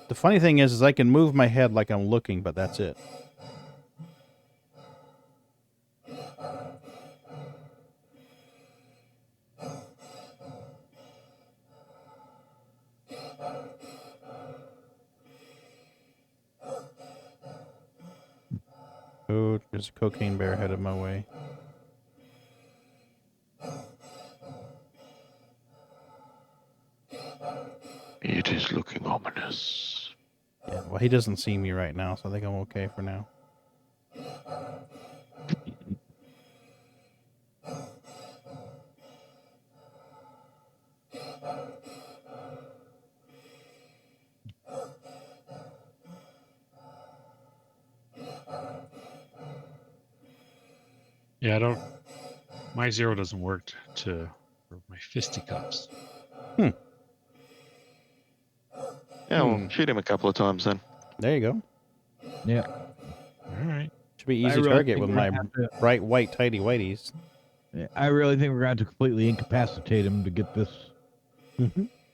The funny thing is I can move my head like I'm looking, but that's it. Oh, there's a cocaine bear headed my way. It is looking ominous. Yeah, well, he doesn't see me right now, so I think I'm okay for now. Yeah, I don't... My zero doesn't work to My fisticuffs. Yeah, well, shoot him a couple of times then. There you go. Yeah. All right. Should be I easy really target think with we're my gonna have to- bright white tidy whities. Yeah, I really think we're going to completely incapacitate him to get this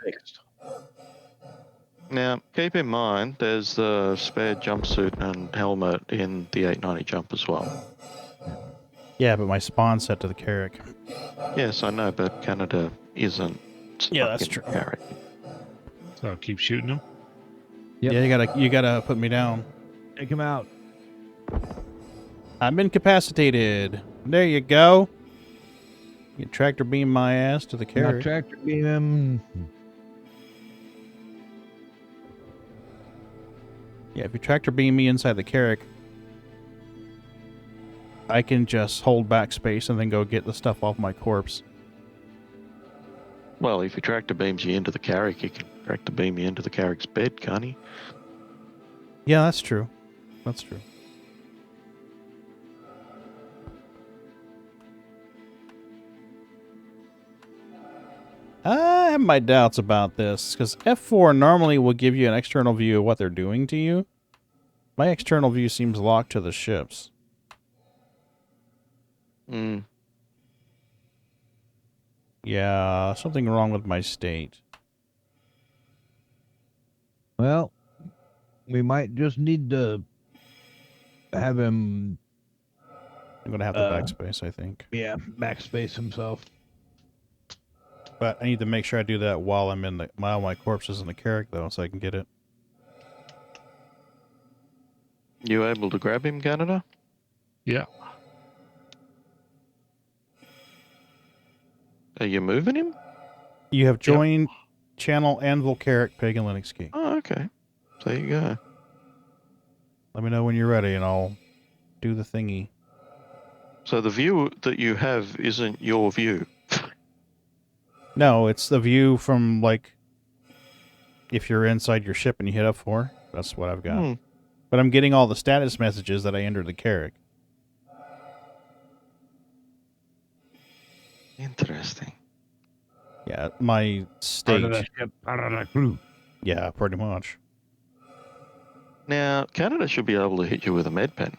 fixed. Now, keep in mind, there's the spare jumpsuit and helmet in the 890 jump as well. Yeah, but my spawn's set to the Carrack. Yes, I know, but Canada isn't. Yeah, that's stuck in true. Carrack. So keep shooting them. Yep. Yeah, you gotta put me down. Take him out. I'm incapacitated. There you go. You tractor beam my ass to the Now Carrack. tractor beam him. Yeah, if you tractor beam me inside the Carrack, I can just hold backspace and then go get the stuff off my corpse. Well, if he tractor beams you into the Carrack, he can tractor beam you into the Carrack's bed, can't he? Yeah, that's true. That's true. I have my doubts about this, because F4 normally will give you an external view of what they're doing to you. My external view seems locked to the ships. Hmm. Yeah, something wrong with my state. Well, we might just need to have him. I'm going to have to backspace, I think. Yeah, backspace himself. But I need to make sure I do that while I'm in the while my corpse is in the Carrack, though, so I can get it. You able to grab him, Canada? Yeah. Are you moving him? You have joined channel Anvil Carrack PaganLinuxGeek. Oh, okay. There you go. Let me know when you're ready, and I'll do the thingy. So the view that you have isn't your view. No, it's the view from, like, if you're inside your ship and you hit F4. That's what I've got. But I'm getting all the status messages that I entered the Carrack. Interesting. Yeah, my state. Out of that crew. Yeah, pretty much. Now, Canada should be able to hit you with a med pen.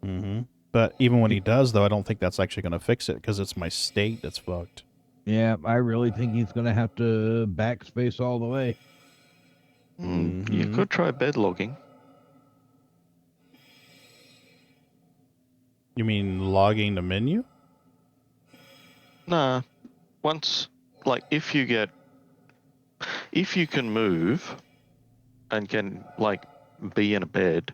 Mm-hmm. But even when he does, though, I don't think that's actually going to fix it, because it's my state that's fucked. Yeah, I really think he's going to have to backspace all the way. You could try bed logging. You mean logging the menu? Nah. Once, like, if you can move and can, like, be in a bed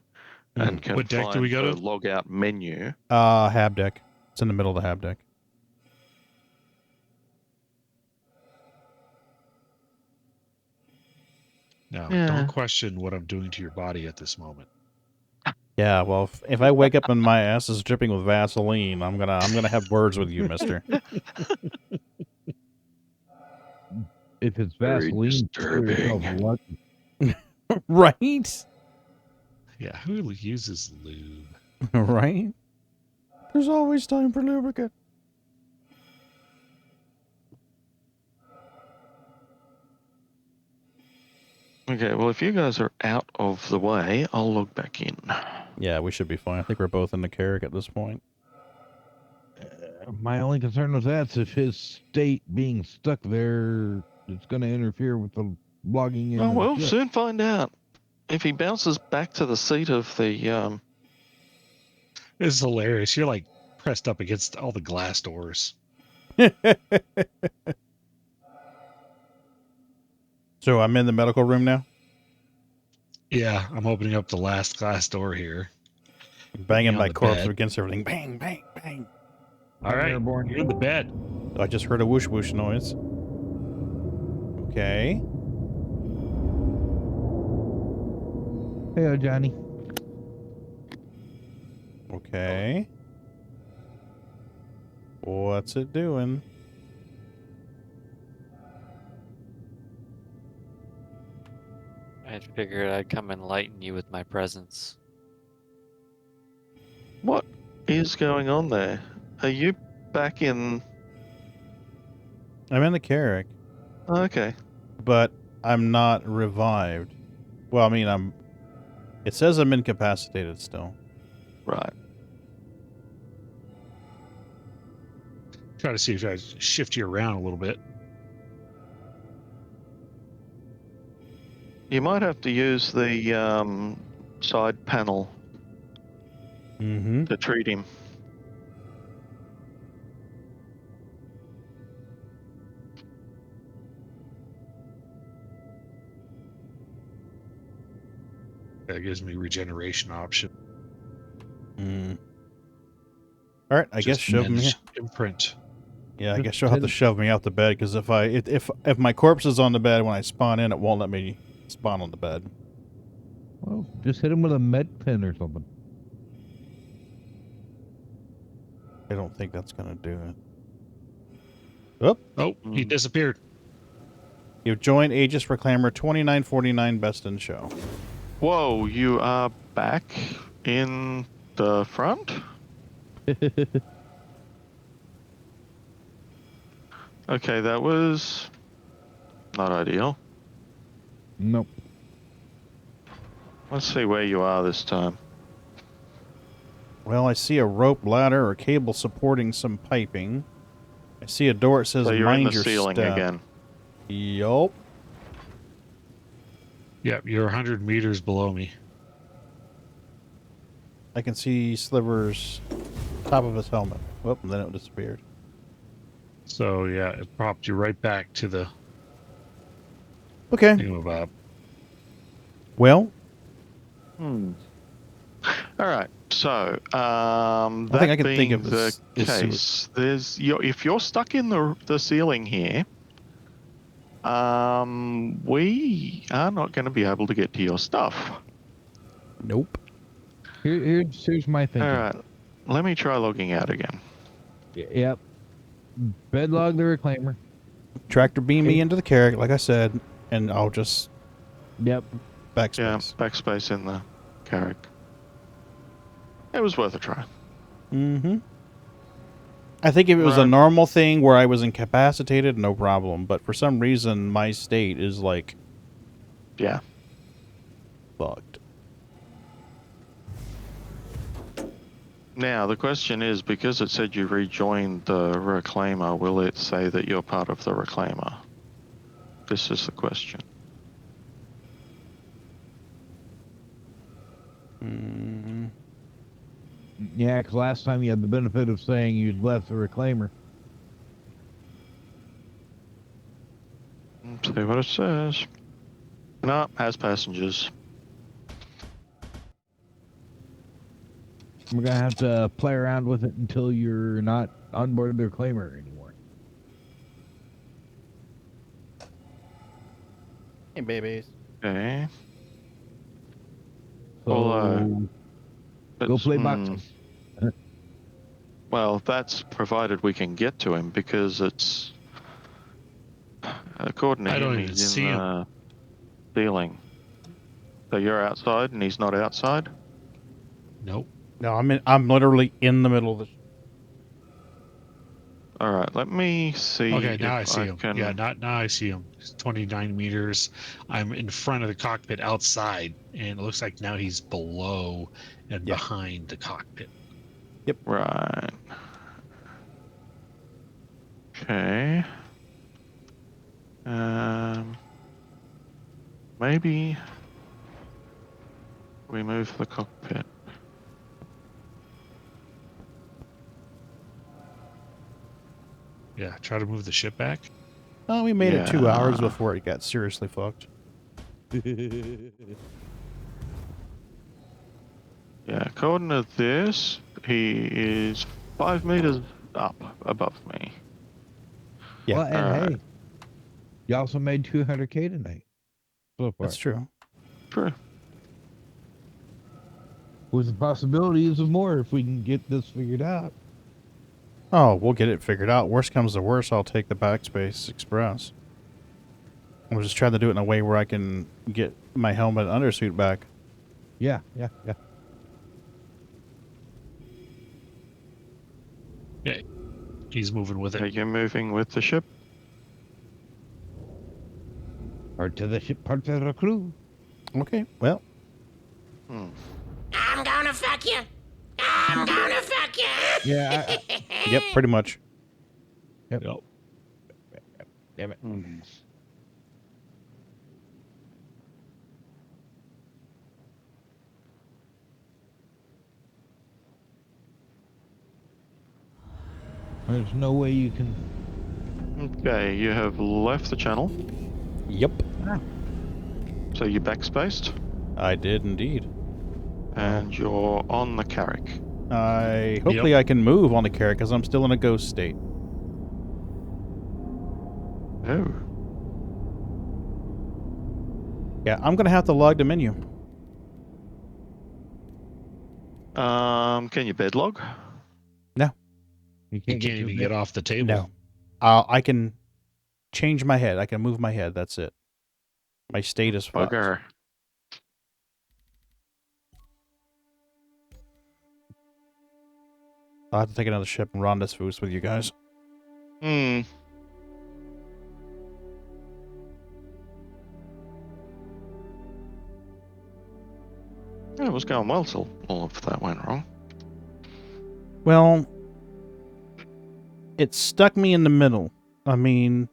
and can What deck do find we go the to? log out menu. Hab deck. It's in the middle of the hab deck. Now, Yeah. don't question what I'm doing to your body at this moment. Yeah, well, if I wake up and my ass is dripping with Vaseline, I'm gonna have words with you, mister. If it's Very Vaseline, pour yourself a lucky. Right? Yeah, who uses lube? Right? There's always time for lubricant. Okay, well, if you guys are out of the way, I'll log back in. Yeah, we should be fine. I think we're both in the Carrack at this point. My only concern with that's if his state being stuck there, it's going to interfere with the logging in. Oh, of we'll the ship. soon find out. If he bounces back to the seat of the, It's hilarious. You're like pressed up against all the glass doors. So I'm in the medical room now? Yeah, I'm opening up the last glass door here. Banging on my the corpse bed. against everything. Bang, bang, bang. All right, you're in the bed. I just heard a whoosh whoosh noise. Okay. Hey, Johnny. Okay. What's it doing? I figured I'd come and lighten you with my presence. what is going on there? Are you back in I'm in the Carrack. Okay. But I'm not revived. Well, I mean, it says I'm incapacitated still. Right. Try to see if I shift you around a little bit. You might have to use the side panel to treat him. That gives me regeneration option. All right, I guess shove me. Imprint. Yeah, I guess you'll have to shove me out the bed because if my corpse is on the bed when I spawn in, it won't let me spawn on the bed. Well, just hit him with a med pin or something. I don't think that's gonna do it. Oh, he disappeared. You've joined Aegis Reclaimer 2949 Best in Show. Whoa, you are back in the front? Okay, that was not ideal. Nope. Let's see where you are this time. Well, I see a rope ladder or cable supporting some piping. I see a door that says So you're mind in the your ceiling step. again. Yup. Yep, you're 100 meters below me. I can see Sliver's top of his helmet. Whoop, and then it disappeared. So yeah, it propped you right back to the Okay. thingamabob. Well. All right. So, I think that I can think being of the case, if you're stuck in the ceiling here, we are not going to be able to get to your stuff. Nope. Here's my thinking. All right. Let me try logging out again. Yep. Bedlog the Reclaimer. Tractor beam me into the Carrack, like I said, and I'll just... Yep. Backspace. Yeah, backspace in the Carrack. It was worth a try. I think if it was a normal thing where I was incapacitated, no problem. But for some reason, my state is like... Yeah. Fucked. Now, the question is, because it said you rejoined the Reclaimer, will it say that you're part of the Reclaimer? This is the question. Yeah, because last time you had the benefit of saying you'd left the Reclaimer. Let's see what it says. No, has passengers. We're going to have to play around with it until you're not on board the Reclaimer anymore. Hey, babies. Okay. So, go play boxing. Well, that's provided we can get to him, because it's... According to him, he's in the ceiling. So you're outside and he's not outside? Nope. No, I'm literally in the middle of the... All right, let me see. Okay, now I see him. Can... Yeah, now I see him. He's 29 meters. I'm in front of the cockpit outside, and it looks like now he's below and behind the cockpit. Yep. Right. Okay. Maybe we move the cockpit. Yeah, try to move the ship back. Oh, we made it 2 hours before it got seriously fucked. Yeah, according to this, he is 5 meters up above me. Yeah. Well, and hey, you also made 200K tonight. So far. That's true. True. With the possibilities of more if we can get this figured out. Oh, we'll get it figured out. Worst comes to worst, I'll take the Backspace Express. I'm just trying to do it in a way where I can get my helmet and undersuit back. Yeah. Okay. He's moving with it. Are you moving with the ship? Part of the ship, part of the crew. Okay, well. I'm gonna fuck you. I'm gonna fuck you. Yeah. Yep, pretty much. Yep. Damn it. There's no way you can. Okay, you have left the channel. Yep. So you backspaced. I did indeed. And you're on the Carrack. Hopefully I can move on the Carrack because I'm still in a ghost state. Oh. Yeah, I'm gonna have to log the menu. Can you bedlog? No. You can't even get off the table. No. I can change my head. I can move my head. That's it. My state is fucked. Bugger. I'll have to take another ship and run this foos with you guys. Hmm. Yeah, it was going well till all of that went wrong. Well, it stuck me in the middle. I mean,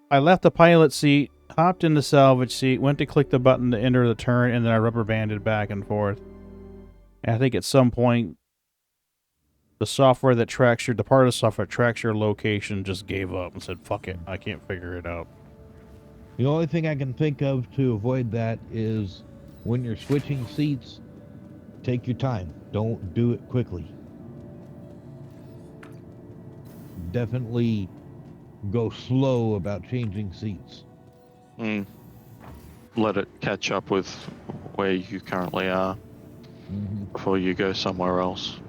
I left the pilot seat, hopped in the salvage seat, went to click the button to enter the turn, and then I rubber banded back and forth. And I think at some point, the software that tracks the part of the software that tracks your location just gave up and said, fuck it, I can't figure it out. The only thing I can think of to avoid that is when you're switching seats, take your time. Don't do it quickly. Definitely go slow about changing seats. Let it catch up with where you currently are before you go somewhere else.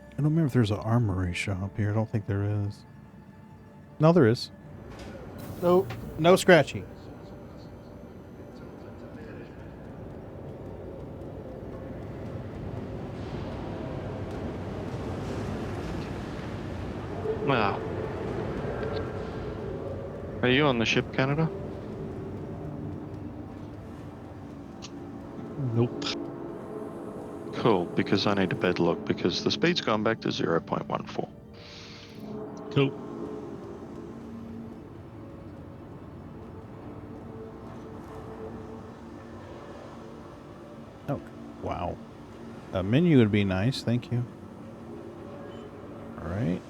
I don't remember if there's an armory shop here. I don't think there is. No, there is. No scratchy. Wow. Are you on the ship, Canada? Nope. Cool, because I need a bedlog because the speed's gone back to 0.14. Cool. Oh, wow. A menu would be nice, thank you. Alright.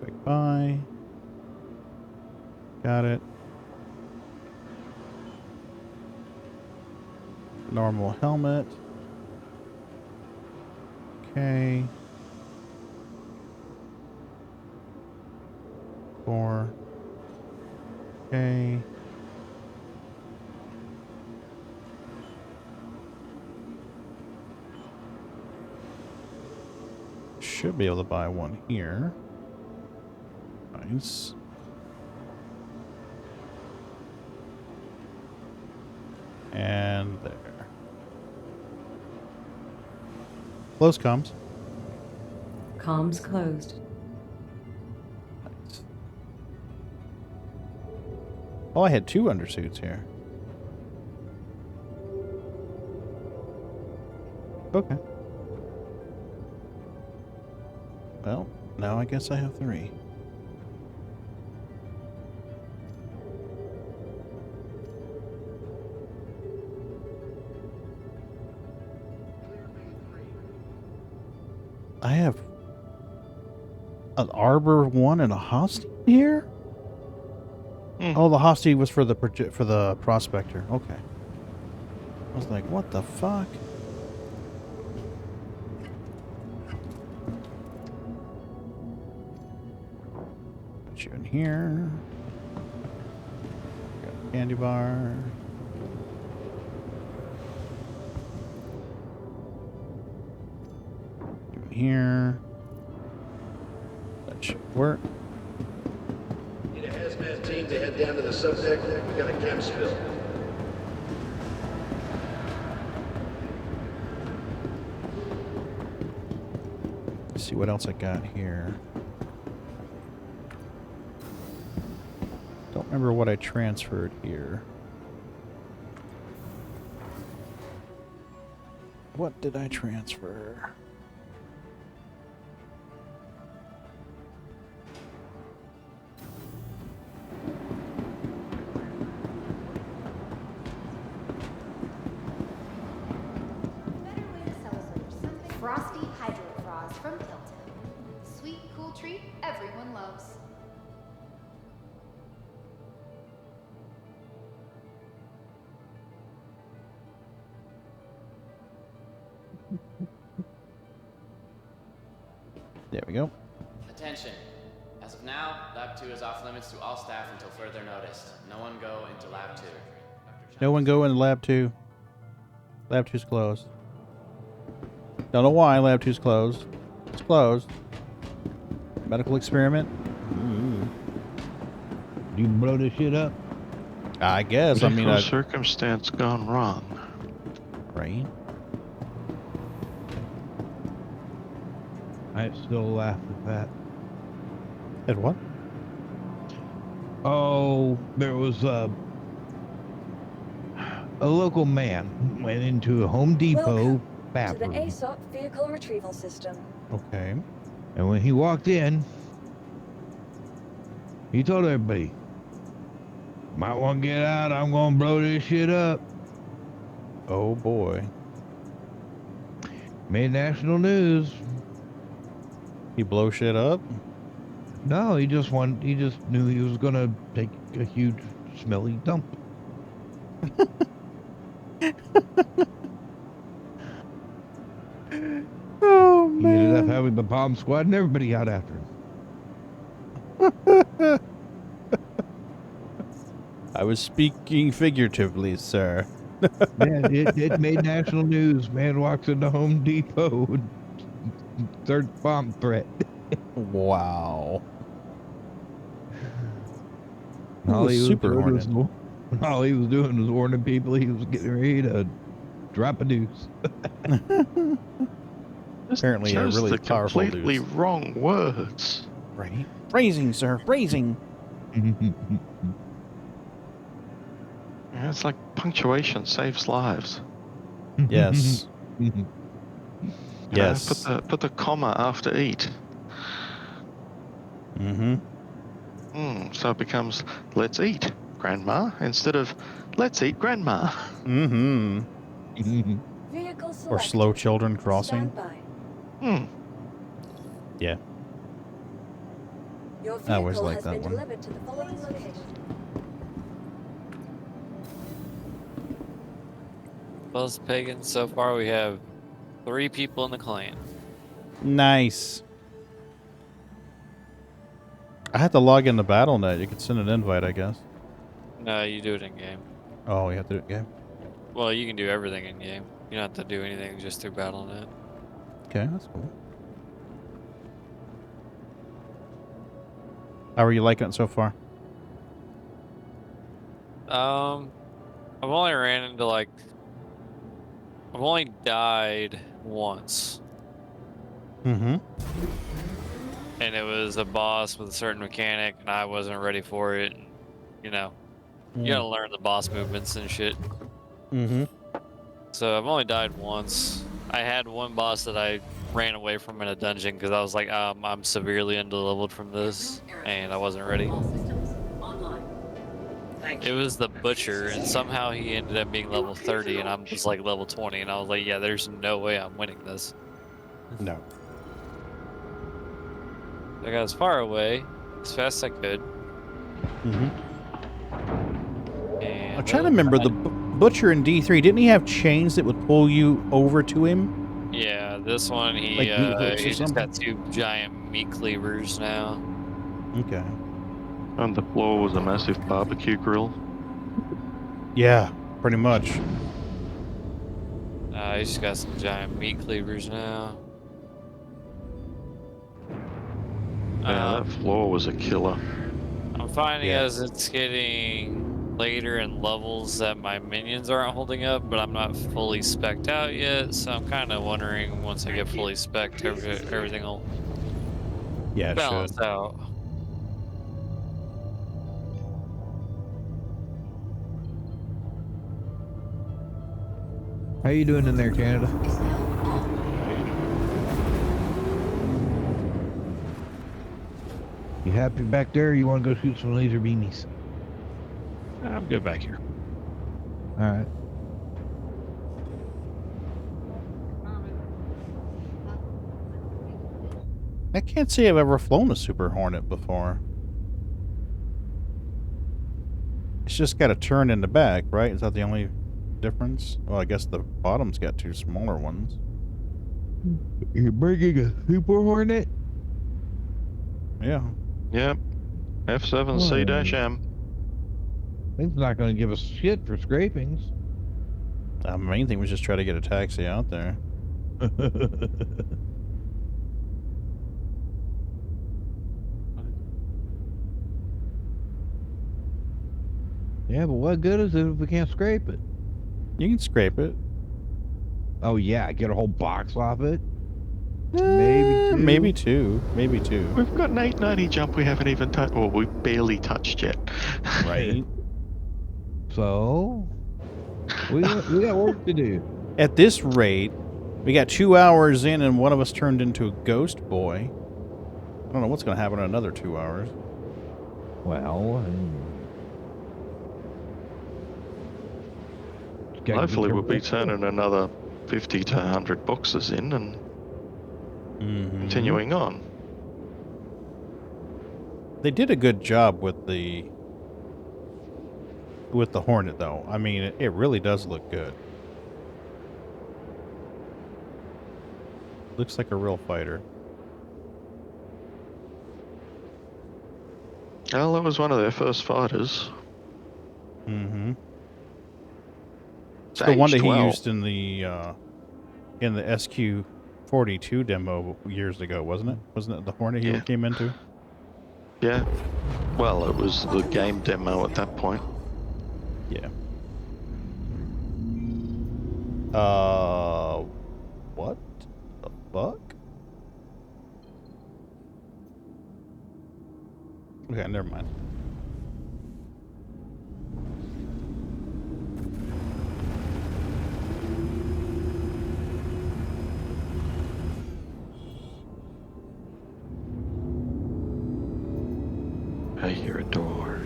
Quick buy. Got it. Normal helmet. Okay. 4. Okay. Should be able to buy one here. Nice. And there. Close comms. Comms closed. Nice. Oh, I had 2 undersuits here. Okay. Well, now I guess I have 3. I have an Arbor 1 and a Hostie here? Oh, the Hostie was for the Prospector. Okay. I was like, what the fuck? Put you in here. Got a candy bar. Here. That should work. Need a hazmat team to head Head down to the subdeck. We got a chem spill. Let's see what else I got here. Don't remember what I transferred here. What did I transfer? Frosty Hydro Frost from Pilton. Sweet, cool treat everyone loves. There we go. Attention. As of now, Lab 2 is off limits to all staff until further notice. No one go into Lab 2. No one go in Lab 2. Lab 2's closed. Don't know why Lab 2's closed. It's closed. Medical experiment? You blow this shit up? I guess. I mean, circumstance gone wrong. Right? I still laugh at that. At what? Oh, there was a local man went into a Home Depot bathroom. To the ASOP vehicle retrieval system. Okay. And when he walked in, he told everybody, might want to get out, I'm going to blow this shit up. Oh boy. Made national news. He blow shit up? No, he just knew he was going to take a huge smelly dump. Oh, He man. ended up having the bomb squad and everybody out after him. I was speaking figuratively, sir. Man, it made national news. Man walks into Home Depot and third bomb threat. Wow. All he was SuperHornet. all he was doing was warning people he was getting ready to drop a deuce. Apparently, a really the powerful completely deuce. wrong words. Right? Phrasing, sir. Phrasing. Yeah, it's like punctuation saves lives. Yes. Yes. Put the comma after eat. Mm-hmm. So it becomes let's eat, Grandma, instead of let's eat, Grandma. Mm-hmm. Vehicle Or selected. slow children crossing. Standby. Yeah. Your I always vehicle like has that been one. delivered to the following location. Well, as Pagan, so far we have 3 people in the clan. Nice. I had to log into BattleNet. You could send an invite, I guess. No, you do it in game. Oh, you have to do it in game? Well, you can do everything in game. You don't have to do anything just through BattleNet. Okay, that's cool. How are you liking it so far? I've only ran into like... I've only died once. Mm-hmm. And it was a boss with a certain mechanic, and I wasn't ready for it. And, you know, you gotta learn the boss movements and shit. Mm-hmm. So I've only died once. I had one boss that I ran away from in a dungeon because I was like, I'm severely underleveled from this, and I wasn't ready. It was the Butcher, and somehow he ended up being level 30, and I'm just like level 20, and I was like, yeah, there's no way I'm winning this. No. I got as far away, as fast as I could. Mm-hmm. And I'm trying to remember, the Butcher in D3, didn't he have chains that would pull you over to him? Yeah, this one, he, Like meat hooks or he just something? got 2 giant meat cleavers now. Okay. On the floor was a massive barbecue grill. Yeah, pretty much. He's just got some giant meat cleavers now. Yeah, that floor was a killer. I'm finding as it's getting later in levels that my minions aren't holding up, but I'm not fully spec'd out yet, so I'm kind of wondering once I get fully spec'd, everything will balance out. How you doing in there, Canada? You happy back there, or you want to go shoot some laser beamies? I'm good back here. All right. I can't say I've ever flown a SuperHornet before. It's just got a turn in the back, right? Is that the only difference? Well, I guess the bottom's got two smaller ones. You're bringing a SuperHornet? Yeah. Yep. F7C-M. It's not going to give us shit for scrapings. The main thing was just try to get a taxi out there. Yeah, but what good is it if we can't scrape it? You can scrape it. Oh yeah, get a whole box off it. Maybe two. Maybe two. We've got an 890 jump we haven't even touched, or we barely touched yet. Right. So we got work to do. At this rate, we got 2 hours in and one of us turned into a ghost boy. I don't know what's going to happen in another 2 hours. Well, hopefully we'll be turning another 50 to 100 boxes in and continuing on. They did a good job with the Hornet, though. I mean, it really does look good. Looks like a real fighter. Well, that was one of their first fighters. Mm-hmm. It's the one that he used in the SQ-42 demo years ago, wasn't it? Wasn't it the Hornet he came into? Yeah. Well, it was the game demo at that point. Yeah. What the fuck? Okay, never mind. I hear a door.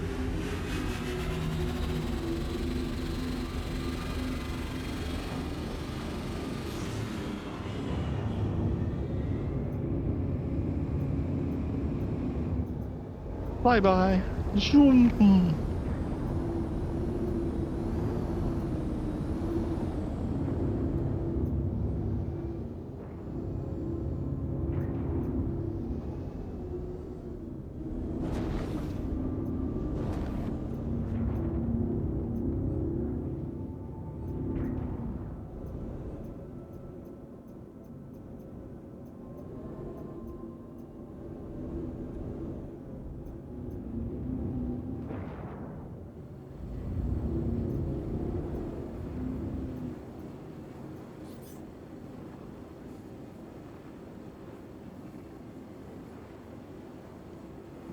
Bye-bye. Zoom.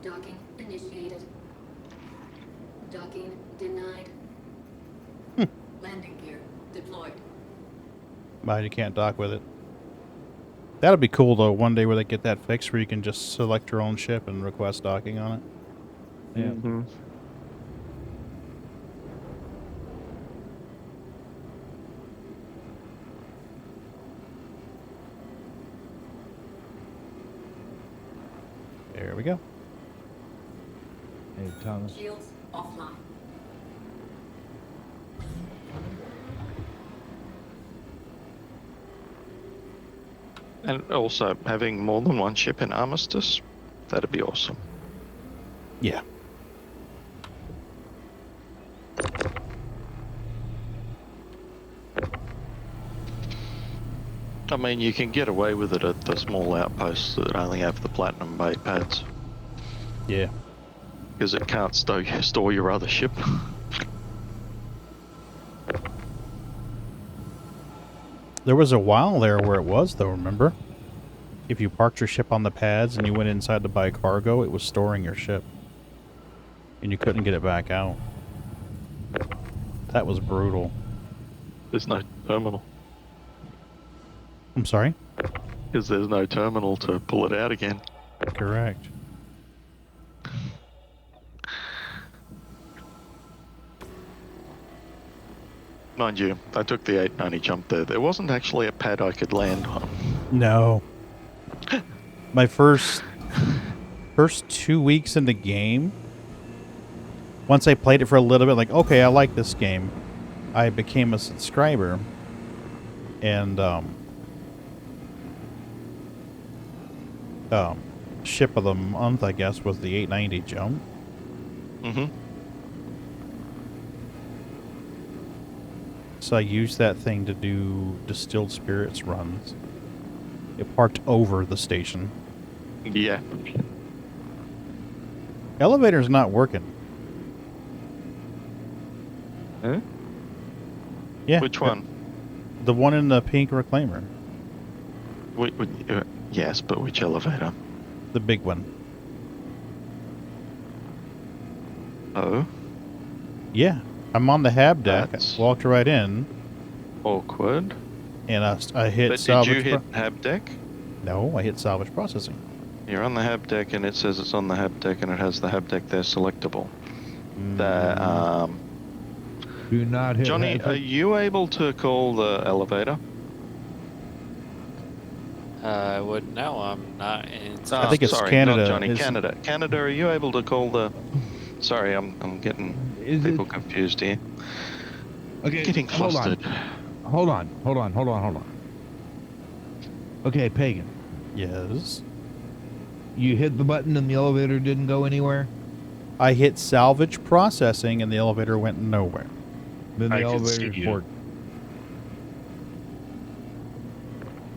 Docking initiated. Docking denied. Landing gear deployed. Well, you can't dock with it. That'll be cool, though, one day where they get that fixed where you can just select your own ship and request docking on it. Yeah. Mm-hmm. There we go. Hey, Thomas. Shields offline. And also having more than one ship in Armistice, that'd be awesome. Yeah. I mean, you can get away with it at the small outposts that only have the platinum bait pads. Yeah. Because it can't store your other ship. There was a while there where it was, though, remember? If you parked your ship on the pads and you went inside to buy cargo, it was storing your ship. And you couldn't get it back out. That was brutal. There's no terminal. I'm sorry? Because there's no terminal to pull it out again. Correct. Mind you, I took the 890 jump there. There wasn't actually a pad I could land on. No. My first 2 weeks in the game, once I played it for a little bit, like, okay, I like this game, I became a subscriber, and ship of the month, I guess, was the 890 jump. Mm-hmm. So I used that thing to do distilled spirits runs. It parked over the station. Yeah. Elevator's not working. Huh? Yeah. Which one? The one in the pink reclaimer. Yes, but which elevator? The big one. Oh? Yeah. I'm on the hab deck. That's I walked right in. Awkward. And I hit But salvage. did you hit hab deck? No, I hit salvage processing. You're on the hab deck and it says it's on the hab deck and it has the hab deck there selectable. Do not hit Johnny, are you able to call the elevator? I would know. I'm not in. I think it's sorry, Canada. Not Johnny, Canada. Canada, are you able to call the... Sorry, I'm getting people confused here. Okay, Getting flustered. Hold on. Okay, Pagan. Yes? You hit the button and the elevator didn't go anywhere? I hit salvage processing and the elevator went nowhere. Then the elevator is borked.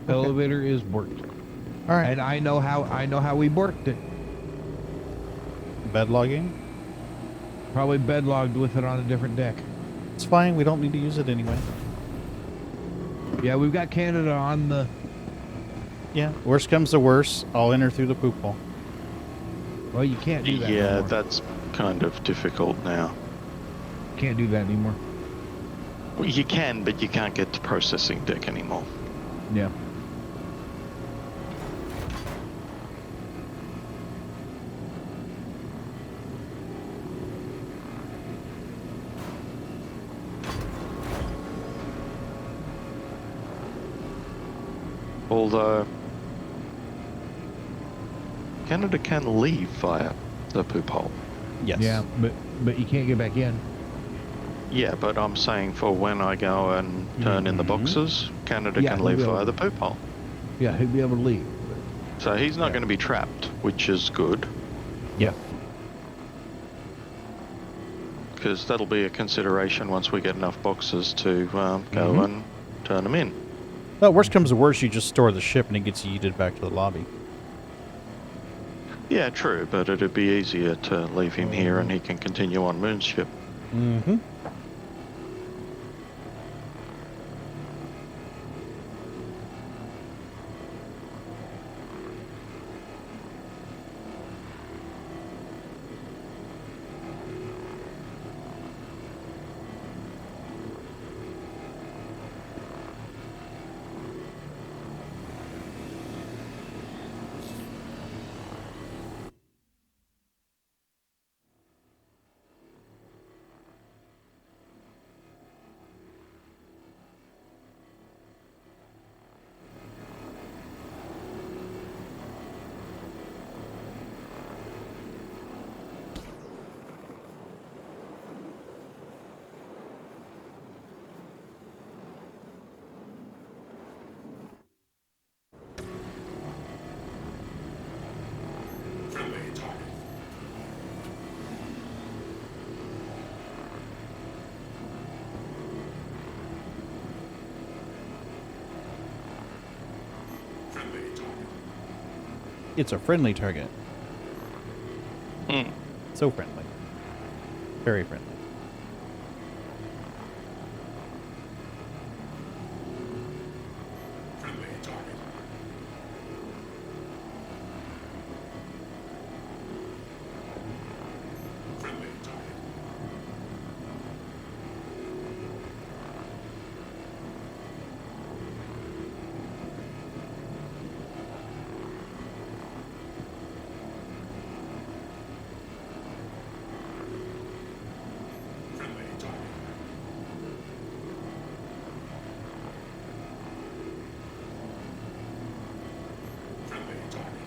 Elevator is borked. All right. And I know how we borked it. Bed logging? Probably bed logged with it on a different deck. It's fine. We don't need to use it anyway. Yeah, we've got Canada on the... Yeah, worst comes to worst, I'll enter through the poop hole. Well, you can't do that Yeah, anymore. that's kind of difficult now. Can't do that anymore. Well, you can, but you can't get to processing deck anymore. Yeah. Although Canada can leave via the poop hole. Yes. Yeah, but you can't get back in. Yeah, but I'm saying for when I go and turn in the boxes, Canada Yeah, can he'll leave be able via to. the poop hole. Yeah, he'd be able to leave. So he's not going to be trapped, which is good. Yeah. Because that'll be a consideration once we get enough boxes to go and turn them in. Well, worst comes to worst, you just store the ship and it gets yeeted back to the lobby. Yeah, true, but it'd be easier to leave him here and he can continue on Moon's ship. Mm-hmm. It's a friendly target. So friendly. Very friendly. Friendly target. Friendly target. Friendly target. Friendly target.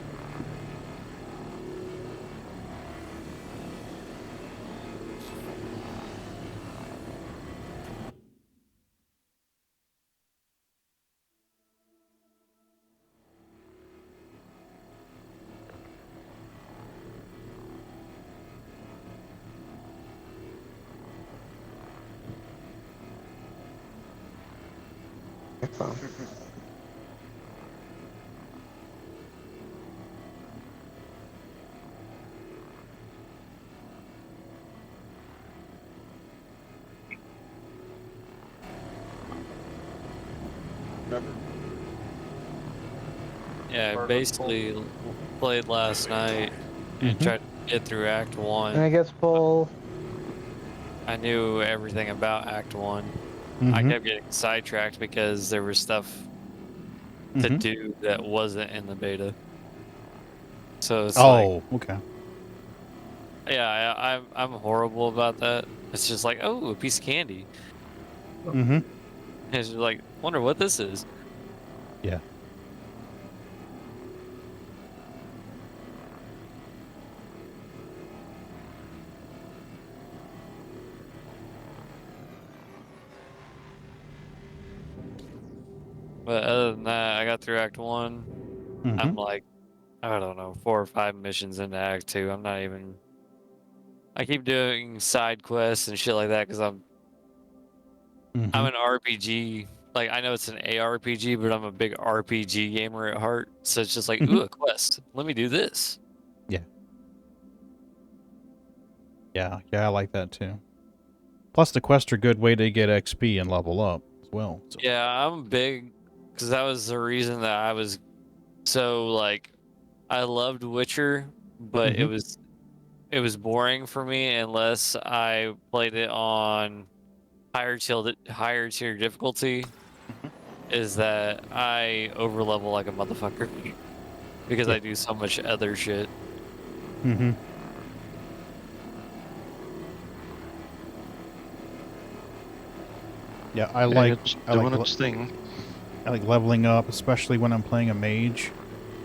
Yeah, I basically played last night and tried to get through Act 1. And it gets full. I knew everything about Act 1. I kept getting sidetracked because there was stuff to do that wasn't in the beta. So it's like, okay. yeah, I'm horrible about that. It's just like, oh, a piece of candy. Mm-hmm. It's just like, wonder what this is. Yeah. But other than that, I got through Act 1. I'm like, I don't know, 4 or 5 missions into Act 2. I'm not even... I keep doing side quests and shit like that because I'm an RPG. Like, I know it's an ARPG, but I'm a big RPG gamer at heart. So it's just like, ooh, a quest. Let me do this. Yeah. Yeah, I like that too. Plus, the quests are a good way to get XP and level up as well. So. Yeah, I'm big because that was the reason that I was so like, I loved Witcher, but it was boring for me unless I played it on higher tier difficulty. Is that I overlevel like a motherfucker because I do so much other shit. Yeah, I like its thing. I like leveling up, especially when I'm playing a mage.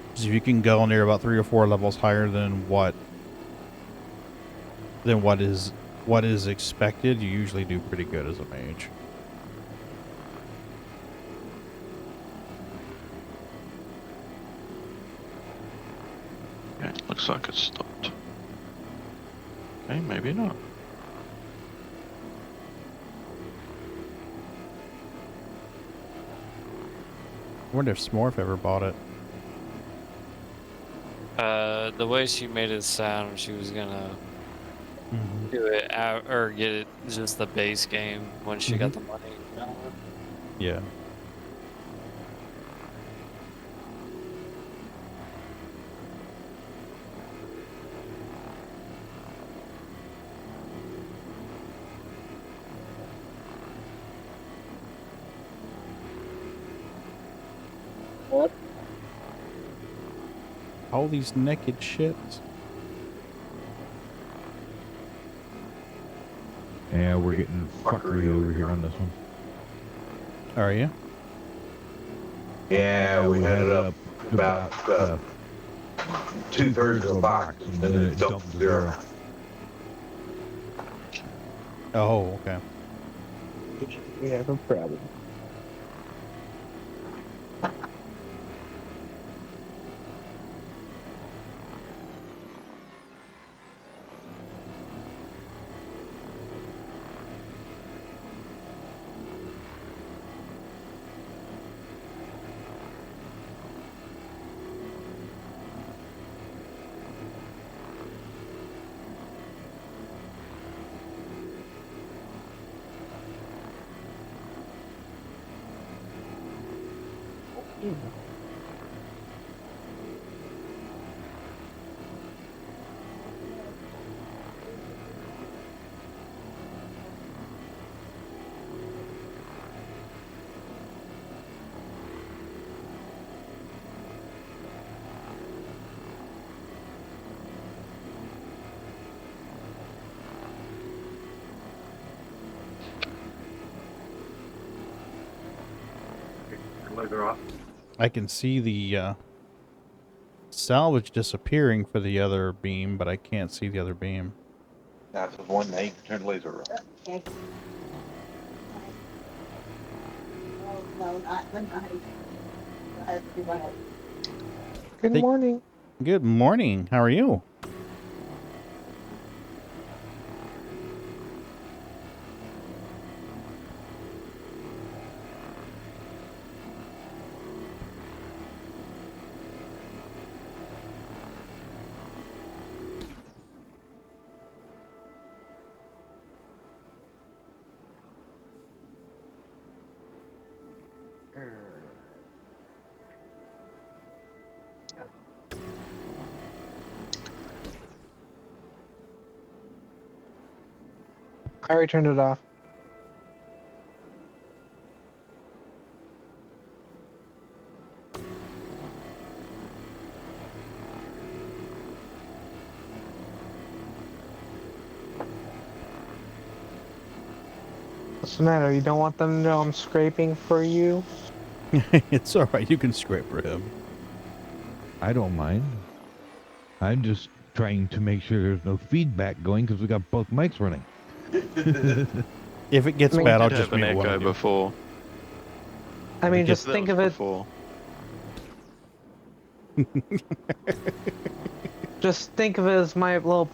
Because if you can go near about 3 or 4 levels higher than what is expected, you usually do pretty good as a mage. Okay, looks like it's stopped. Okay, maybe not. I wonder if Smorf ever bought it. The way she made it sound, she was gonna do it out or get it just the base game when she got the money. Yeah. What? All these naked shits. Yeah, we're getting fuckery over here on this one. Are you? Yeah, we had it up about 2/3 of the box, and then it dumped to 0. Oh, okay. We have a problem. I can see the salvage disappearing for the other beam, but I can't see the other beam. That's the one they turn the laser around. No, not the night. Good Hey. morning. Good morning. How are you? I already turned it off. What's the matter? You don't want them to know I'm scraping for you? It's alright, you can scrape for him. I don't mind. I'm just trying to make sure there's no feedback going because we got both mics running. If it gets bad, I'll just have an mute one echo of you. before. I mean, just That think was of it. before. Just think of it as my little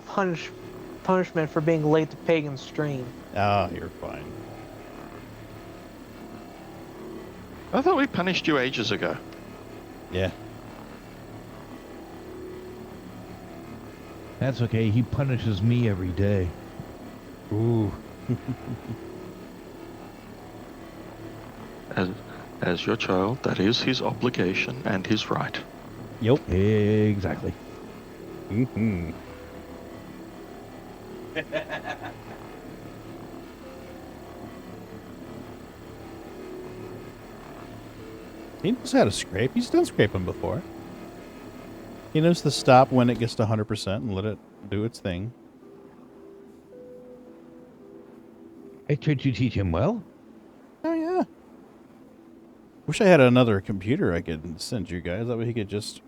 punishment for being late to Pagan's stream. Ah, you're fine. I thought we punished you ages ago. Yeah. That's okay. He punishes me every day. Ooh. As your child, that is his obligation and his right. Yep. Exactly. Mm-hmm. He knows how to scrape. He's done scraping before. He knows to stop when it gets to 100% and let it do its thing. I tried to teach him well. Oh, yeah. Wish I had another computer I could send you guys. That way he could just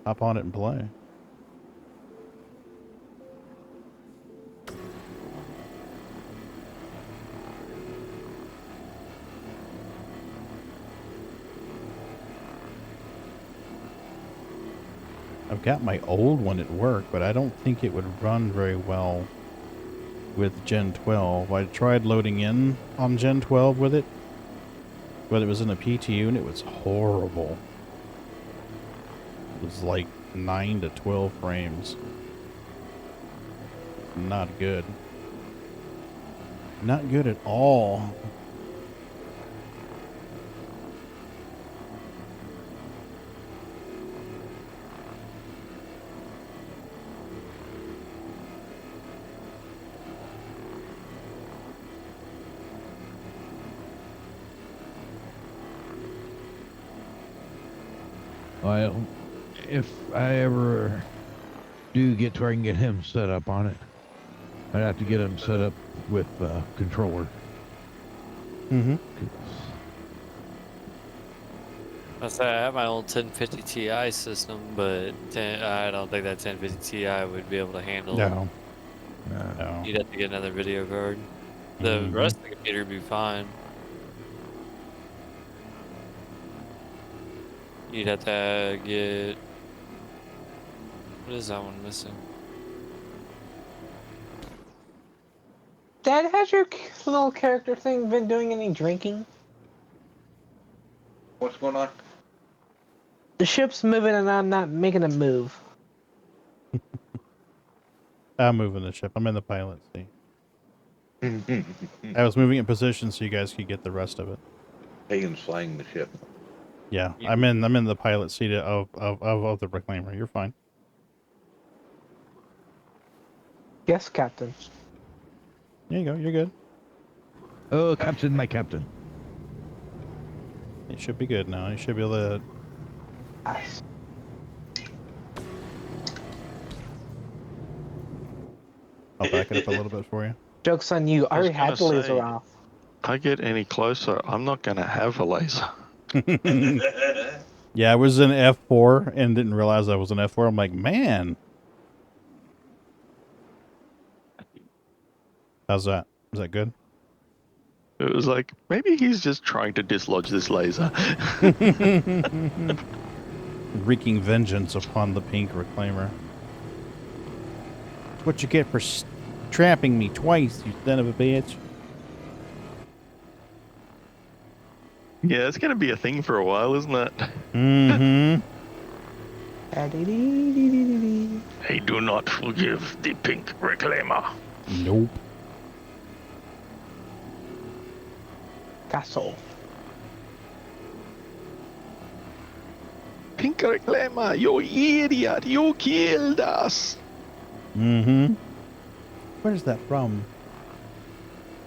hop on it and play. I've got my old one at work, but I don't think it would run very well with Gen 12. I tried loading in on Gen 12 with it, but it was in a PTU and it was horrible. It was like 9 to 12 frames. Not good. Not good at all. Well, if I ever do get to where I can get him set up on it, I'd have to get him set up with controller. Mm-hmm. I say I have my old 1050 Ti system, but I don't think that 1050 Ti would be able to handle it. No. No. You'd have to get another video card. The rest of the computer would be fine. You'd have to get... What is that one missing? Dad, has your little character thing been doing any drinking? What's going on? The ship's moving and I'm not making it move. I'm moving the ship. I'm in the pilot seat. I was moving in position so you guys could get the rest of it. Pagan's flying the ship. Yeah, I'm in the pilot seat of the reclaimer. You're fine. Yes, Captain. There you go. You're good. Oh, Captain, my Captain. It should be good now. You should be able to. Yes. I'll back it up a little bit for you. Joke's on you. I already had the laser say, off. If I get any closer, I'm not going to have a laser. Yeah, I was in F4 and didn't realize I was in F4. I'm like, man. How's that? Is that good? It was like, maybe he's just trying to dislodge this laser. Wreaking vengeance upon the pink reclaimer. That's what you get for trapping me twice, you son of a bitch. Yeah, it's going to be a thing for a while, isn't it? Mm-hmm. I do not forgive the pink reclaimer. Nope. Castle. Pink reclaimer, you idiot! You killed us! Mm-hmm. Where's that from?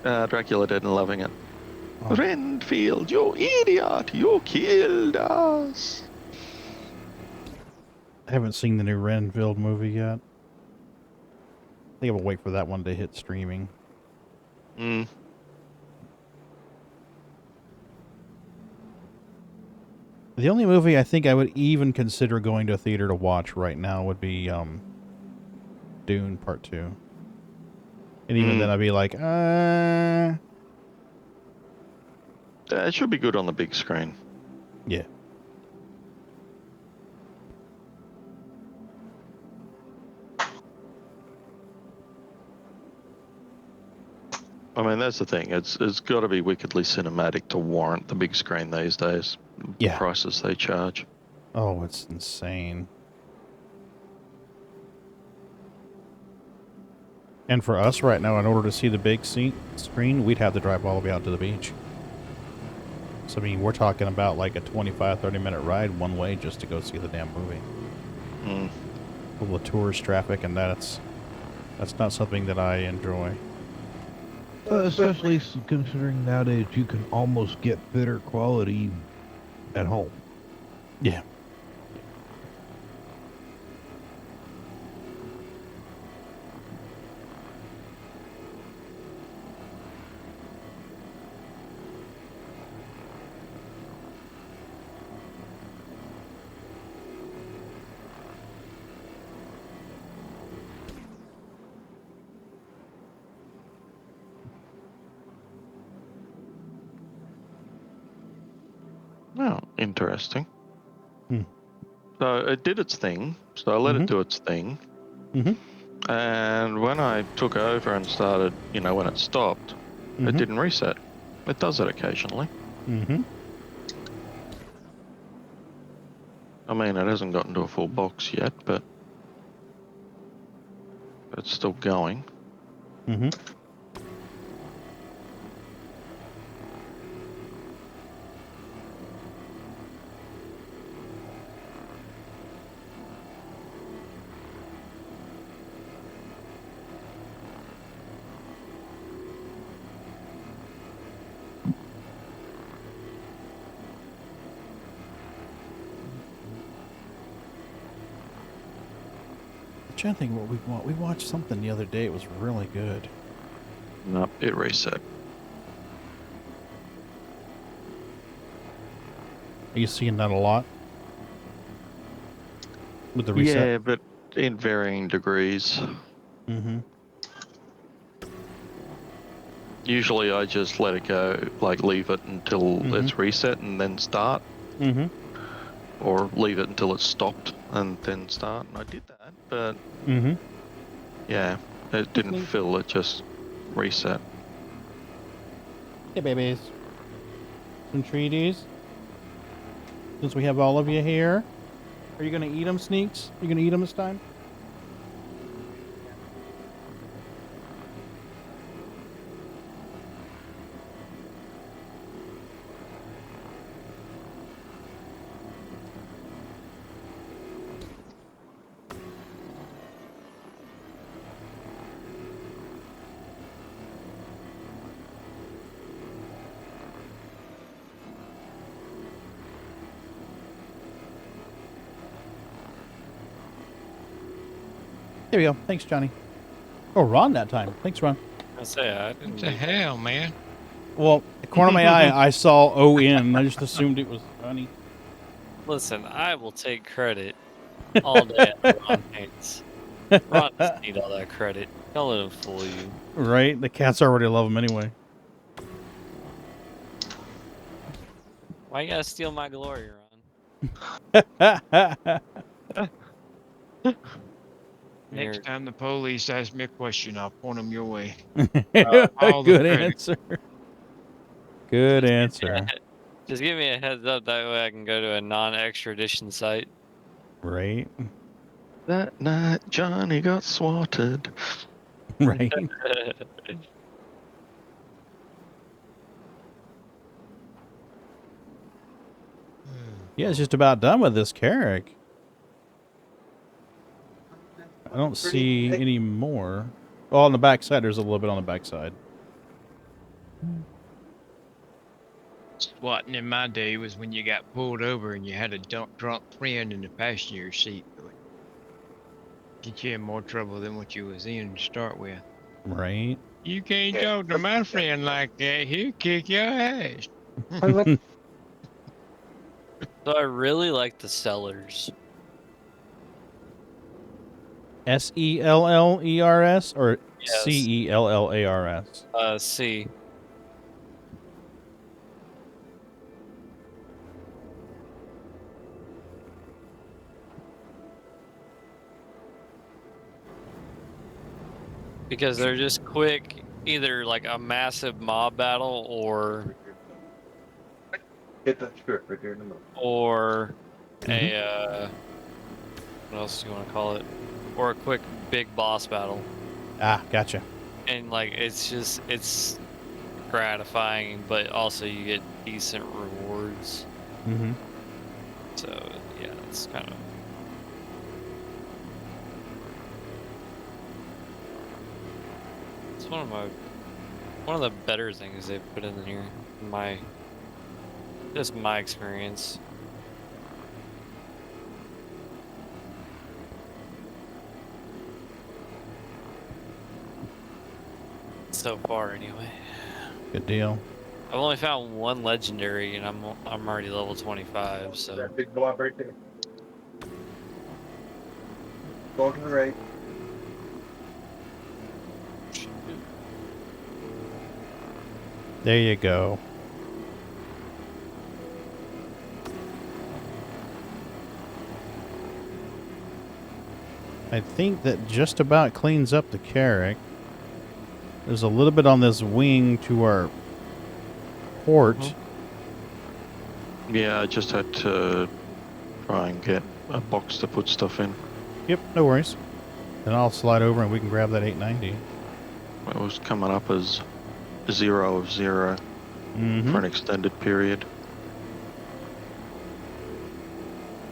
Dracula Dead and Loving It. Oh. Renfield, you idiot! You killed us! I haven't seen the new Renfield movie yet. I think I will wait for that one to hit streaming. Mm. The only movie I think I would even consider going to a theater to watch right now would be Dune Part 2. And even then I'd be like, It should be good on the big screen. Yeah. I mean, that's the thing. It's got to be wickedly cinematic to warrant the big screen these days. The Yeah. prices they charge. Oh, it's insane. And for us right now, in order to see the big screen, we'd have to drive all the way out to the beach. So, I mean, we're talking about like a 25, 30-minute ride one way just to go see the damn movie. Mm. Full of tourist traffic, and that's not something that I enjoy. Especially considering nowadays you can almost get better quality at home. Yeah. Oh, interesting. Hmm. So it did its thing. So I let it do its thing. Mm-hmm. And when I took over and started, when it stopped, it didn't reset. It does it occasionally. Mm-hmm. I mean, it hasn't gotten to a full box yet, but it's still going. Mm-hmm. I'm trying to think what we want. We watched something the other day. It was really good. Nope, it reset. Are you seeing that a lot? With the reset? Yeah, but in varying degrees. Mm-hmm. Usually I just let it go, like leave it until it's reset and then start. Mm-hmm. Or leave it until it's stopped and then start. And I did that, but yeah, it didn't fill, it just reset. Hey, babies. Some treaties. Since we have all of you here. Are you going to eat them, Sneaks? You going to eat them this time? There we go. Thanks, Johnny. Oh, Ron that time. Thanks, Ron. I say I didn't. What the hell, man? Well, the corner of my eye, I saw ON. I just assumed it was Johnny. Listen, I will take credit all day after Ron hates. Ron doesn't need all that credit. Don't let him fool you. Right? The cats already love him anyway. Why you gotta steal my glory, Ron? Next time the police ask me a question, I'll point them your way. Good answer. Good answer. Just give me a heads up, that way I can go to a non-extradition site. Right? That night, Johnny got swatted. Right? Yeah, it's just about done with this Carrack. I don't see any more. Oh, on the backside, there's a little bit on the backside. Swatting in my day was when you got pulled over and you had a drunk friend in the passenger seat. Get you in more trouble than what you was in to start with. Right? You can't talk to my friend like that. He'll kick your ass. So I really like the Sellers. Sellers or Yes. Cellars? C. Because they're just quick, either like a massive mob battle or Hit that script right there in the middle. or a what else do you want to call it? Or a quick big boss battle. Ah, gotcha. And like it's gratifying, but also you get decent rewards. Mm-hmm. So yeah, it's kind of. It's one of the better things they've put in here. Just my experience. So far, anyway. Good deal. I've only found one legendary, and I'm already level 25. So. That big blob right there. Go to the right. There you go. I think that just about cleans up the Carrack. There's a little bit on this wing to our port. Yeah, I just had to try and get a box to put stuff in. Yep, no worries. Then I'll slide over and we can grab that 890. It was coming up as 0 of 0 for an extended period.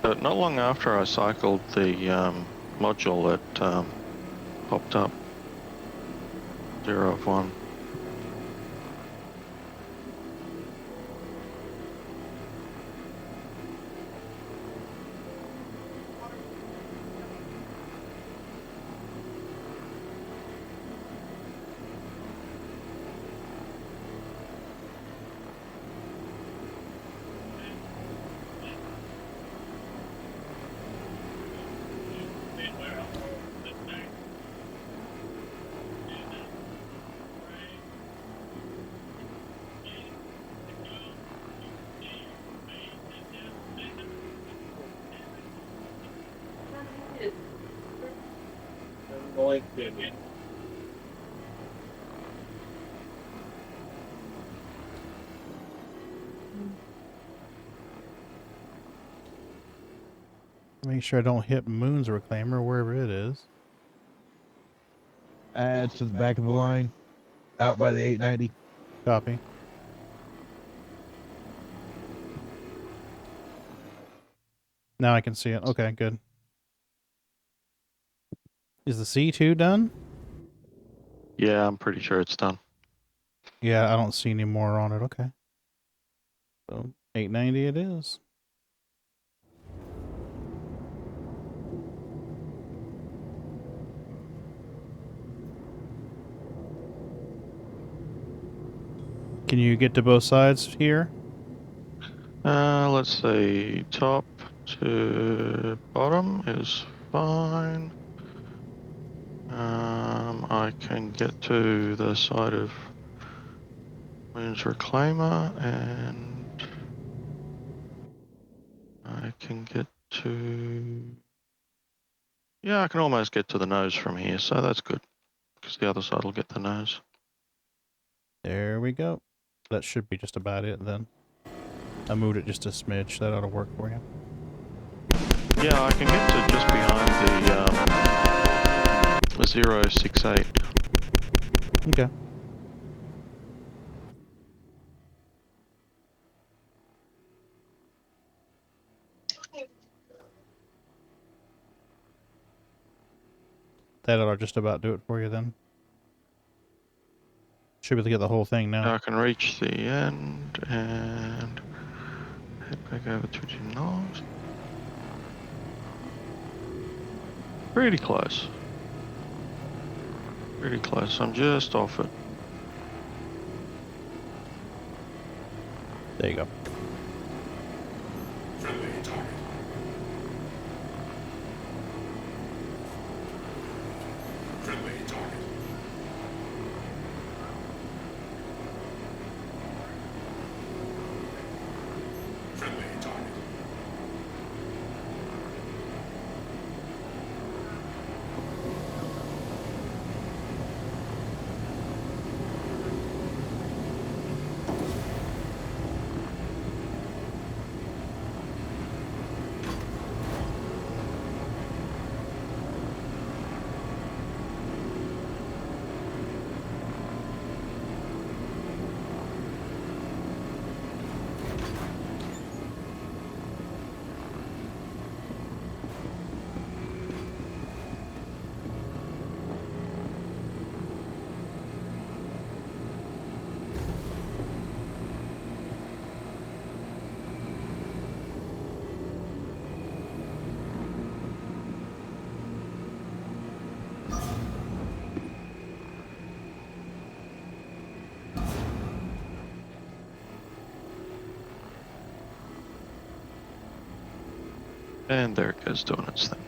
But not long after I cycled the module that popped up. 0 of 1. Make sure I don't hit Moon's Reclaimer wherever it is. It's to the back of the line. Out by the 890. Copy. Now I can see it. Okay, good. Is the C2 done? Yeah, I'm pretty sure it's done. Yeah, I don't see any more on it. Okay. So 890 it is. Can you get to both sides here? Let's see. Top to bottom is fine. I can get to the side of Moon's Reclaimer, and I can get to... Yeah, I can almost get to the nose from here, so that's good, because the other side will get the nose. There we go. That should be just about it then. I moved it just a smidge. That ought to work for you. Yeah, I can get to just behind the 068. Okay. That ought to just about do it for you then. Should be able to get the whole thing now. I can reach the end and head back over to the nose. Pretty close. Pretty close. I'm just off it. There you go. Friendly target. Friendly target. Friendly target. And there it goes doing its thing.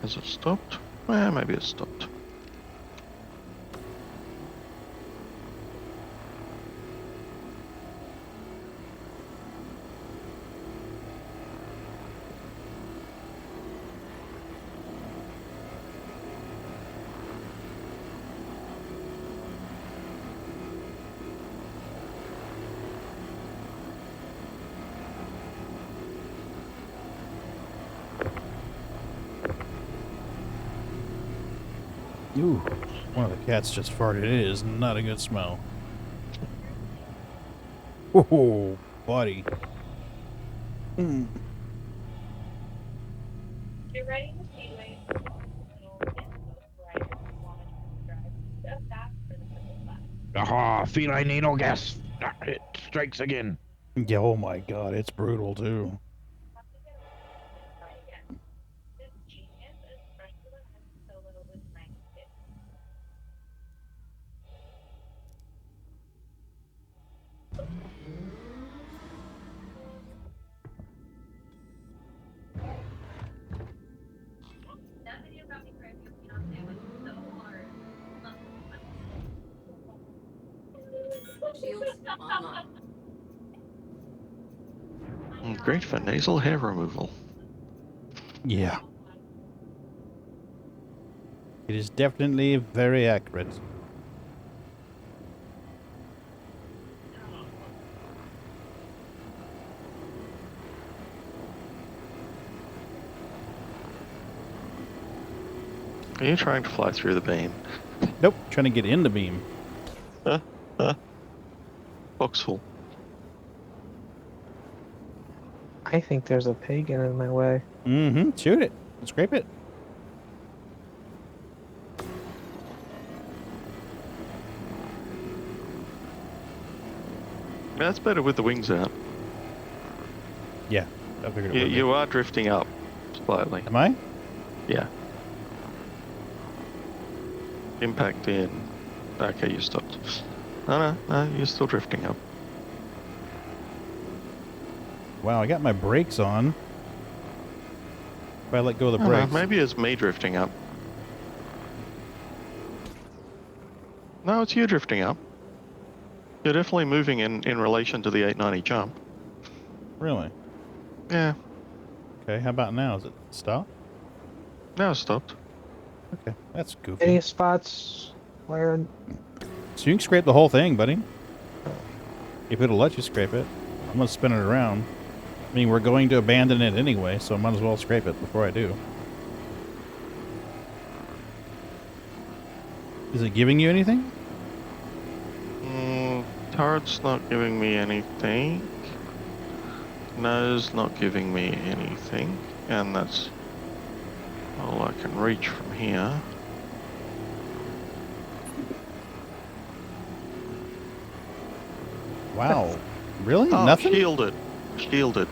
Has it stopped? Well, maybe it stopped. Ooh, one of the cats just farted. It is not a good smell. Oh, buddy. Mm. You're riding the speedway. Aha! Feline anal gas. It strikes again. Yeah, oh my god, it's brutal too. Shields online. Great for nasal hair removal. Yeah. It is definitely very accurate. Are you trying to fly through the beam? Nope, trying to get in the beam. Foxhole. I think there's a pagan in my way. Mm-hmm. Shoot it. Scrape it. That's better with the wings out. Yeah, I figured it would be. You are drifting up slightly. Am I? Yeah. Impact in. Okay, you stopped. No, you're still drifting up. Wow, I got my brakes on. If I let go of the I don't brakes. know, maybe it's me drifting up. No, it's you drifting up. You're definitely moving in relation to the 890 jump. Really? Yeah. Okay, how about now? Is it stopped? Now it's stopped. Okay, that's goofy. Any spots where... So you can scrape the whole thing, buddy. If it'll let you scrape it. I'm going to spin it around. I mean, we're going to abandon it anyway, so I might as well scrape it before I do. Is it giving you anything? Turret's not giving me anything. Nose not giving me anything. And that's all I can reach from here. Wow. Really? Oh, Nothing? Shielded. Shielded.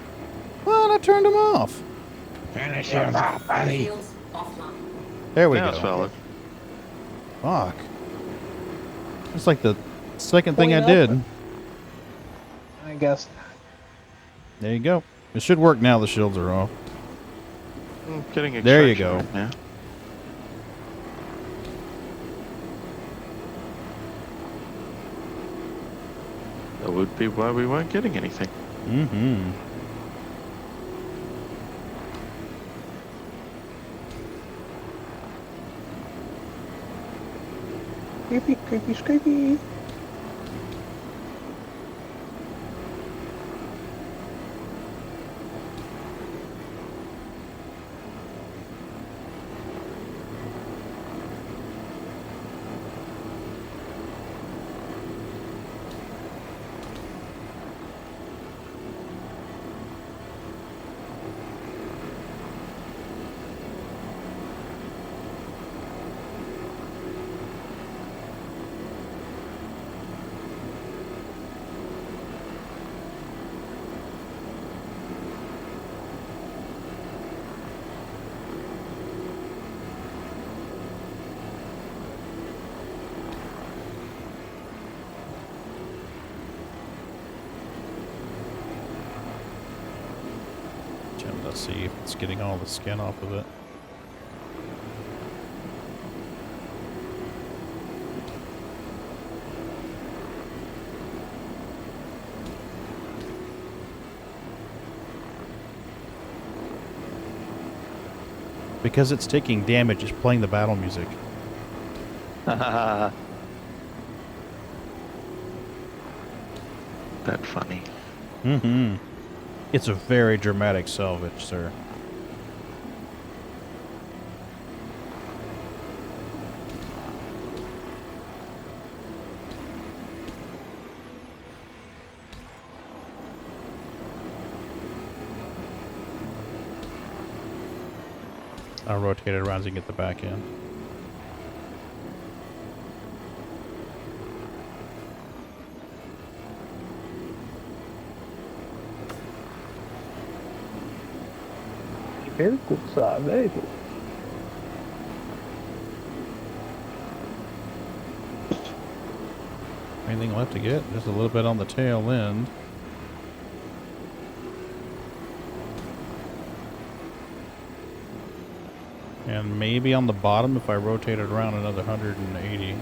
What? I turned them off. Finish him off, buddy. Shields offline. There we Now go. it's valid. Fuck. It's like the second thing I did. I guess not. There you go. It should work now the shields are off. I'm getting There you extraction go. right now. That would be why we weren't getting anything. Mm-hmm. Creepy, creepy, creepy. Let's see if it's getting all the skin off of it. Because it's taking damage, it's playing the battle music. That funny. Mm-hmm. It's a very dramatic salvage, sir. I'll rotate it around so you can get the back end. Very good, sir. Very good. Anything left to get? Just a little bit on the tail end. And maybe on the bottom if I rotate it around another 180.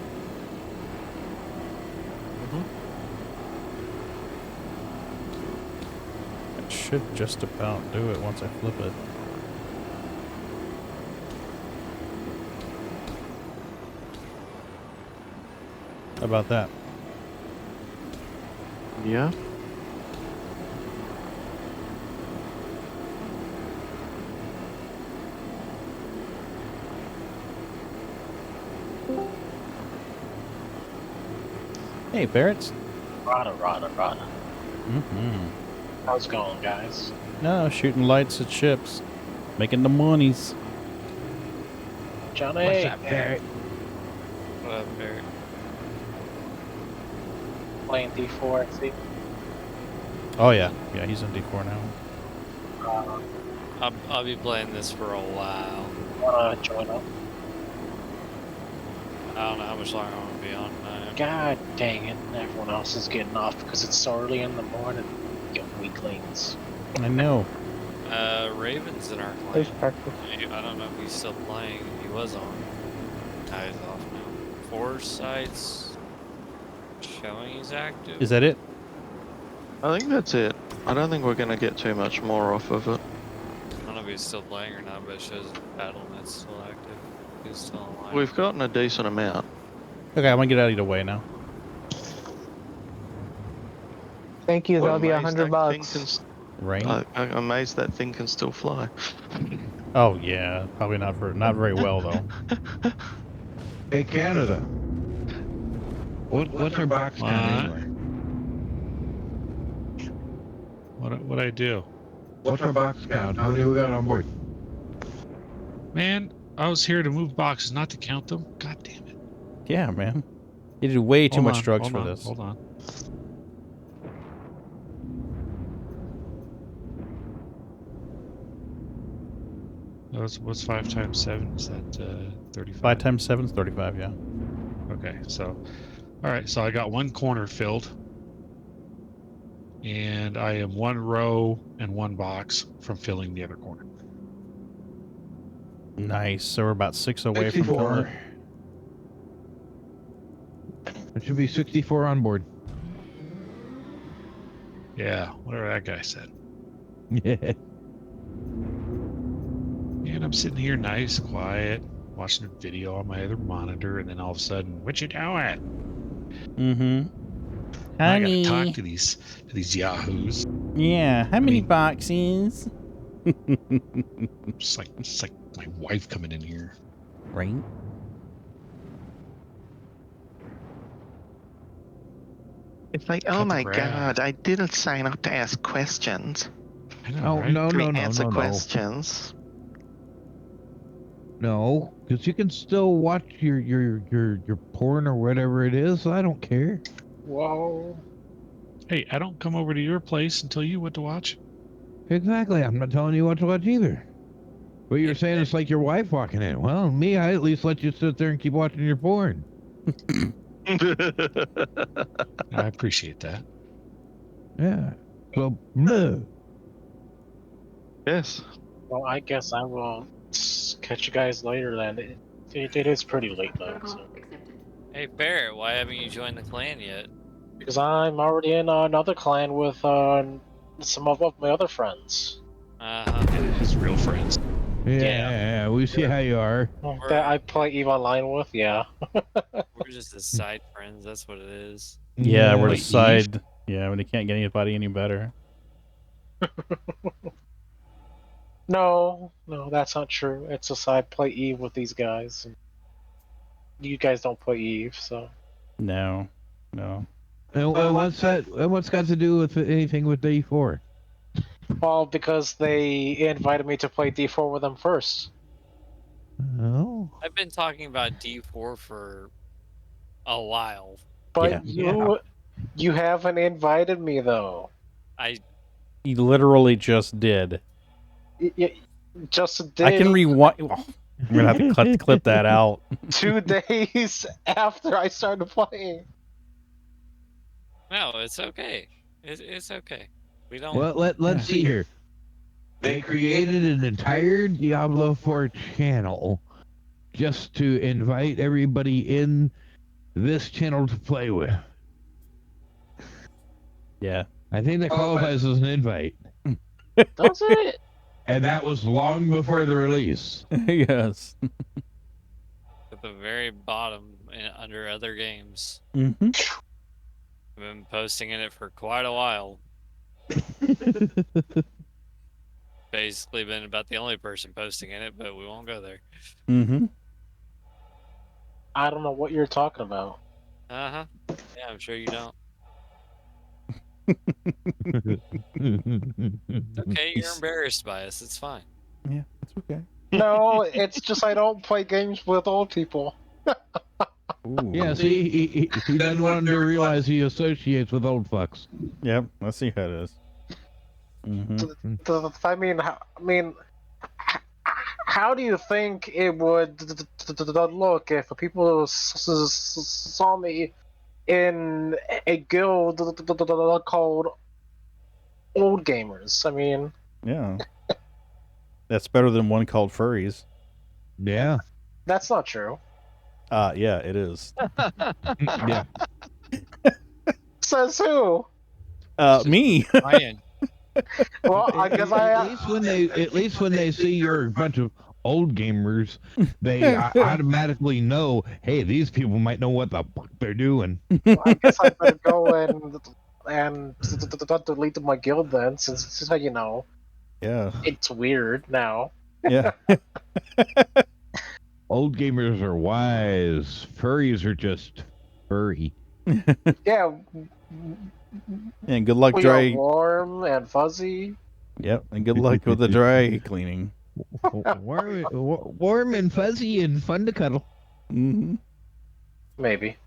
It should just about do it once I flip it. How about that? Yeah. Hey, Barretts. Rada. Mm-hmm. How's it going, guys? No, shooting lights at ships. Making the monies. Johnny. What's up, Barrett? What up, Barrett? Playing D4, I see. Oh, yeah. Yeah, he's in D4 now. I'll be playing this for a while. Wanna join up? I don't know how much longer I'm gonna be on tonight. God dang it! Everyone else is getting off because it's so early in the morning. You weaklings. I know. Raven's in our There's clan. practice. I don't know if he's still playing. He was on. Now he's off now. 4 sites showing he's active. Is that it? I think that's it. I don't think we're going to get too much more off of it. I don't know if he's still playing or not, but it shows BattleNet's still active. He's still online. We've gotten a decent amount. Okay, I'm gonna get out of the way now. Thank you. That'll be amazed that thing $100. Right. I'm amazed that thing can still fly. Oh yeah, probably not very well though. Hey, Canada. What's our box count anyway? What I do? What's our box count? How many we got on board? Man, I was here to move boxes, not to count them. God damn it. Yeah, man. You did way too much drugs for hold on, this. Hold on. What's 5 times 7? Is that 35? 5 times 7 is 35, yeah. Okay, so, all right, so I got one corner filled, and I am 1 row and 1 box from filling the other corner. Nice. So we're about 6 away from 64. filling. It should be 64 on board. Yeah, whatever that guy said. Yeah. And I'm sitting here nice, quiet, watching a video on my other monitor, and then all of a sudden, what you doing? Mm-hmm. I gotta talk to these yahoos. Yeah, how many boxes? It's like my wife coming in here. Right. It's like, oh my god, I didn't sign up to ask questions. I know, right? No, Answer questions. No, because you can still watch your porn or whatever it is. I don't care. Whoa. Hey, I don't come over to your place and tell you what to watch. Exactly. I'm not telling you what to watch either. But you're saying it's like your wife walking in. Well, me, I at least let you sit there and keep watching your porn. I appreciate that. Yeah. So, no. Yes. Well, I guess I will catch you guys later then. It is pretty late though. So. Hey Barrett, why haven't you joined the clan yet? Because I'm already in another clan with some of my other friends. His real friends. Yeah, we see how you are. That I play EVE Online with, yeah. We're just the side friends, that's what it is. Yeah, we're the Wait, side. Yeah, when they can't get anybody any better. No, that's not true. It's a side play EVE with these guys. You guys don't play EVE, so. No. And what's that? What's got to do with anything with D4? Well, because they invited me to play D4 with them first. Oh. I've been talking about D4 for a while. But you haven't invited me though. He literally just did. Just did. I can rewind. Oh, I'm gonna have to clip that out. 2 days after I started playing. No, it's okay. It's okay. We don't. Well, let's see here. They created an entire Diablo 4 channel just to invite everybody in this channel to play with. Yeah. I think that qualifies as an invite. Does it? And that was long before the release. Yes. At the very bottom, under other games. Mm-hmm. I've been posting in it for quite a while. Basically been about the only person posting in it, but we won't go there. Mm-hmm. I don't know what you're talking about. Uh-huh. Yeah, I'm sure you don't. Okay, you're embarrassed by us. It's fine. Yeah, it's okay. No, it's just I don't play games with old people. Yeah, see, he doesn't want to realize he associates with old fucks. Yep, let's see how it is. Mm-hmm. I mean, how do you think it would look if people saw me in a guild called Old Gamers? I mean, Yeah. That's better than one called Furries. Yeah. that's not true. Yeah, it is. Yeah. Says who? Me. Ryan. Well, I guess at least when they see you're a bunch of old gamers, they automatically know, hey, these people might know what the fuck they're doing. I guess I better go and delete my guild then, since you know. Yeah. It's weird now. Yeah. Old gamers are wise. Furries are just furry. Yeah. And good luck We are dry. warm and fuzzy. Yep. And good luck with the dry cleaning. Warm and fuzzy and fun to cuddle. Mm-hmm. Maybe.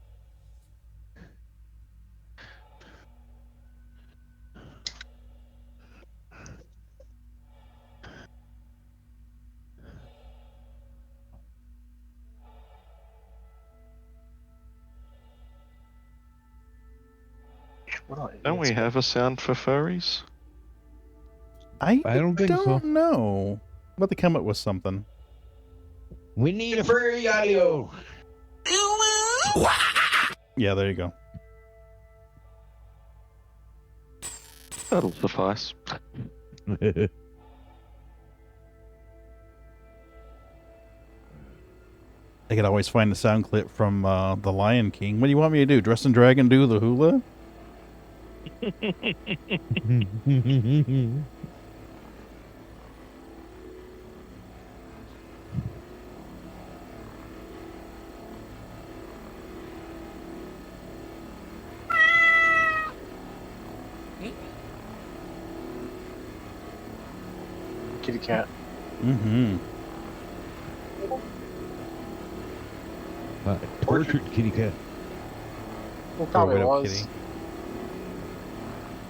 Don't we have a sound for furries? I don't think so. know. But they come up with something. We need a furry audio. Yeah, there you go. That'll suffice. They could always find the sound clip from The Lion King. What do you want me to do? Dress and Dragon do the hula? Kitty cat. Mm-hmm. Tortured kitty cat. It probably Throw it up, was. kitty.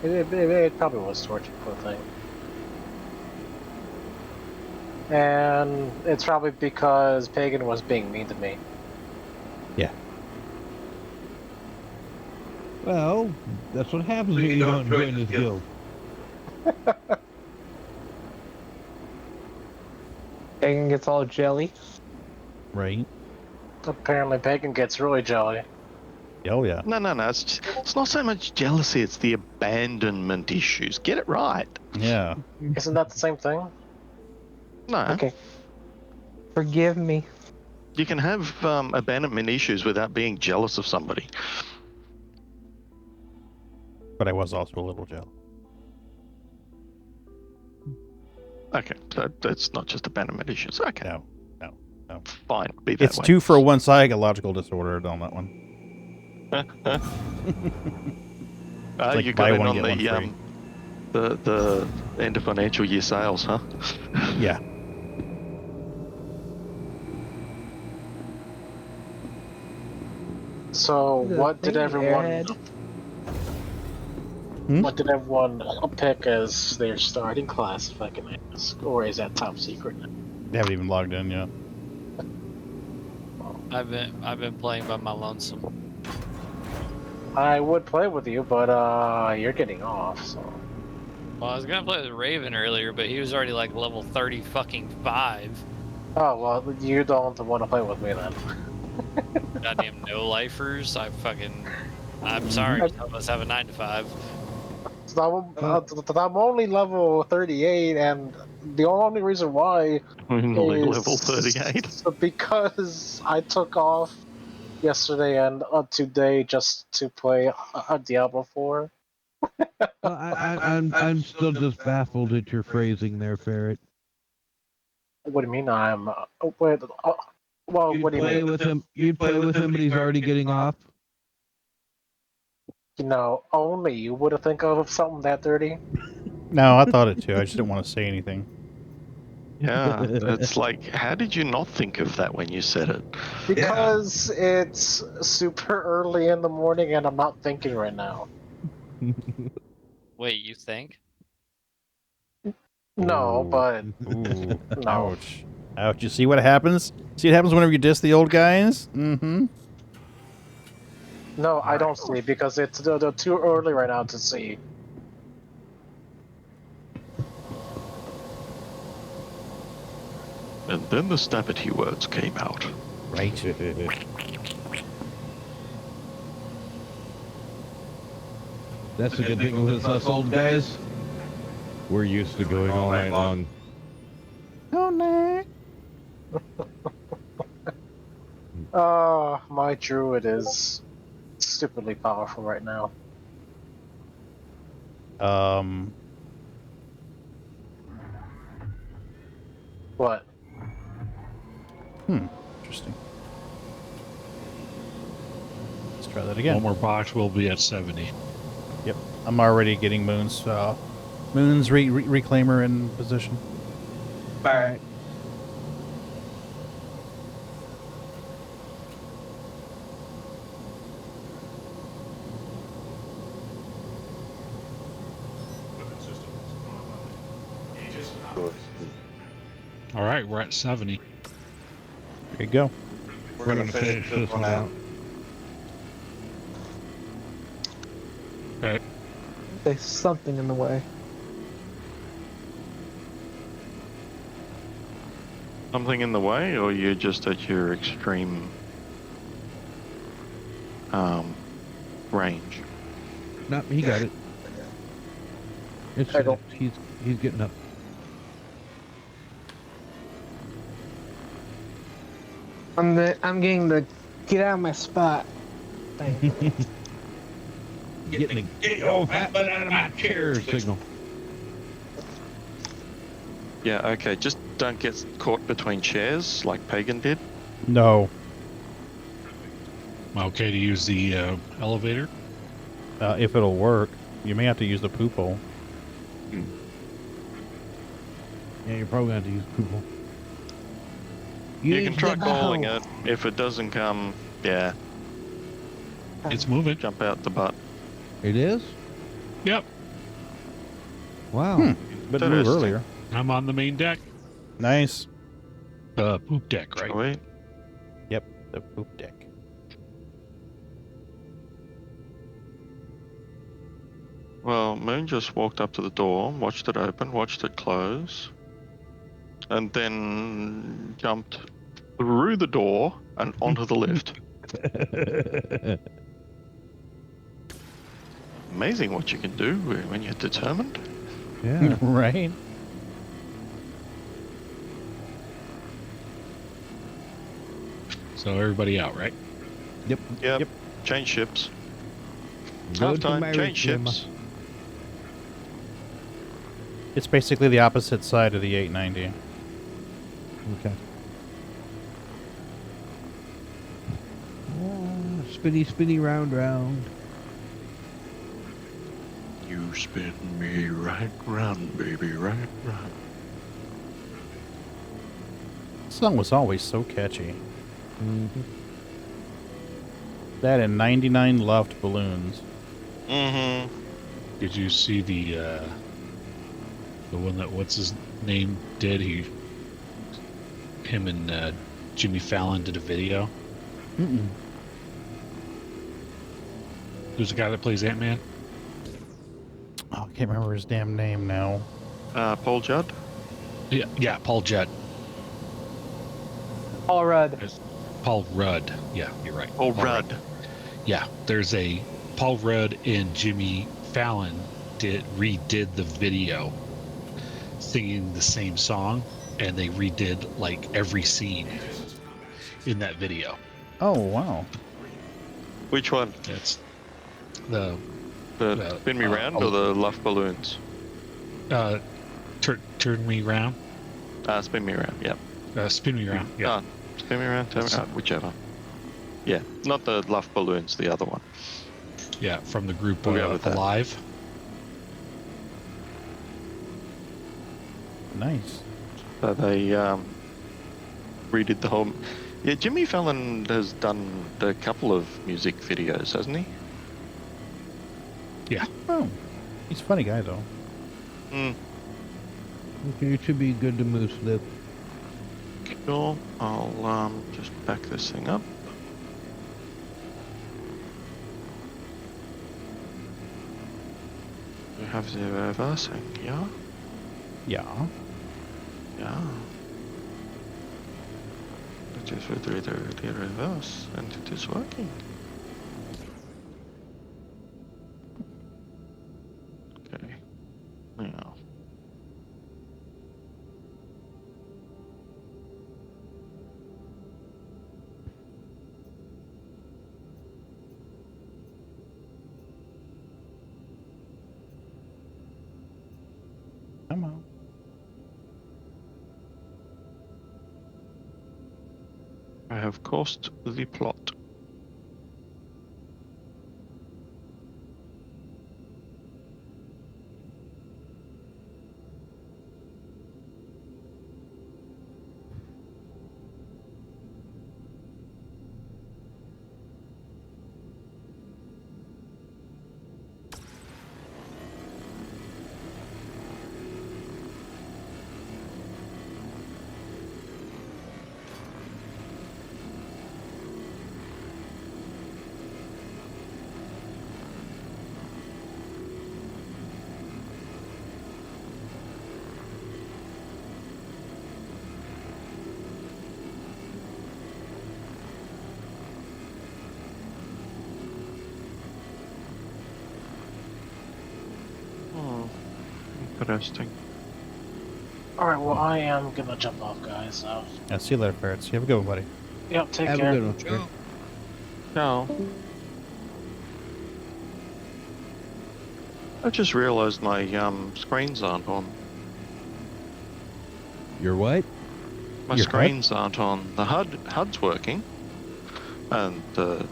It probably was tortured, poor thing. And it's probably because Pagan was being mean to me. Yeah. Well, that's what happens when you don't join this guild. Pagan gets all jelly. Right. Apparently, Pagan gets really jelly. Oh, yeah. No. It's not so much jealousy, it's the abandonment issues. Get it right. Yeah. Isn't that the same thing? No. Okay. Forgive me. You can have abandonment issues without being jealous of somebody. But I was also a little jealous. Okay, so that's not just abandonment issues. Okay. No. Fine, be that It's way. 2 for 1 psychological disorder on that one. Like you buy got in one, on get one free. the end of financial year sales, huh? Yeah. So, what did everyone? What did everyone pick as their starting class, if I can ask, or is that top secret? They haven't even logged in yet. I've been playing by my lonesome. I would play with you, but you're getting off, so. Well, I was gonna play with Raven earlier, but he was already like level 30 fucking 5. Oh well, you don't want to play with me then. Goddamn no-lifers. I'm sorry. Some of us have a 9 to 5. So I'm only level 38, and the only reason why Only is level 38. because I took off yesterday and today just to play a Diablo 4. I'm still just baffled at your phrasing there, Ferret. What do you mean I'm? Wait, well, You'd what do you play mean? with him. You'd play with him, but he's already getting off. You know, only you would have think of something that dirty. No, I thought it too. I just didn't want to say anything. Yeah, it's like, how did you not think of that when you said it? Because it's super early in the morning and I'm not thinking right now. Wait, you think? No, but Ooh. no. Ouch. Ouch, you see what happens? See what happens whenever you diss the old guys? Mm-hmm. No, I don't see because it's they're too early right now to see. And then the snappity words came out. Right. That's the good thing with us old guys. We're used to going all night long. Oh, no. My druid is stupidly powerful right now. What? Interesting. Let's try that again. One more box, we'll be at 70. Yep. I'm already getting Moon's reclaimer in position. Alright. All right, we're at 70. There you go. We're gonna finish this one out. Okay. There's something in the way. Something in the way, or you're just at your extreme range? No, he got it. It's he's getting up. I'm getting the get out of my spot. Thing. Get your old fat butt out of my chair signal. Yeah, okay, just don't get caught between chairs like Pagan did. No. Okay to use the elevator? If it'll work. You may have to use the poop hole. Yeah, you're probably going to have to use poop hole. You can try calling it. If it doesn't come, yeah. It's moving. Jump out the butt. It is? Yep. Wow. But move earlier. I'm on the main deck. Nice. Poop deck, right? Sweet. Yep, the poop deck. Well, Moon just walked up to the door, watched it open, watched it close, and then jumped through the door and onto the lift. Amazing what you can do when you're determined. Yeah. Right. So everybody out, right? Yep. Yep. Change ships. Go Half to time, my change reclaimer. ships. It's basically the opposite side of the 890. Okay. Spinny, spinny, round, round. You spin me right round, baby, right round. This song was always so catchy. Mm-hmm. That and 99 Loved Balloons. Mm-hmm. Did you see the one that what's his name did? Him and Jimmy Fallon did a video. Mm-mm. Who's the guy that plays Ant-Man? Oh, I can't remember his damn name now. Paul Judd? Yeah, Paul Judd. Paul Rudd. Paul Rudd. Yeah, you're right. Paul Rudd. Yeah, there's a Paul Rudd and Jimmy Fallon redid the video singing the same song, and they redid like every scene in that video. Oh, wow. Which one? It's the Spin Me Round or the Luff Balloons? Turn Me Round. Spin Me Round, yep. Spin Me Round, yeah. Spin Me Round, turn me round, whichever. Yeah, not the Luff Balloons, the other one. Yeah, from the group We'll go with that. Alive. Nice. So they redid the whole... Yeah, Jimmy Fallon has done a couple of music videos, hasn't he? Yeah. Oh, he's a funny guy, though. Mm. Okay, it should be good to move slip. Cool. I'll just back this thing up. We have the reversing, yeah? Yeah. Yeah. It is with the reverse, and it is working. Okay. Now. Come on. I have coursed the plot. Interesting. Alright, well, I am gonna jump off, guys, so. Yeah, see you later, Ferrets. You have a good one, buddy. Yep, take Have care. a good one, Ferret. No. I just realized my screens aren't on. Your what? My Your screens aren't on. The HUD's working, and the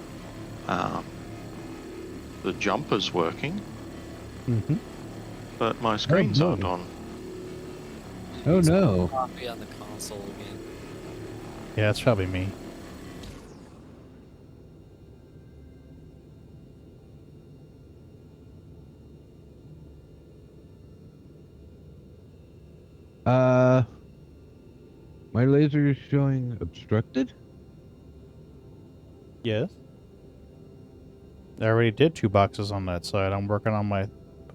jumper's working, but my screens aren't on. Oh no. Copy on the console again. Yeah, it's probably me. My laser is showing obstructed? Yes. I already did 2 boxes on that side. I'm working on my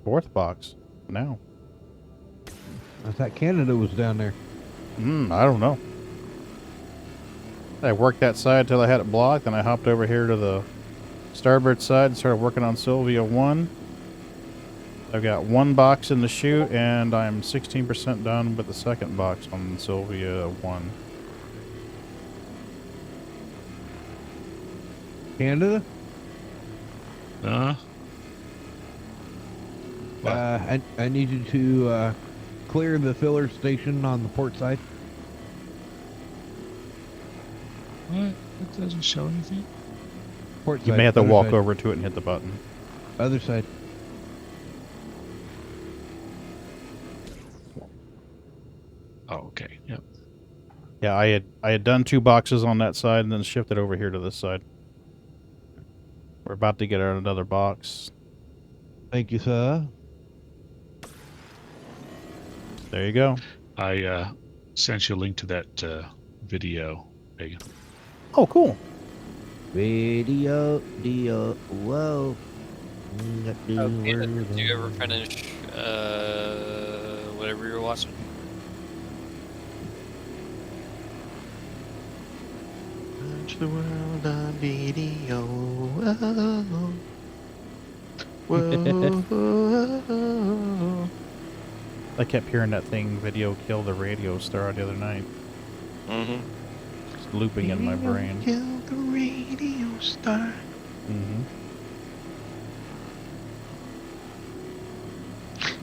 4th box now. I thought Canada was down there. I don't know. I worked that side till I had it blocked, and I hopped over here to the starboard side and started working on Sylvia 1. I've got 1 box in the chute, and I'm 16% done with the 2nd box on Sylvia 1. Canada? I need you to clear the filler station on the port side. What? It doesn't show anything. Port You side, may have to other walk side. over to it and hit the button. Other side. Oh, okay. Yep. Yeah, I had done 2 boxes on that side and then shifted over here to this side. We're about to get out another box. Thank you, sir. There you go. I sent you a link to that video, Pagan. Oh, cool. Video, whoa. Okay, did you ever finish whatever you were watching? Watch the world on video. Whoa. I kept hearing that thing, video kill the radio star, the other night. Just looping in my brain. Kill the radio star.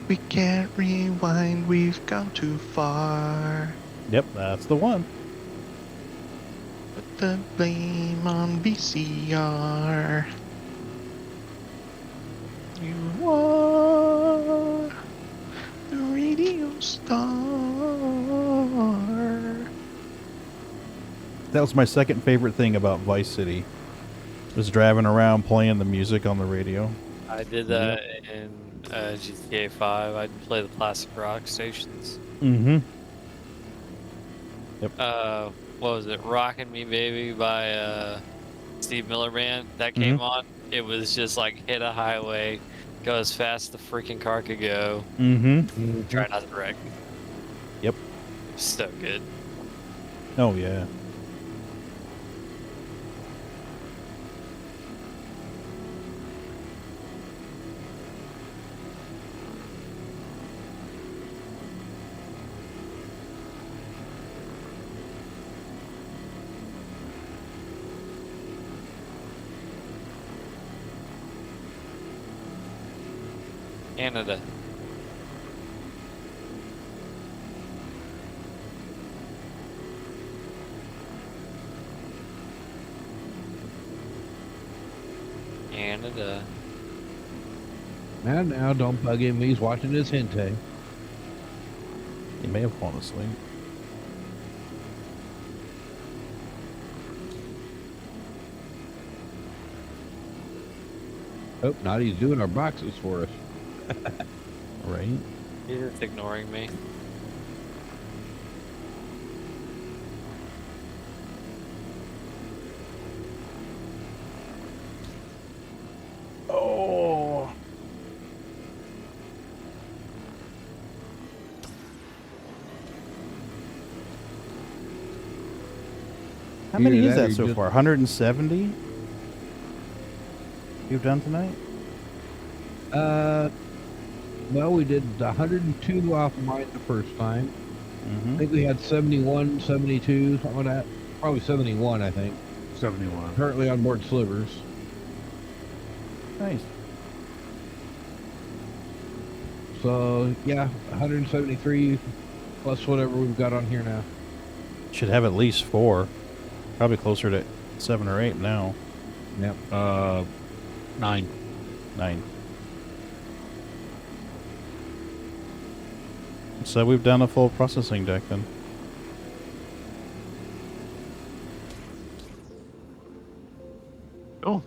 We can't rewind, we've gone too far. Yep, that's the one. Put the blame on VCR. You are the radio star. That was my second favorite thing about Vice City. Was driving around playing the music on the radio. I did that in GTA 5. I'd play the plastic rock stations. Yep. What was it? Rockin' Me Baby by Steve Miller Band. That came on. It was just like hit a highway, go as fast as the freaking car could go. Try not to wreck. Yep. So good. Oh yeah. Canada. Canada. Now don't bug him. He's watching his hentai. He may have fallen asleep. Oh, not he's doing our boxes for us. Right. He's just ignoring me. Oh. How many is that so far? 170? You've done tonight? Well, we did 102 off mine the first time. I think we had 71, 72, something like that. Probably 71, I think. 71. Currently on board Slivers. Nice. So, yeah, 173 plus whatever we've got on here now. Should have at least 4. Probably closer to 7 or 8 now. Yep. 9. 9. So we've done a full processing deck then. Oh.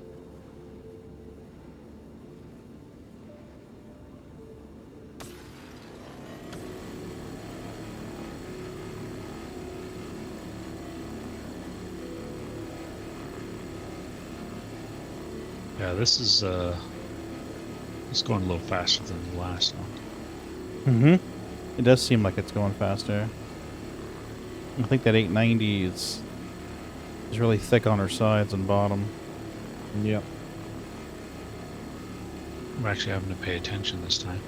Yeah, this is it's going a little faster than the last one. It does seem like it's going faster. I think that 890 is really thick on her sides and bottom. Yep. I'm actually having to pay attention this time.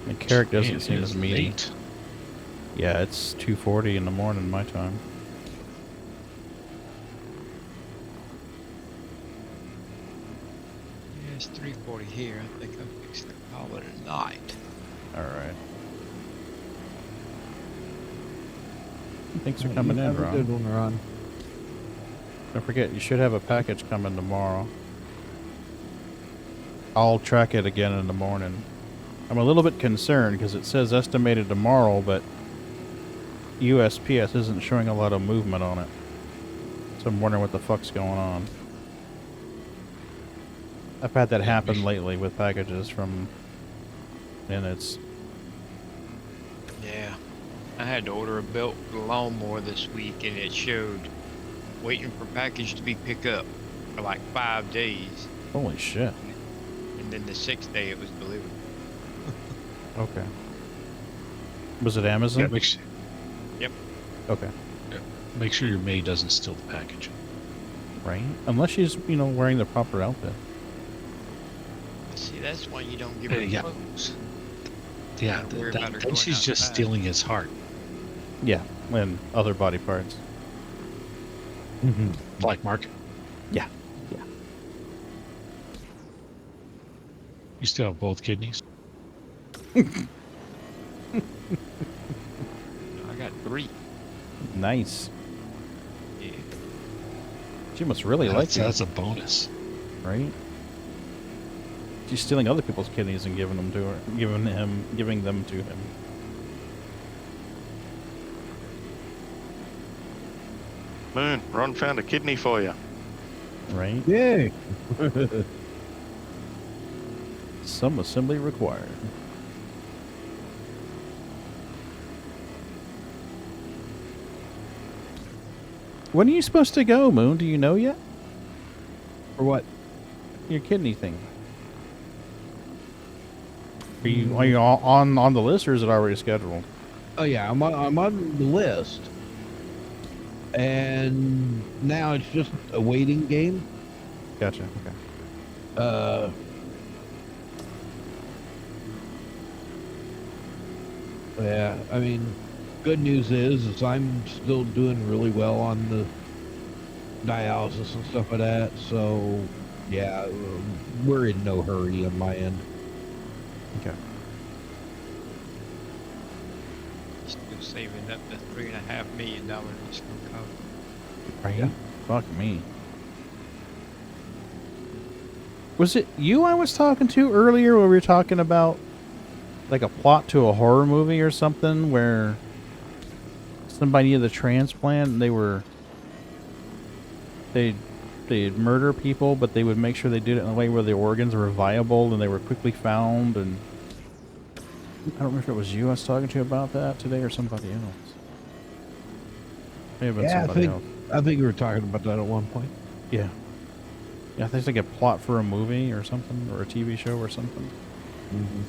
And Carrack doesn't Man, seem it as is meaty. late. Yeah, it's 2:40 in the morning my time. Yeah, it's 3:40 here. I think I'm fixing to call it a night. Alright. Thanks for coming in, Have a good Ron. one, Ron. Don't forget, you should have a package coming tomorrow. I'll track it again in the morning. I'm a little bit concerned because it says estimated tomorrow, but USPS isn't showing a lot of movement on it. So I'm wondering what the fuck's going on. I've had that happen lately with packages from... and it's... Yeah. I had to order a belt for the lawnmower this week and it showed waiting for package to be picked up for like 5 days. Holy shit. And then the 6th day it was delivered. Okay. Was it Amazon? Yeah, make sure, Yep. Okay. yeah, make sure your maid doesn't steal the package. Right? Unless she's, you know, wearing the proper outfit. See, that's why you don't give her Yeah. clothes. Yeah, Don't worry about her then going she's just outside. stealing his heart. Yeah, and other body parts. Like Mark. Yeah. Yeah. You still have both kidneys? I got 3. Nice. Yeah. She must really like you. That's a bonus. Right? She's stealing other people's kidneys and giving them to her, giving them to him. Moon, Ron found a kidney for you. Right? Yay! Some assembly required. When are you supposed to go, Moon? Do you know yet? For what? Your kidney thing. Are you on the list, or is it already scheduled? Oh yeah, I'm on the list, and now it's just a waiting game. Gotcha. Okay. Yeah, I mean, good news is I'm still doing really well on the dialysis and stuff like that. So, yeah, we're in no hurry on my end. Okay. Still saving up to $3.5 million this from COVID. Right? Yeah. Fuck me. Was it you I was talking to earlier when we were talking about like a plot to a horror movie or something where somebody needed a transplant and they'd murder people, but they would make sure they did it in a way where the organs were viable and they were quickly found? And I don't remember if it was you I was talking to about that today or somebody else. May have been somebody else. I think we were talking about that at one point. Yeah. Yeah, I think it's like a plot for a movie or something, or a TV show or something. Mm-hmm.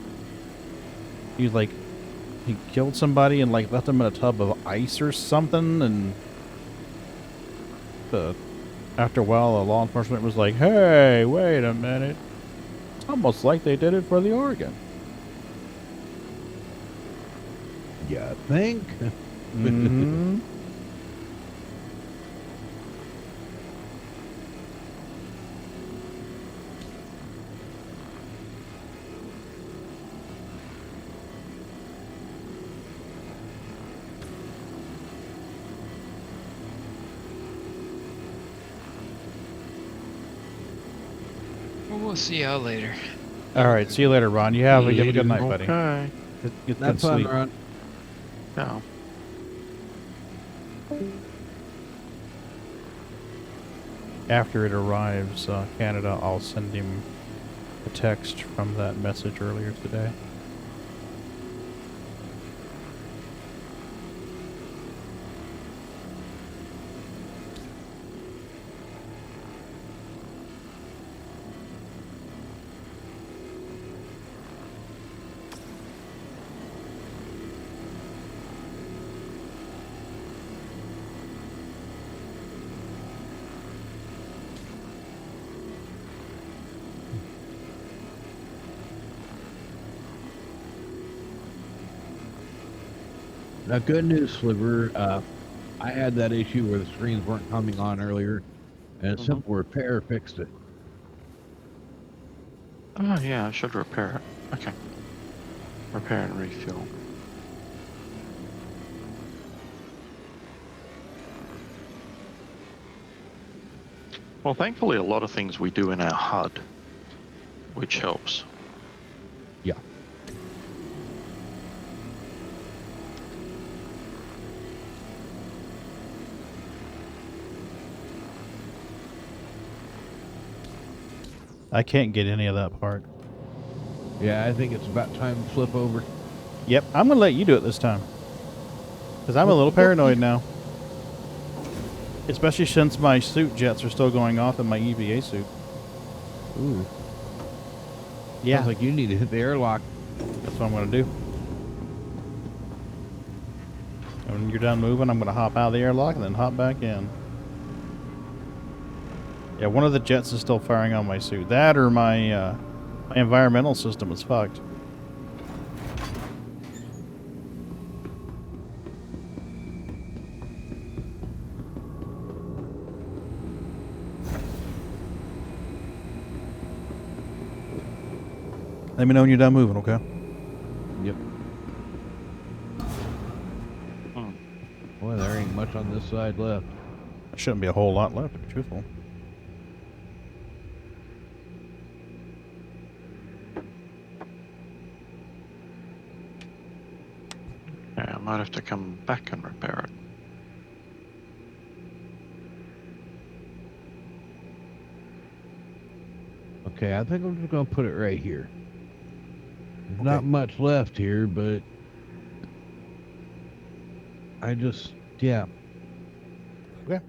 He killed somebody and like left them in a tub of ice or something, and after a while, the law enforcement was like, "Hey, wait a minute! It's almost like they did it for the organ." Yeah, I think. Mm-hmm. Well, we'll see y'all later. All right, see you later, Ron. You have a good night, buddy. Okay. Get That's good fun, sleep. Ron. No. After it arrives, Canada, I'll send him a text from that message earlier today. Now, good news, Sliver. I had that issue where the screens weren't coming on earlier, and a simple repair fixed it. Oh, yeah, I should repair it. Okay. Repair and refuel. Well, thankfully, a lot of things we do in our HUD, which helps. Yeah. I can't get any of that part. Yeah, I think it's about time to flip over. Yep, I'm going to let you do it this time. Because I'm a little paranoid now. Especially since my suit jets are still going off in my EVA suit. Ooh. Yeah. Sounds like you need to hit the airlock. That's what I'm going to do. And when you're done moving, I'm going to hop out of the airlock and then hop back in. Yeah, one of the jets is still firing on my suit. That or my environmental system is fucked. Let me know when you're done moving, okay? Yep. Boy, there ain't much on this side left. There shouldn't be a whole lot left, to be truthful. Yeah, I might have to come back and repair it. Okay, I think I'm just gonna put it right here. There's not much left here, but I just, yeah. Okay.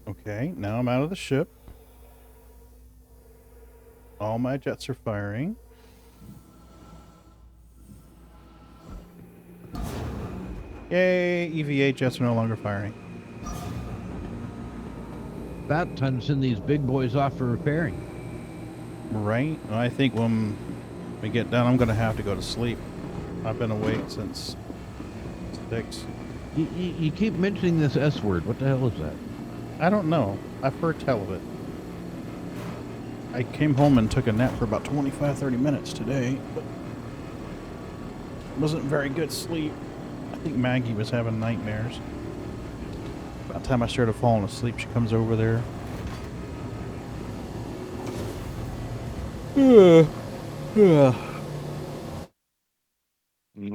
Okay, now I'm out of the ship. All my jets are firing. Yay, EVA jets are no longer firing. About time to send these big boys off for repairing. Right? I think when we get done, I'm going to have to go to sleep. I've been awake since 6. You keep mentioning this S word. What the hell is that? I don't know. I've heard tell of it. I came home and took a nap for about 25-30 minutes today, but it wasn't very good sleep. I think Maggie was having nightmares. By the time I started falling asleep, she comes over there. Well,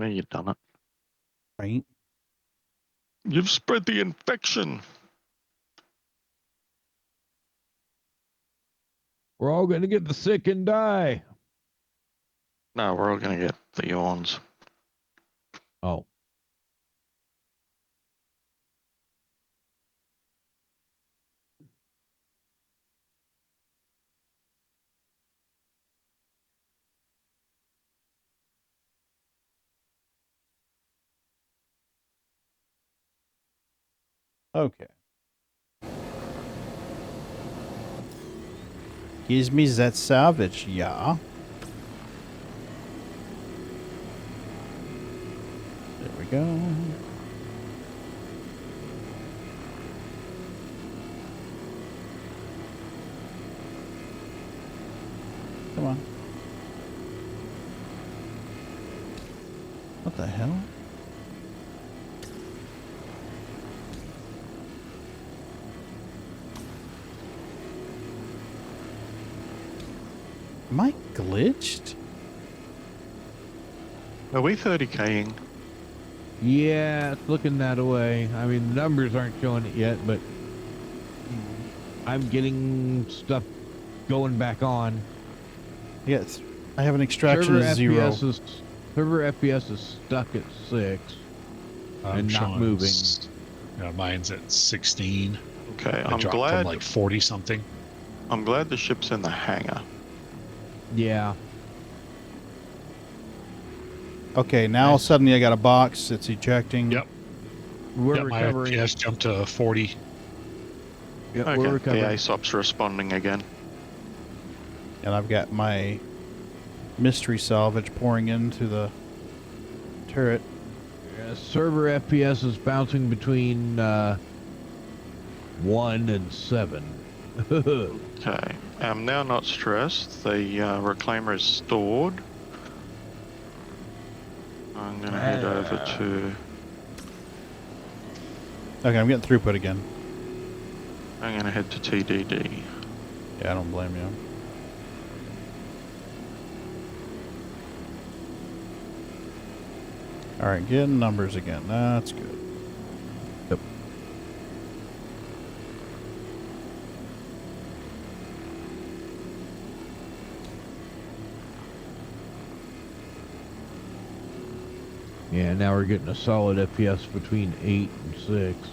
you've done it. Right? You've spread the infection. We're all gonna get the sick and die. No, we're all going to get the yawns. Oh. Okay. Gives me that salvage, yeah. There we go. Come on. What the hell? Am I glitched? Are we 30King? Yeah, it's looking that way. I mean, the numbers aren't showing it yet, but I'm getting stuff going back on. Yes, I have an extraction Server of 0. Server FPS is stuck at 6 and not moving. Yeah, mine's at 16. Okay, I I'm dropped glad. from like 40 something. I'm glad the ship's in the hangar. Yeah. Okay, now suddenly I got a box. It's ejecting. Yep. We're Yep, my recovering. FPS jumped to 40. Yep, Okay, we're the recovering. ASOP's responding again. And I've got my mystery salvage pouring into the turret. Yeah, server FPS is bouncing between 1 and 7. Okay, I'm now not stressed. The reclaimer is stored. I'm gonna head over to. Okay, I'm getting throughput again. I'm gonna head to TDD. Yeah, I don't blame you. Alright, getting numbers again. That's good. Yep. Yeah, now we're getting a solid FPS between 8 and 6.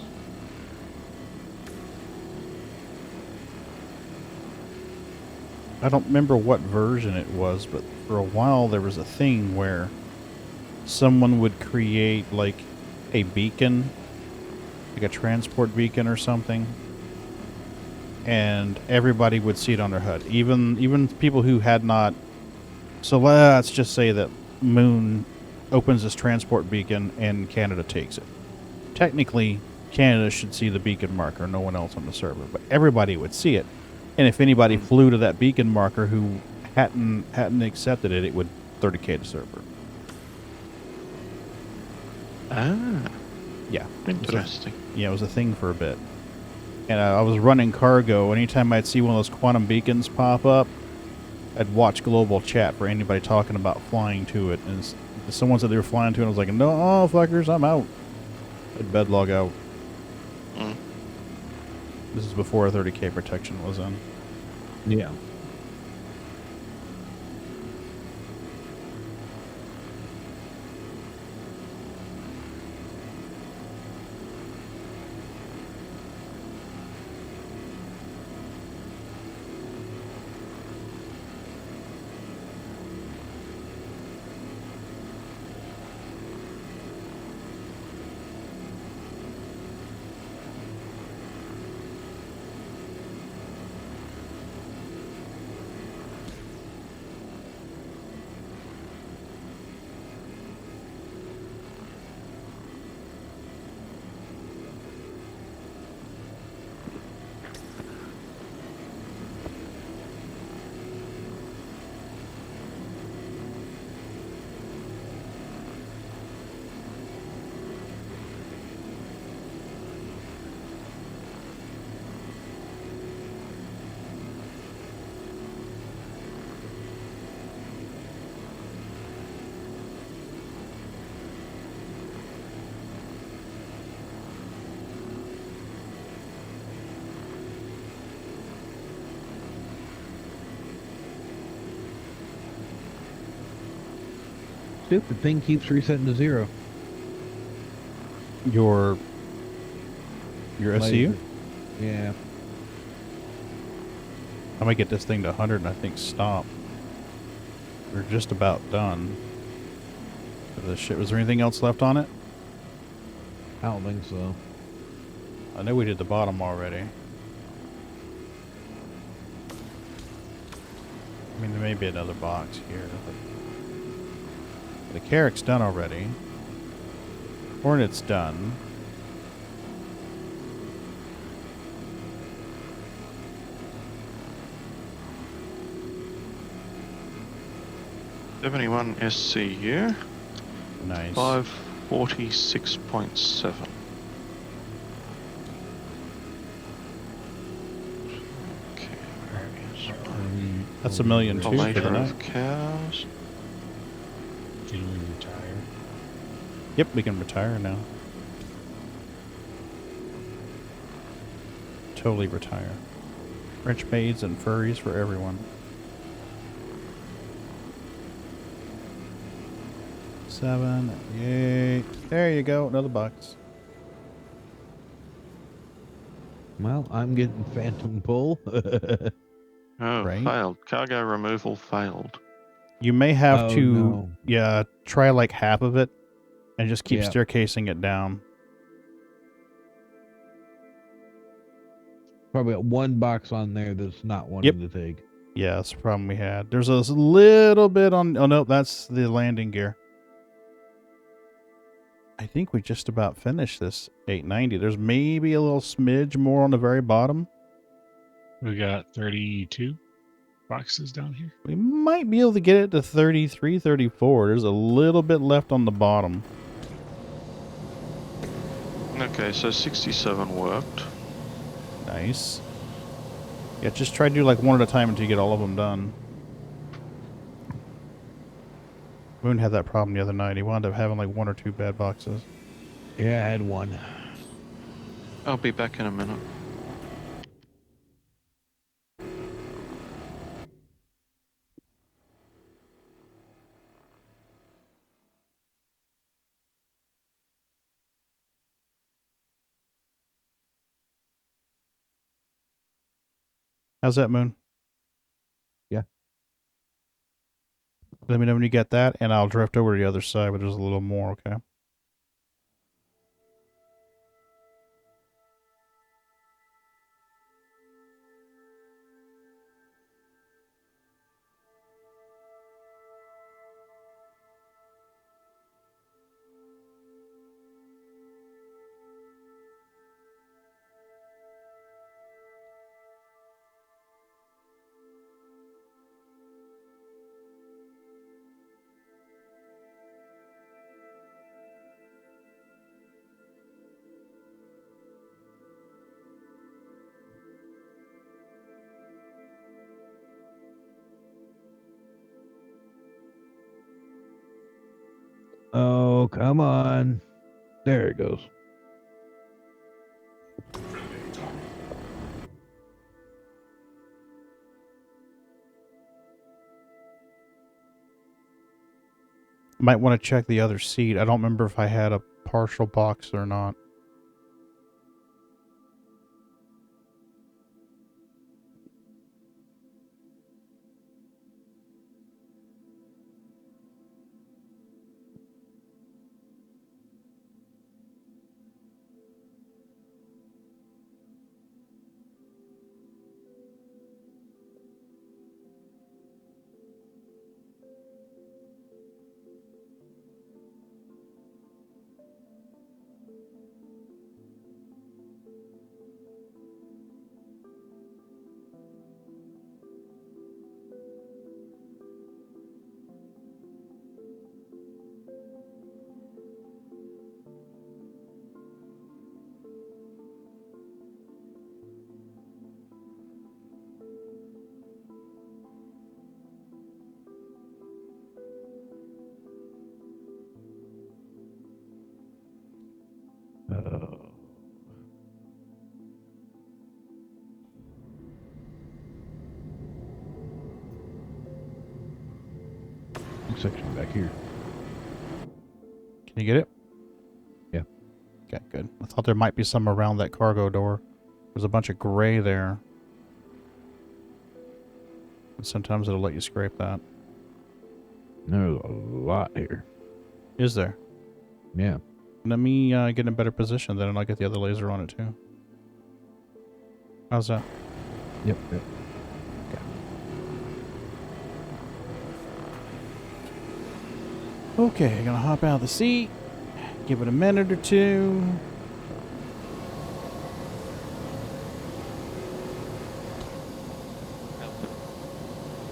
I don't remember what version it was, but for a while there was a thing where someone would create like a beacon, like a transport beacon or something, and everybody would see it on their HUD, even people who had not. So let's just say that Moon opens this transport beacon and Canada takes it. Technically, Canada should see the beacon marker, no one else on the server, but everybody would see it. And if anybody flew to that beacon marker who hadn't accepted it, it would 30K the server. Ah. Yeah. Interesting. It was a thing for a bit. And I was running cargo. Anytime I'd see one of those quantum beacons pop up, I'd watch global chat for anybody talking about flying to it. And someone said they were flying to it, and I was like, no, fuckers, I'm out. I'd bed log out. This is before 30k protection was in. Yeah. Stupid thing keeps resetting to 0. Your SCU? Yeah. I'm gonna get this thing to 100 and I think stop. We're just about done. This shit. Was there anything else left on it? I don't think so. I know we did the bottom already. I mean, there may be another box here. But the Carrack's done already. Hornet's done. $71 SCU. Nice. 546.7. That's $1 million too for the Later night. of cows. Can we retire? Yep, we can retire now. Totally retire. French maids and furries for everyone. 7, 8. There you go, another box. Well, I'm getting phantom pull. Oh, Right. failed. Cargo removal failed. You may have Oh, to, no. yeah, try like half of it and just keep Yeah. staircasing it down. Probably got one box on there that's not wanting to take. Yeah, that's the problem we had. There's a little bit on... Oh, no, that's the landing gear. I think we just about finished this 890. There's maybe a little smidge more on the very bottom. We got 32 boxes down here. We might be able to get it to 33, 34. There's a little bit left on the bottom. Okay, so 67 worked. Nice. Yeah, just try to do like one at a time until you get all of them done. Moon had that problem the other night. He wound up having like 1 or 2 bad boxes. Yeah, I had one. I'll be back in a minute. How's that, Moon? Yeah. Let me know when you get that, and I'll drift over to the other side where there's a little more, okay? Oh, come on. There it goes. Might want to check the other seat. I don't remember if I had a partial box or not. Section back here. Can you get it? Yeah. Okay, good. I thought there might be some around that cargo door. There's a bunch of gray there. And sometimes it'll let you scrape that. There's a lot here. Is there? Yeah. Let me get in a better position then, and I'll get the other laser on it too. How's that? Yep. Yep. Okay, gonna hop out of the seat. Give it a minute or two.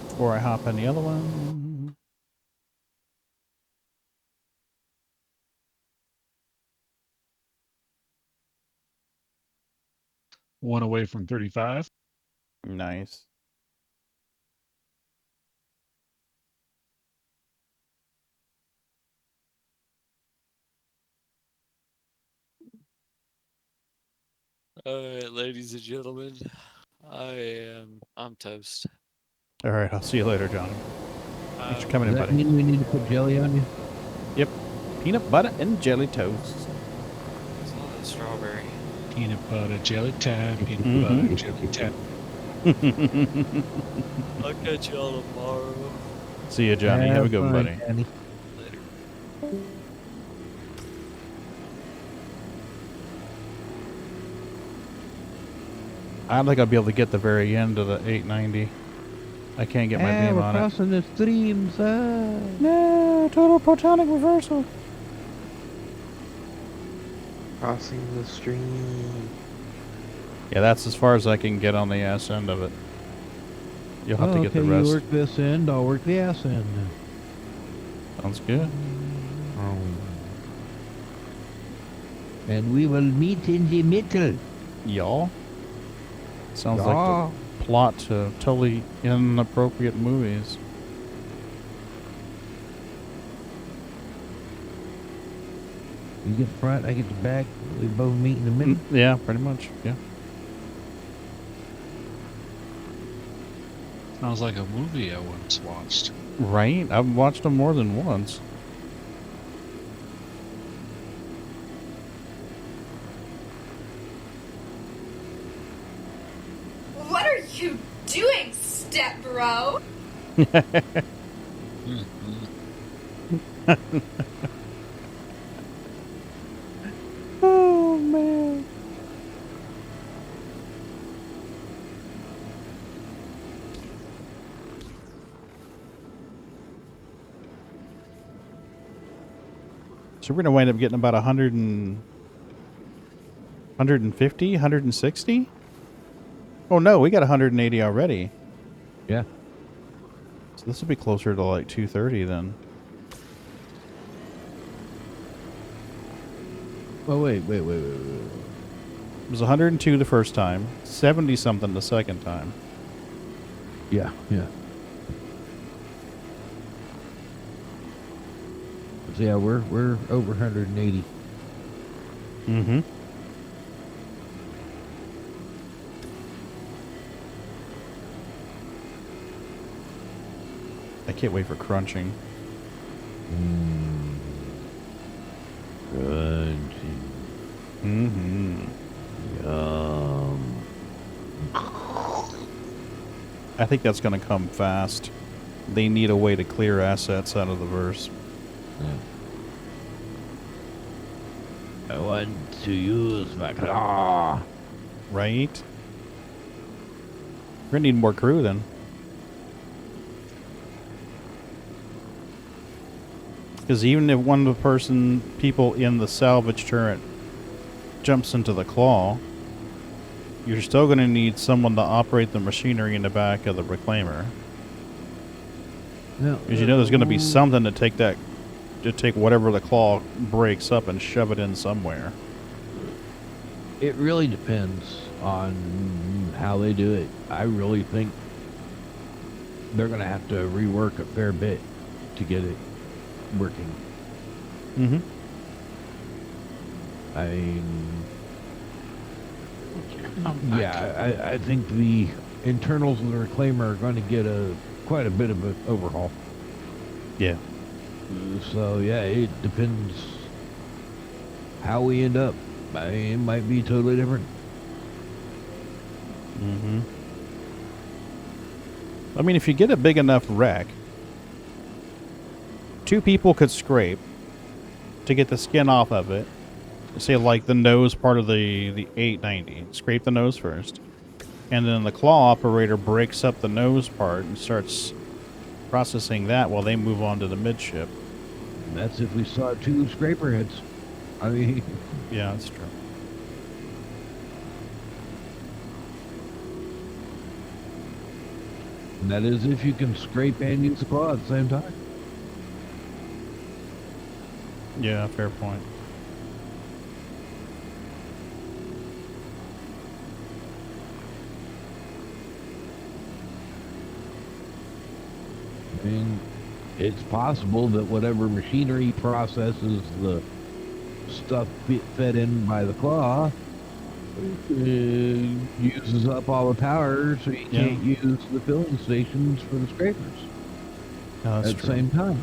Before I hop in the other one. One away from 35. Nice. Alright, ladies and gentlemen. I'm toast. Alright, I'll see you later, Johnny. Thanks for coming in, Does that buddy. mean we need to put jelly on you? Yep. Peanut butter and jelly toast. It's not a strawberry. Peanut butter jelly time. Peanut butter jelly time. I'll catch y'all tomorrow. See you, Johnny. Have a good one, buddy. Johnny. I don't think I'll be able to get the very end of the 890. I can't get my beam we're on it. crossing the streams. No, total protonic reversal. Crossing the stream. Yeah, that's as far as I can get on the ass end of it. You'll have to get the rest. You work this end, I'll work the ass end. Sounds good. And we will meet in the middle. Y'all? Sounds like the plot to totally inappropriate movies. You get the front, I get the back. We both meet in the middle. Yeah, pretty much. Yeah. Sounds like a movie I once watched. Right? I've watched them more than once. What are you doing, step bro? Oh, man. So we're going to wind up getting about 150, 160? Oh, no, we got 180 already. Yeah. So this will be closer to like 230 then. Oh, wait. It was 102 the first time, 70 something the second time. Yeah. So yeah, we're over 180. Mm-hmm. I can't wait for crunching. Mm-hmm. I think that's going to come fast. They need a way to clear assets out of the verse. I want to use my claw. Right? We're going to need more crew then. Because even if one of the people in the salvage turret jumps into the claw, you're still going to need someone to operate the machinery in the back of the reclaimer. Because you know there's going to be something to take whatever the claw breaks up and shove it in somewhere. It really depends on how they do it. I really think they're going to have to rework a fair bit to get it working. Mm-hmm. I mean, yeah, I think the internals of the reclaimer are going to get quite a bit of an overhaul. Yeah. So yeah, it depends how we end up. I mean, it might be totally different. Mm-hmm. I mean, if you get a big enough wreck, 2 people could scrape to get the skin off of it. Say, like, the nose part of the 890. Scrape the nose first. And then the claw operator breaks up the nose part and starts processing that while they move on to the midship. And that's if we saw 2 scraper heads. I mean... Yeah, that's true. And that is if you can scrape and use the claw at the same time. Yeah, fair point. I mean, it's possible that whatever machinery processes the stuff fed in by the claw uses up all the power, so you can't use the filling stations for the scrapers at the same time.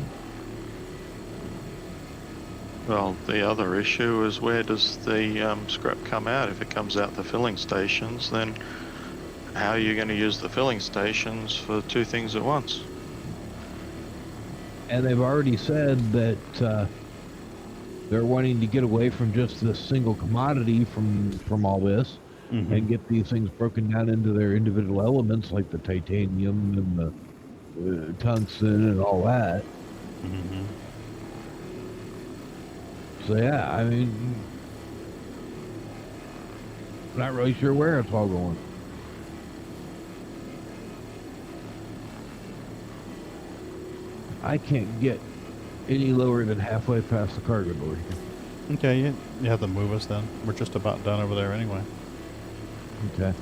Well, the other issue is where does the scrap come out? If it comes out the filling stations, then how are you going to use the filling stations for 2 things at once? And they've already said that they're wanting to get away from just this single commodity from all this, and get these things broken down into their individual elements, like the titanium and the tungsten and all that. Mm-hmm. So yeah, I mean, not really sure where it's all going. I can't get any lower than halfway past the cargo door here. Okay, you have to move us then. We're just about done over there anyway. Okay.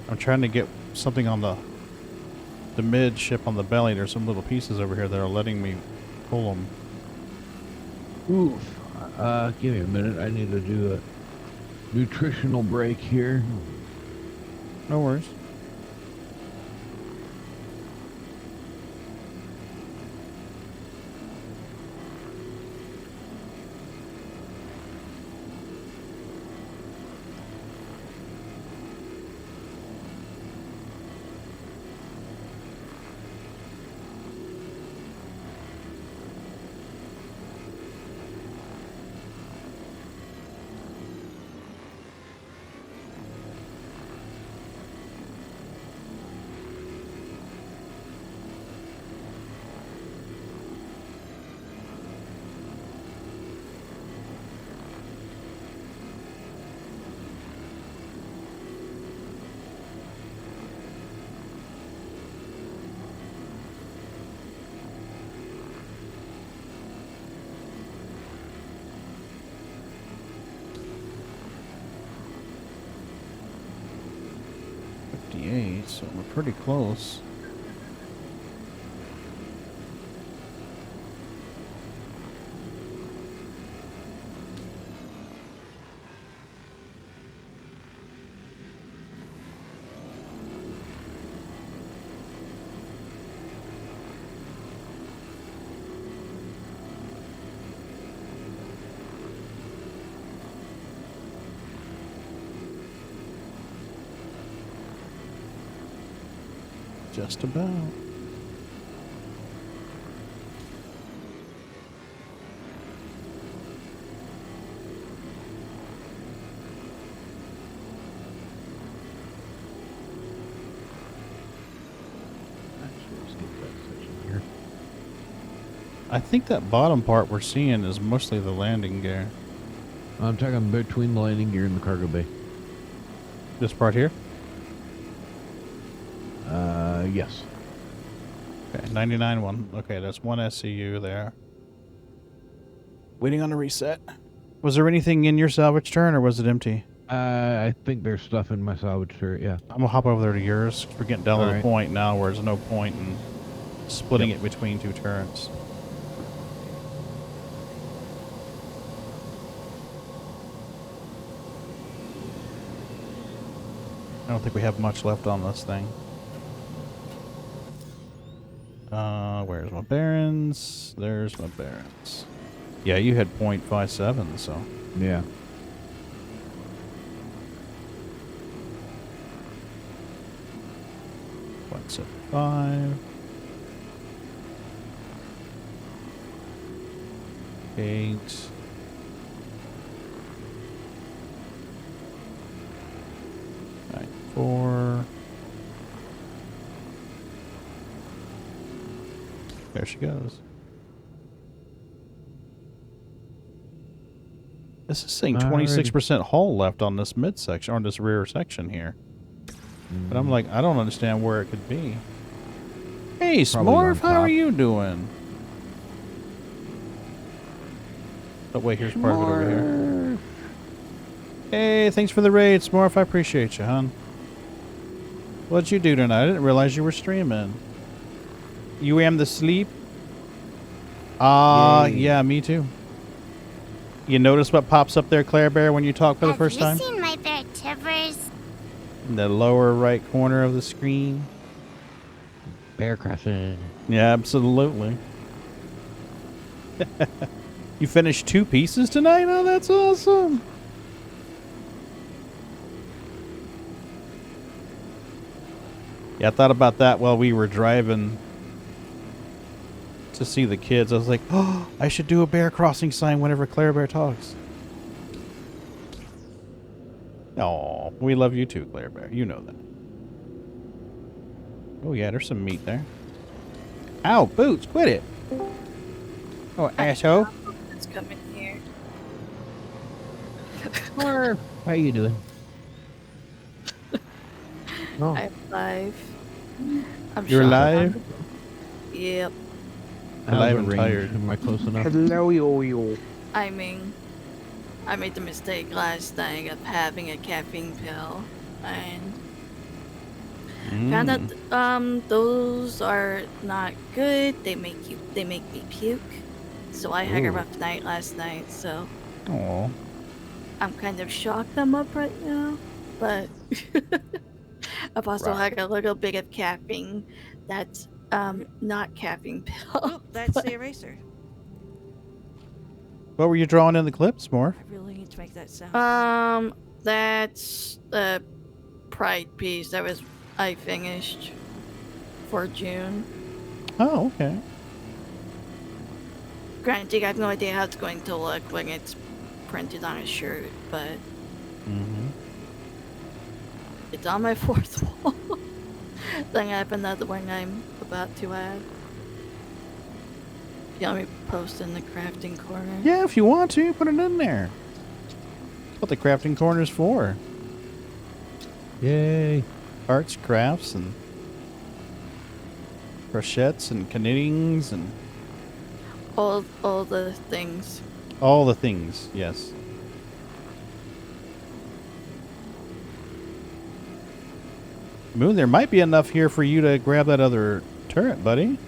I'm trying to get something on the midship on the belly. There's some little pieces over here that are letting me pull them. Oof. Give me a minute. I need to do a nutritional break here. No worries. So we're pretty close. Just about. I think that bottom part we're seeing is mostly the landing gear. I'm talking between the landing gear and the cargo bay. This part here? Yes. Okay, 99 one. Okay, that's one SCU there. Waiting on a reset. Was there anything in your salvage turn, or was it empty? I think there's stuff in my salvage turret, yeah. I'm gonna hop over there to yours. We're getting down to the Alright. point now where there's no point in splitting it between two turrets. I don't think we have much left on this thing. Where's my barons? There's my barons. Yeah, you had 0.57, so. Yeah. What's it? 5. 8. Right, 4. There she goes. This is saying 26% hull left on this midsection, on this rear section here. But I'm like, I don't understand where it could be. Hey, Smorf, how are you doing? Oh, wait, here's part of it over here. Hey, thanks for the raid, Smorf. I appreciate you, hon. What'd you do tonight? I didn't realize you were streaming. You am the sleep? Yeah, me too. You notice what pops up there, Claire Bear, when you talk for the first time? Have you seen my bear Tivers? In the lower right corner of the screen. Bear crossing. Yeah, absolutely. You finished 2 pieces tonight? Oh, that's awesome. Yeah, I thought about that while we were driving to see the kids. I was like, oh, I should do a bear crossing sign whenever Claire Bear talks. Oh, we love you too, Claire Bear. You know that. Oh, yeah, there's some meat there. Ow, Boots, quit it. Oh, asshole. It's coming here. Or how you doing? Oh. I'm live. You're live? Yep. Alive and tired. Am I close enough? Hello, yo. I mean, I made the mistake last night of having a caffeine pill, and found out those are not good. They make me puke. So I had a rough night last night. So I'm kind of shocked I'm up right now, but I've also had a little bit of caffeine. That's not caffeine pill. Oh, that's the eraser. What were you drawing in the clips, Morph? I really need to make that sound. That's the Pride piece that was I finished for June. Oh, okay. Granted, I have no idea how it's going to look when it's printed on a shirt, but it's on my fourth wall. Then I have another one I'm about to add. You want me to post in the crafting corner? Yeah, if you want to, put it in there. That's what the crafting corner's for. Yay. Arts, crafts, and crochets, and knittings, and... All the things. All the things, yes. Moon, there might be enough here for you to grab that other turret, buddy.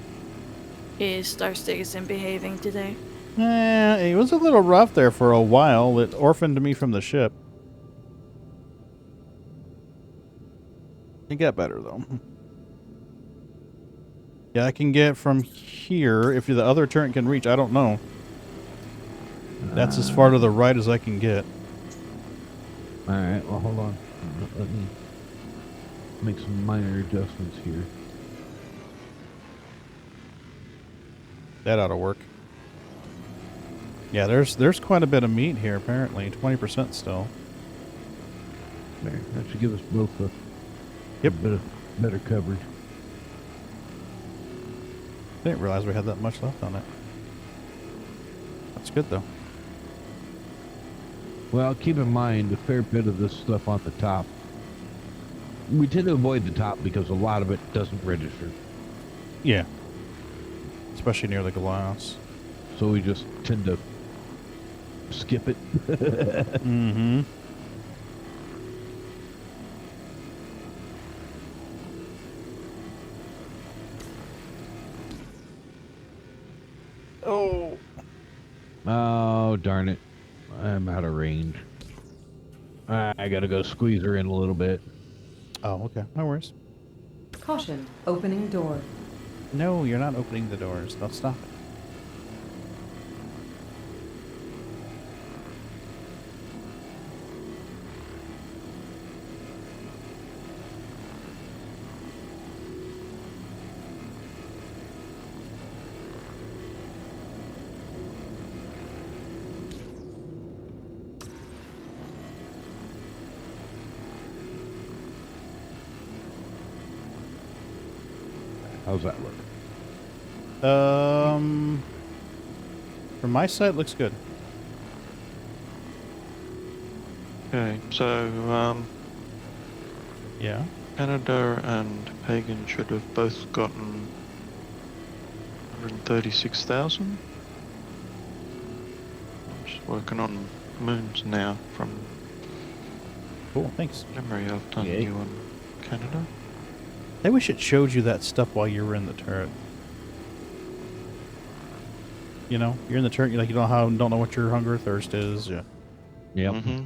Is Star Citizen behaving today? It was a little rough there for a while. It orphaned me from the ship. It got better, though. Yeah, I can get from here. If the other turret can reach, I don't know. That's as far to the right as I can get. Alright, well, hold on. Let me make some minor adjustments here. That ought to work. Yeah, there's quite a bit of meat here, apparently. 20% still. There, that should give us both a bit of better coverage. I didn't realize we had that much left on it. That's good, though. Well, keep in mind a fair bit of this stuff on the top. We tend to avoid the top because a lot of it doesn't register. Yeah. Especially near the glass. So we just tend to skip it. Mm-hmm. Oh. Oh, darn it. I'm out of range. I gotta go squeeze her in a little bit. Oh, okay. No worries. Caution, opening door. No, you're not opening the doors. Don't stop it. How's that look? From my side, looks good. Okay, so, yeah. Canada and Pagan should have both gotten 136,000. I'm just working on moons now from Cool, thanks. memory. I've done you on Canada. I wish it showed you that stuff while you were in the turret. You know, you're in the turret. You're like, you don't know what your hunger or thirst is. Yeah. Yep. Mm-hmm.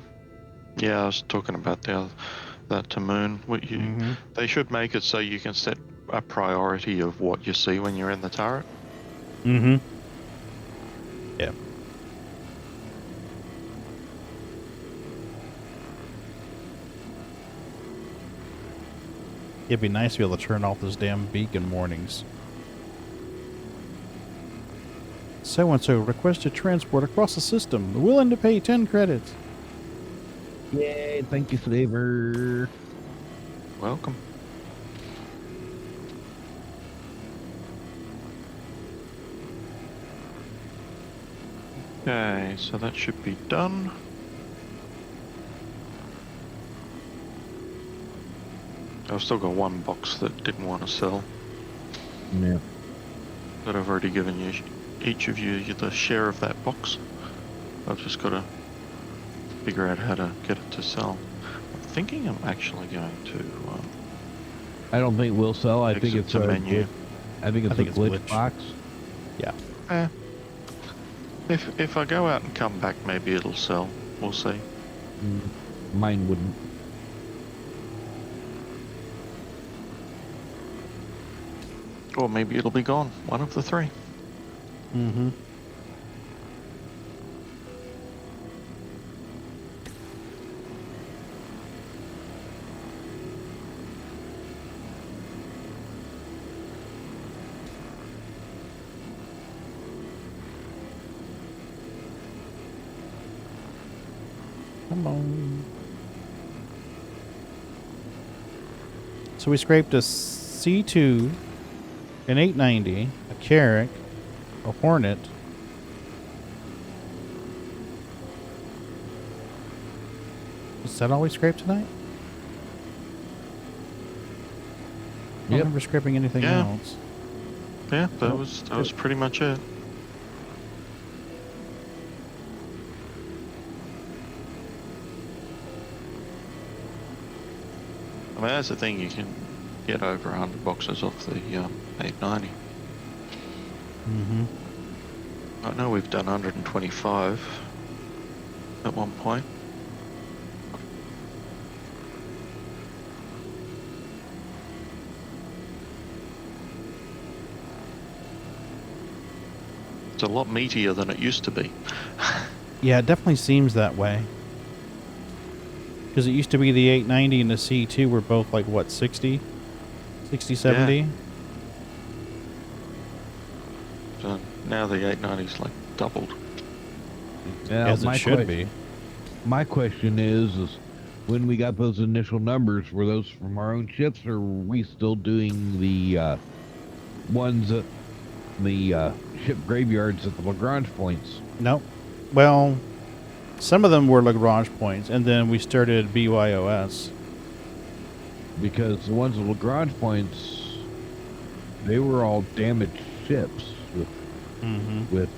Yeah, I was talking about that to moon. What you they should make it so you can set a priority of what you see when you're in the turret. Mm-hmm. Yeah. It'd be nice to be able to turn off this damn beacon warnings. So-and-so requested transport across the system. Willing to pay 10 credits. Yay, thank you, Sliver. Welcome. Okay, so that should be done. I've still got one box that didn't want to sell. Yeah. But I've already given you each of you the share of that box. I've just got to figure out how to get it to sell. I'm thinking I'm actually going to. I don't think we'll sell. I think it's a menu. I think it's a glitch box. Yeah. If I go out and come back, maybe it'll sell. We'll see. Mine wouldn't. Or maybe it'll be gone. One of the three. Mm-hmm. Come on. So we scraped a C2, an 890, a Carrack, a Hornet. Is that all we scraped tonight? I don't remember scraping anything else. Yeah, that was pretty much it. I mean, that's the thing, you can get over 100 boxes off the 890. Mm-hmm. I know we've done 125 at one point. It's a lot meatier than it used to be. Yeah, it definitely seems that way. Because it used to be the 890 and the C2 were both like, what, 60? 60, 70? Yeah. So now the 890's like doubled. Now, As it should be. My question is when we got those initial numbers, were those from our own ships, or were we still doing the ones at the ship graveyards at the Lagrange points? Nope. Well, some of them were Lagrange points, and then we started BYOS. Because the ones at Lagrange points, they were all damaged ships with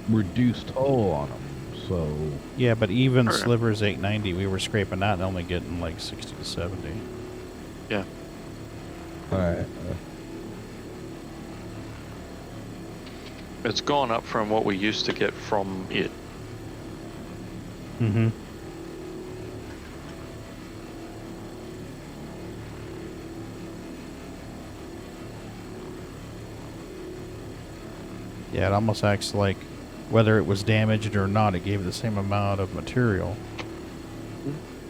reduced hull on them. So yeah, but even Sliver's 890, we were scraping that and only getting like 60 to 70. Yeah. All right. It's gone up from what we used to get from it. Mm-hmm. Yeah, it almost acts like whether it was damaged or not, it gave the same amount of material.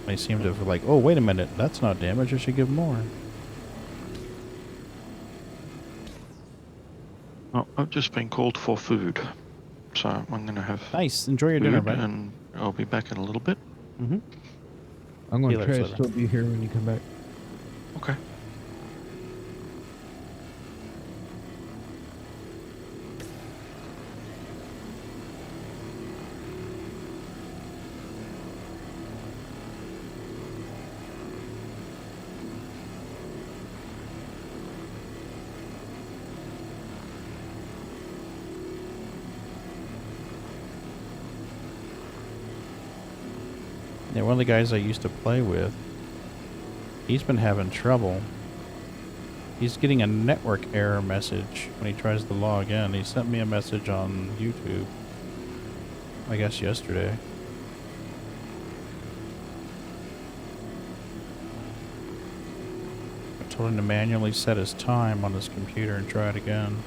They seem to have like, oh, wait a minute, that's not damaged, I should give more. Well, I've just been called for food, so I'm going to have nice. Enjoy your dinner, buddy. And I'll be back in a little bit. Mm-hmm. I'm going to try to still be here when you come back. Okay. Yeah, one of the guys I used to play with, he's been having trouble. He's getting a network error message when he tries to log in. He sent me a message on YouTube, I guess yesterday. I told him to manually set his time on his computer and try it again.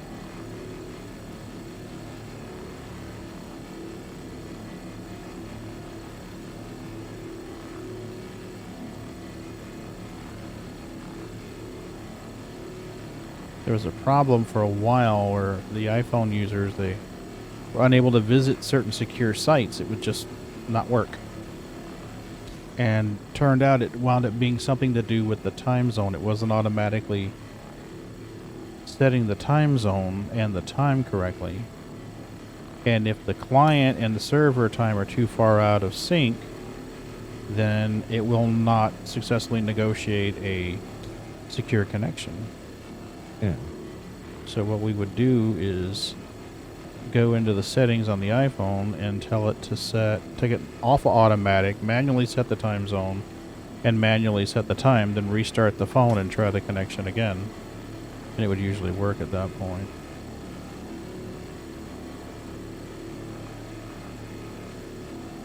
There was a problem for a while where the iPhone users, they were unable to visit certain secure sites. It would just not work. And turned out it wound up being something to do with the time zone. It wasn't automatically setting the time zone and the time correctly. And if the client and the server time are too far out of sync, then it will not successfully negotiate a secure connection. Yeah. So what we would do is go into the settings on the iPhone and tell it to take it off of automatic, manually set the time zone, and manually set the time, then restart the phone and try the connection again. And it would usually work at that point.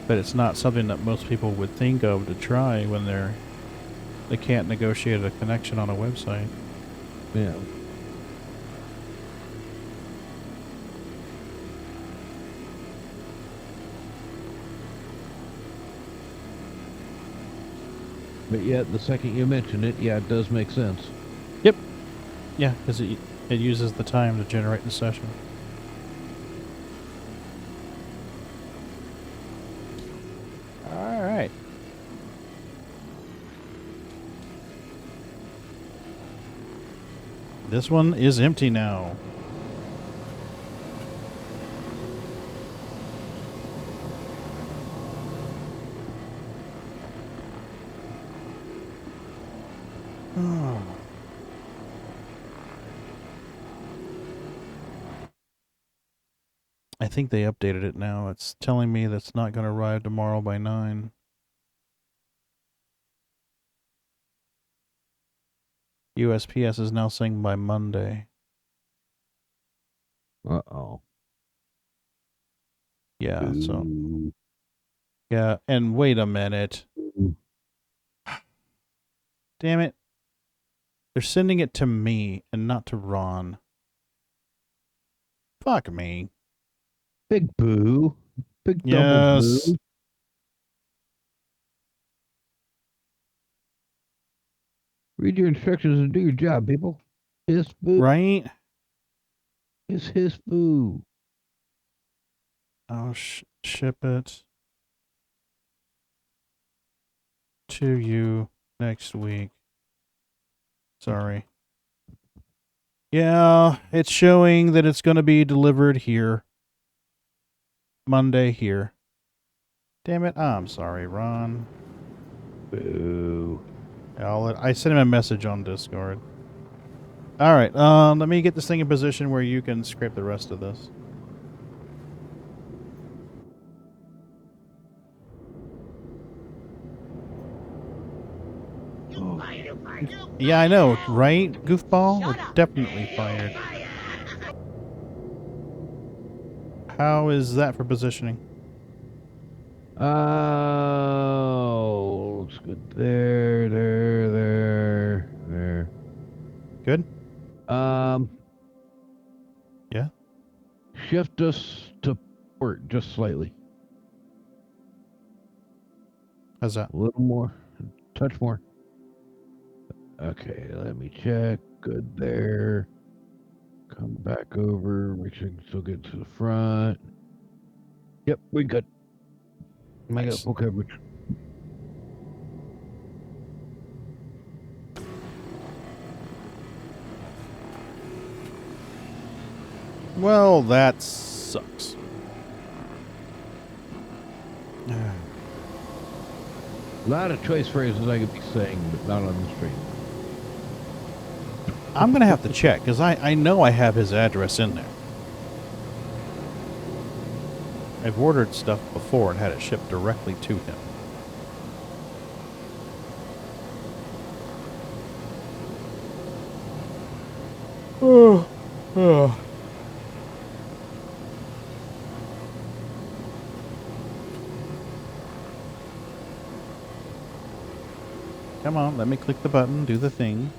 But it's not something that most people would think of to try when they can't negotiate a connection on a website. Yeah. But yet, the second you mention it, yeah, it does make sense. Yep. Yeah, because it uses the time to generate the session. All right. This one is empty now. Oh. I think they updated it now. It's telling me that's not going to arrive tomorrow by 9. USPS is now saying by Monday. Uh-oh. Yeah, so... Yeah, and wait a minute. Damn it. They're sending it to me and not to Ron. Fuck me. Big boo. Big double Yes. boo. Read your instructions and do your job, people. His boo. Right? It's his boo. I'll ship it to you next week. Sorry. Yeah, it's showing that it's going to be delivered here. Monday here. Damn it. I'm sorry, Ron. Boo. I sent him a message on Discord. Alright, let me get this thing in position where you can scrape the rest of this. Yeah, I know, right? Goofball? We're definitely fired. How is that for positioning? Oh, looks good. There. Good? Yeah? Shift us to port just slightly. How's that? A little more. Touch more. Okay, let me check. Good there. Come back over. Make sure I can still get to the front. Yep, we good. I got full coverage. Well, that sucks. A lot of choice phrases I could be saying, but not on the stream. I'm going to have to check, because I know I have his address in there. I've ordered stuff before and had it shipped directly to him. Oh. Come on, let me click the button, do the thing.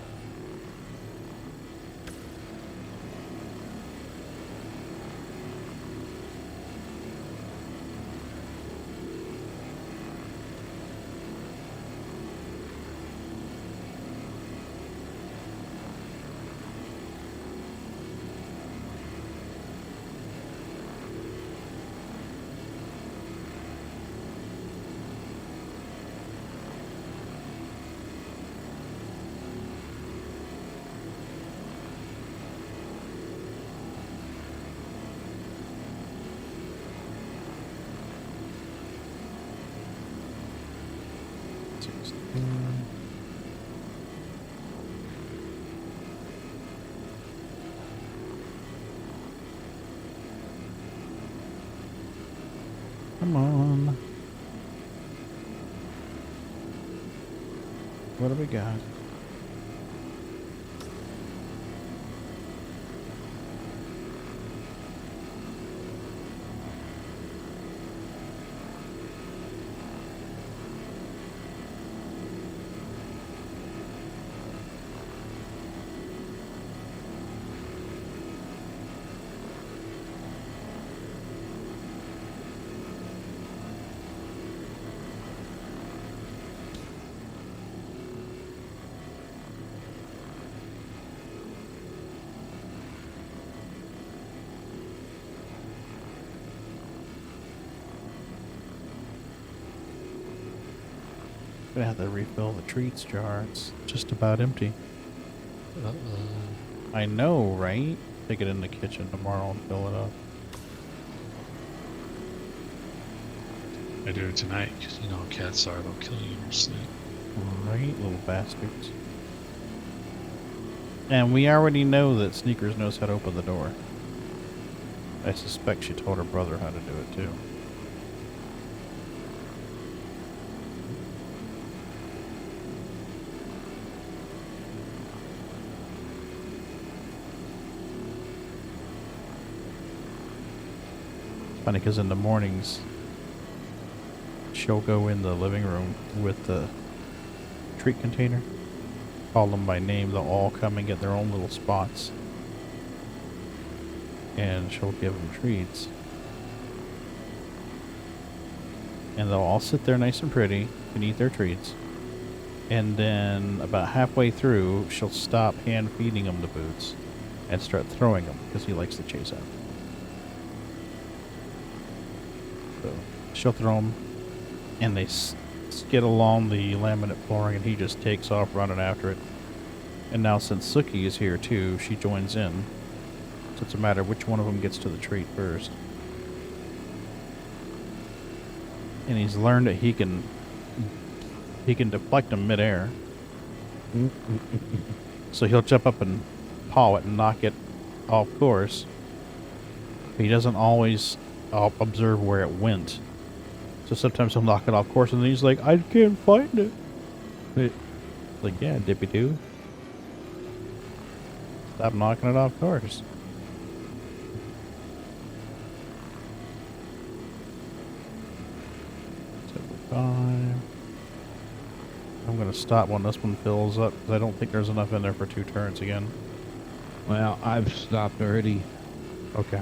Come on. What do we got? Gonna have to refill the treats jar. It's just about empty. I know, right? Take it in the kitchen tomorrow and fill it up. I do it tonight because you know how cats are. They'll kill you in your sleep. Right, little bastards. And we already know that Sneakers knows how to open the door. I suspect she told her brother how to do it too. Funny because in the mornings she'll go in the living room with the treat container, call them by name, they'll all come and get their own little spots, and she'll give them treats, and they'll all sit there nice and pretty and eat their treats, and then about halfway through she'll stop hand feeding them the boots and start throwing them because he likes to chase after. So she'll throw them, and they skid along the laminate flooring, and he just takes off running after it. And now since Suki is here too, she joins in. So it's a matter of which one of them gets to the treat first. And he's learned that he can deflect them midair. So he'll jump up and paw it and knock it off course. But he doesn't always observe where it went. So sometimes he'll knock it off course, and then he's like, I can't find it. Like, yeah, dippy doo. Stop knocking it off course. I'm going to stop when this one fills up, because I don't think there's enough in there for 2 turns again. Well, I've stopped already. Okay.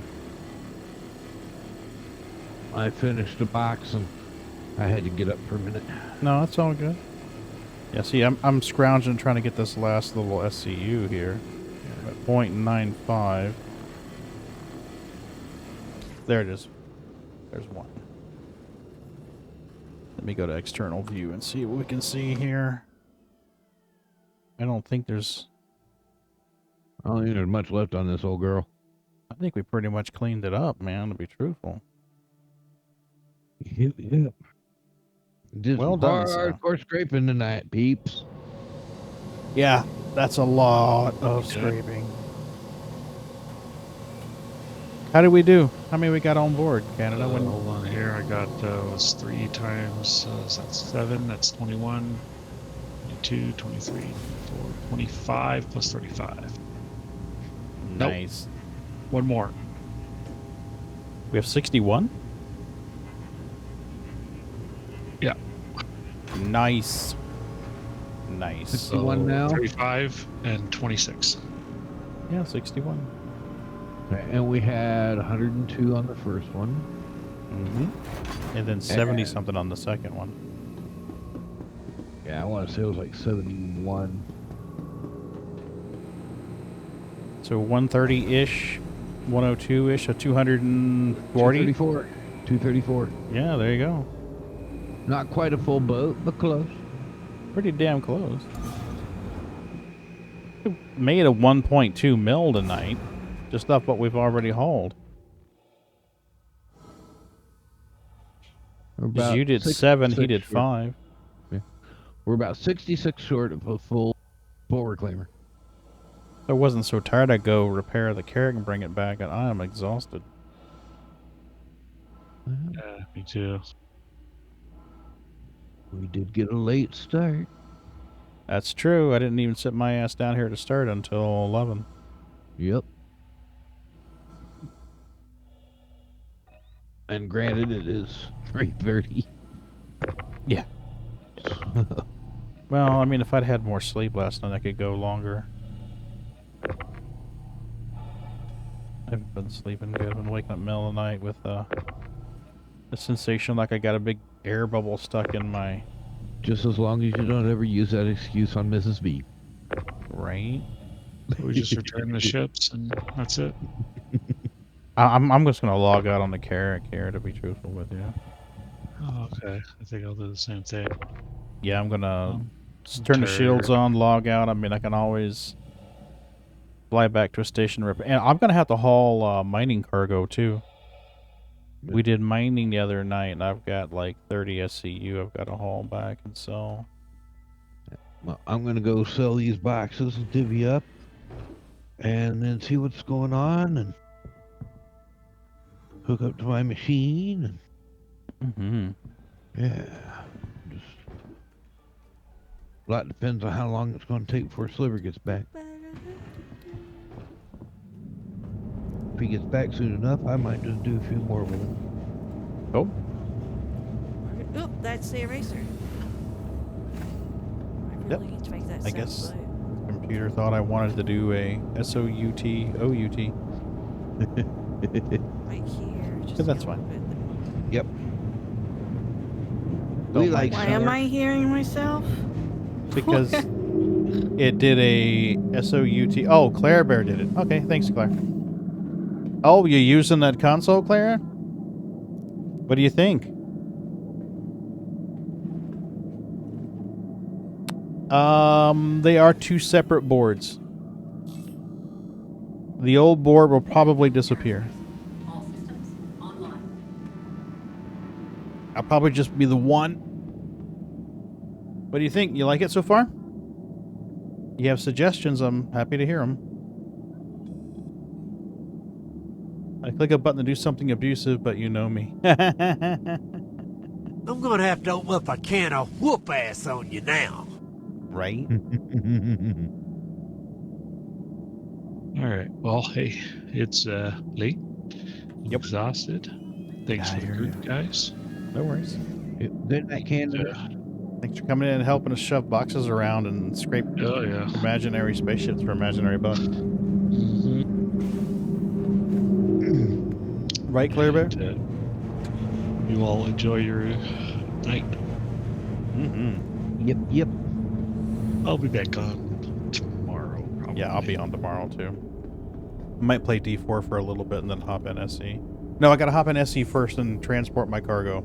I finished the box and I had to get up for a minute. No, that's all good. Yeah, see, I'm scrounging trying to get this last little SCU here. At 0.95. There it is. There's one. Let me go to external view and see what we can see here. I don't think there's... I don't think there's much left on this old girl. I think we pretty much cleaned it up, man, to be truthful. Yeah. Did well some done, hardcore scraping tonight, peeps. Yeah, that's a lot of scraping. How did we do? How many we got on board, Canada? Hold on here. I got was 3 times. So that's 7. That's 21, 22, 23, 24, 25 plus 35. Nice. Nope. One more. We have 61? Yeah. Nice. Nice. 61 now? 35 and 26. Yeah, 61. Okay, and we had 102 on the first one. Mm-hmm. And then 70 something on the second one. Yeah, I want to say it was like 71. So 130-ish, 102-ish, so 240? 234. 234. Yeah, there you go. Not quite a full boat, but close. Pretty damn close. We made a 1.2 mil tonight. Just off what we've already hauled. You did 7, he did 5. Yeah. We're about 66 short of a full reclaimer. I wasn't so tired, I'd go repair the Carrack and bring it back, and I am exhausted. Yeah, me too. We did get a late start. That's true. I didn't even sit my ass down here to start until 11. Yep. And granted, it is 3:30. Yeah. Well, I mean, if I'd had more sleep last night, I could go longer. I haven't been sleeping good. I've been waking up in the middle of the night with the sensation like I got a big air bubble stuck in my... Just as long as you don't ever use that excuse on Mrs. B. Right? So we just return the ships and that's it. I'm just going to log out on the Carrack here, to be truthful with you. Oh, okay. I think I'll do the same thing. Yeah, I'm going to turn the shields on, log out. I mean, I can always fly back to a station. And I'm going to have to haul mining cargo, too. We did mining the other night, and I've got like 30 SCU I've got to haul back and sell. Well, I'm going to go sell these boxes and divvy up and then see what's going on and hook up to my machine. And yeah. Just a lot depends on how long it's going to take before Sliver gets back. If he gets back soon enough, I might just do a few more with him. Oh. Oh, that's the eraser. I really need to make that I sound guess blue. the computer thought I wanted to do a SOUT OUT. Right here. Because that's fine. Yep. Why am I hearing myself? Because it did a SOUT. Oh, Claire Bear did it. Okay, thanks, Claire. Oh, you're using that console, Clara? What do you think? They are two separate boards. The old board will probably disappear. All systems online. I'll probably just be the one. What do you think? You like it so far? You have suggestions, I'm happy to hear them. I click a button to do something abusive, but you know me. I'm gonna have to open up a can of whoop ass on you now. Right? All right. Well, hey, it's late. I'm exhausted. Thanks for the group, guys. No worries. Then that can. Thanks for coming in and helping us shove boxes around and scrape imaginary spaceships for imaginary bucks. Right, Clear Bear? You all enjoy your night. Yep. I'll be back on tomorrow. Probably. Yeah, I'll be on tomorrow too. I might play D4 for a little bit and then hop in SE. No, I gotta hop in SE first and transport my cargo.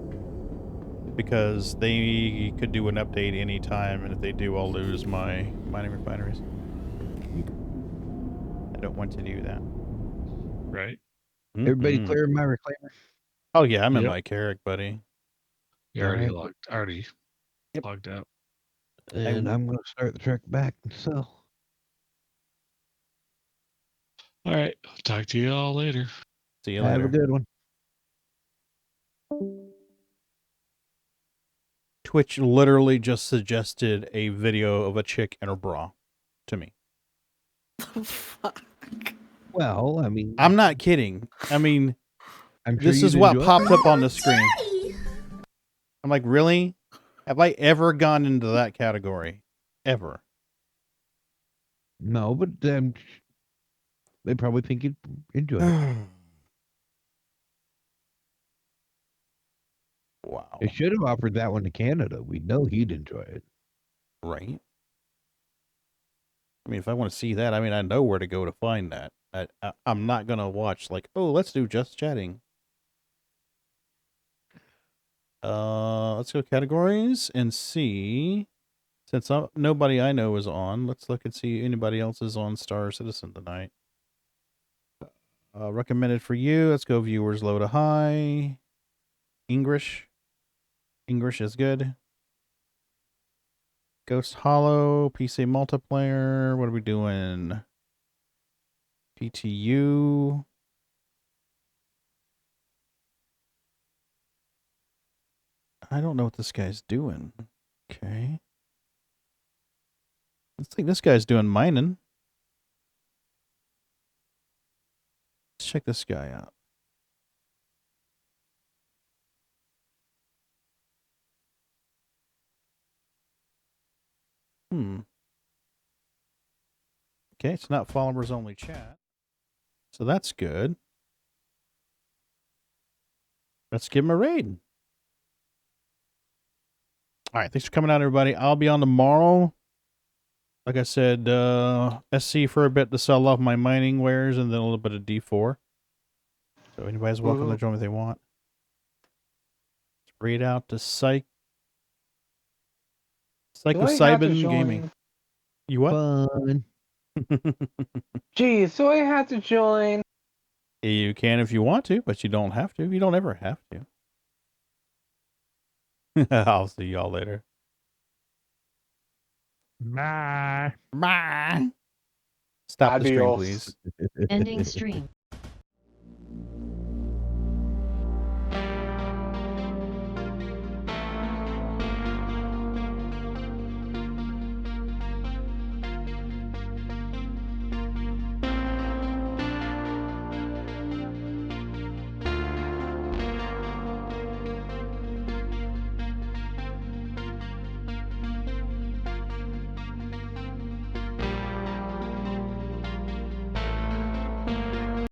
Because they could do an update anytime, and if they do, I'll lose my mining refineries. I don't want to do that. Right. Everybody clear my reclaimer? Oh yeah, I'm in my Carrack, buddy. You already Alright. logged out. And I'm going to start the truck back and sell. All right. Talk to you all later. See you Have later. a good one. Twitch literally just suggested a video of a chick in her bra to me. Well, I mean, I'm not kidding. I mean, I'm sure this you'd is what enjoy popped it. up on the screen. I'm like, really? Have I ever gone into that category? Ever? No, but they probably think you'd enjoy it. Wow. They should have offered that one to Canada. We know he'd enjoy it. Right? I mean, if I want to see that, I mean, I know where to go to find that. I'm not going to watch like, oh, let's do just chatting. Let's go categories and see. Since nobody I know is on, let's look and see anybody else is on Star Citizen tonight. Recommended for you. Let's go viewers low to high. English. English is good. Ghost Hollow, PC multiplayer. What are we doing? PTU. I don't know what this guy's doing. Okay. Looks like this guy's doing mining. Let's check this guy out. Okay, it's not followers only chat. So that's good. Let's give him a raid. All right, thanks for coming out, everybody. I'll be on tomorrow. Like I said, SC for a bit to sell off my mining wares and then a little bit of D4. So anybody's welcome to join if they want. Let's raid out to Psychocybin Gaming. You what? Fun. Geez, do I have to join? You can if you want to, but you don't have to. You don't ever have to. I'll see y'all later. Bye. Bye. Stop the stream, please. Ending stream.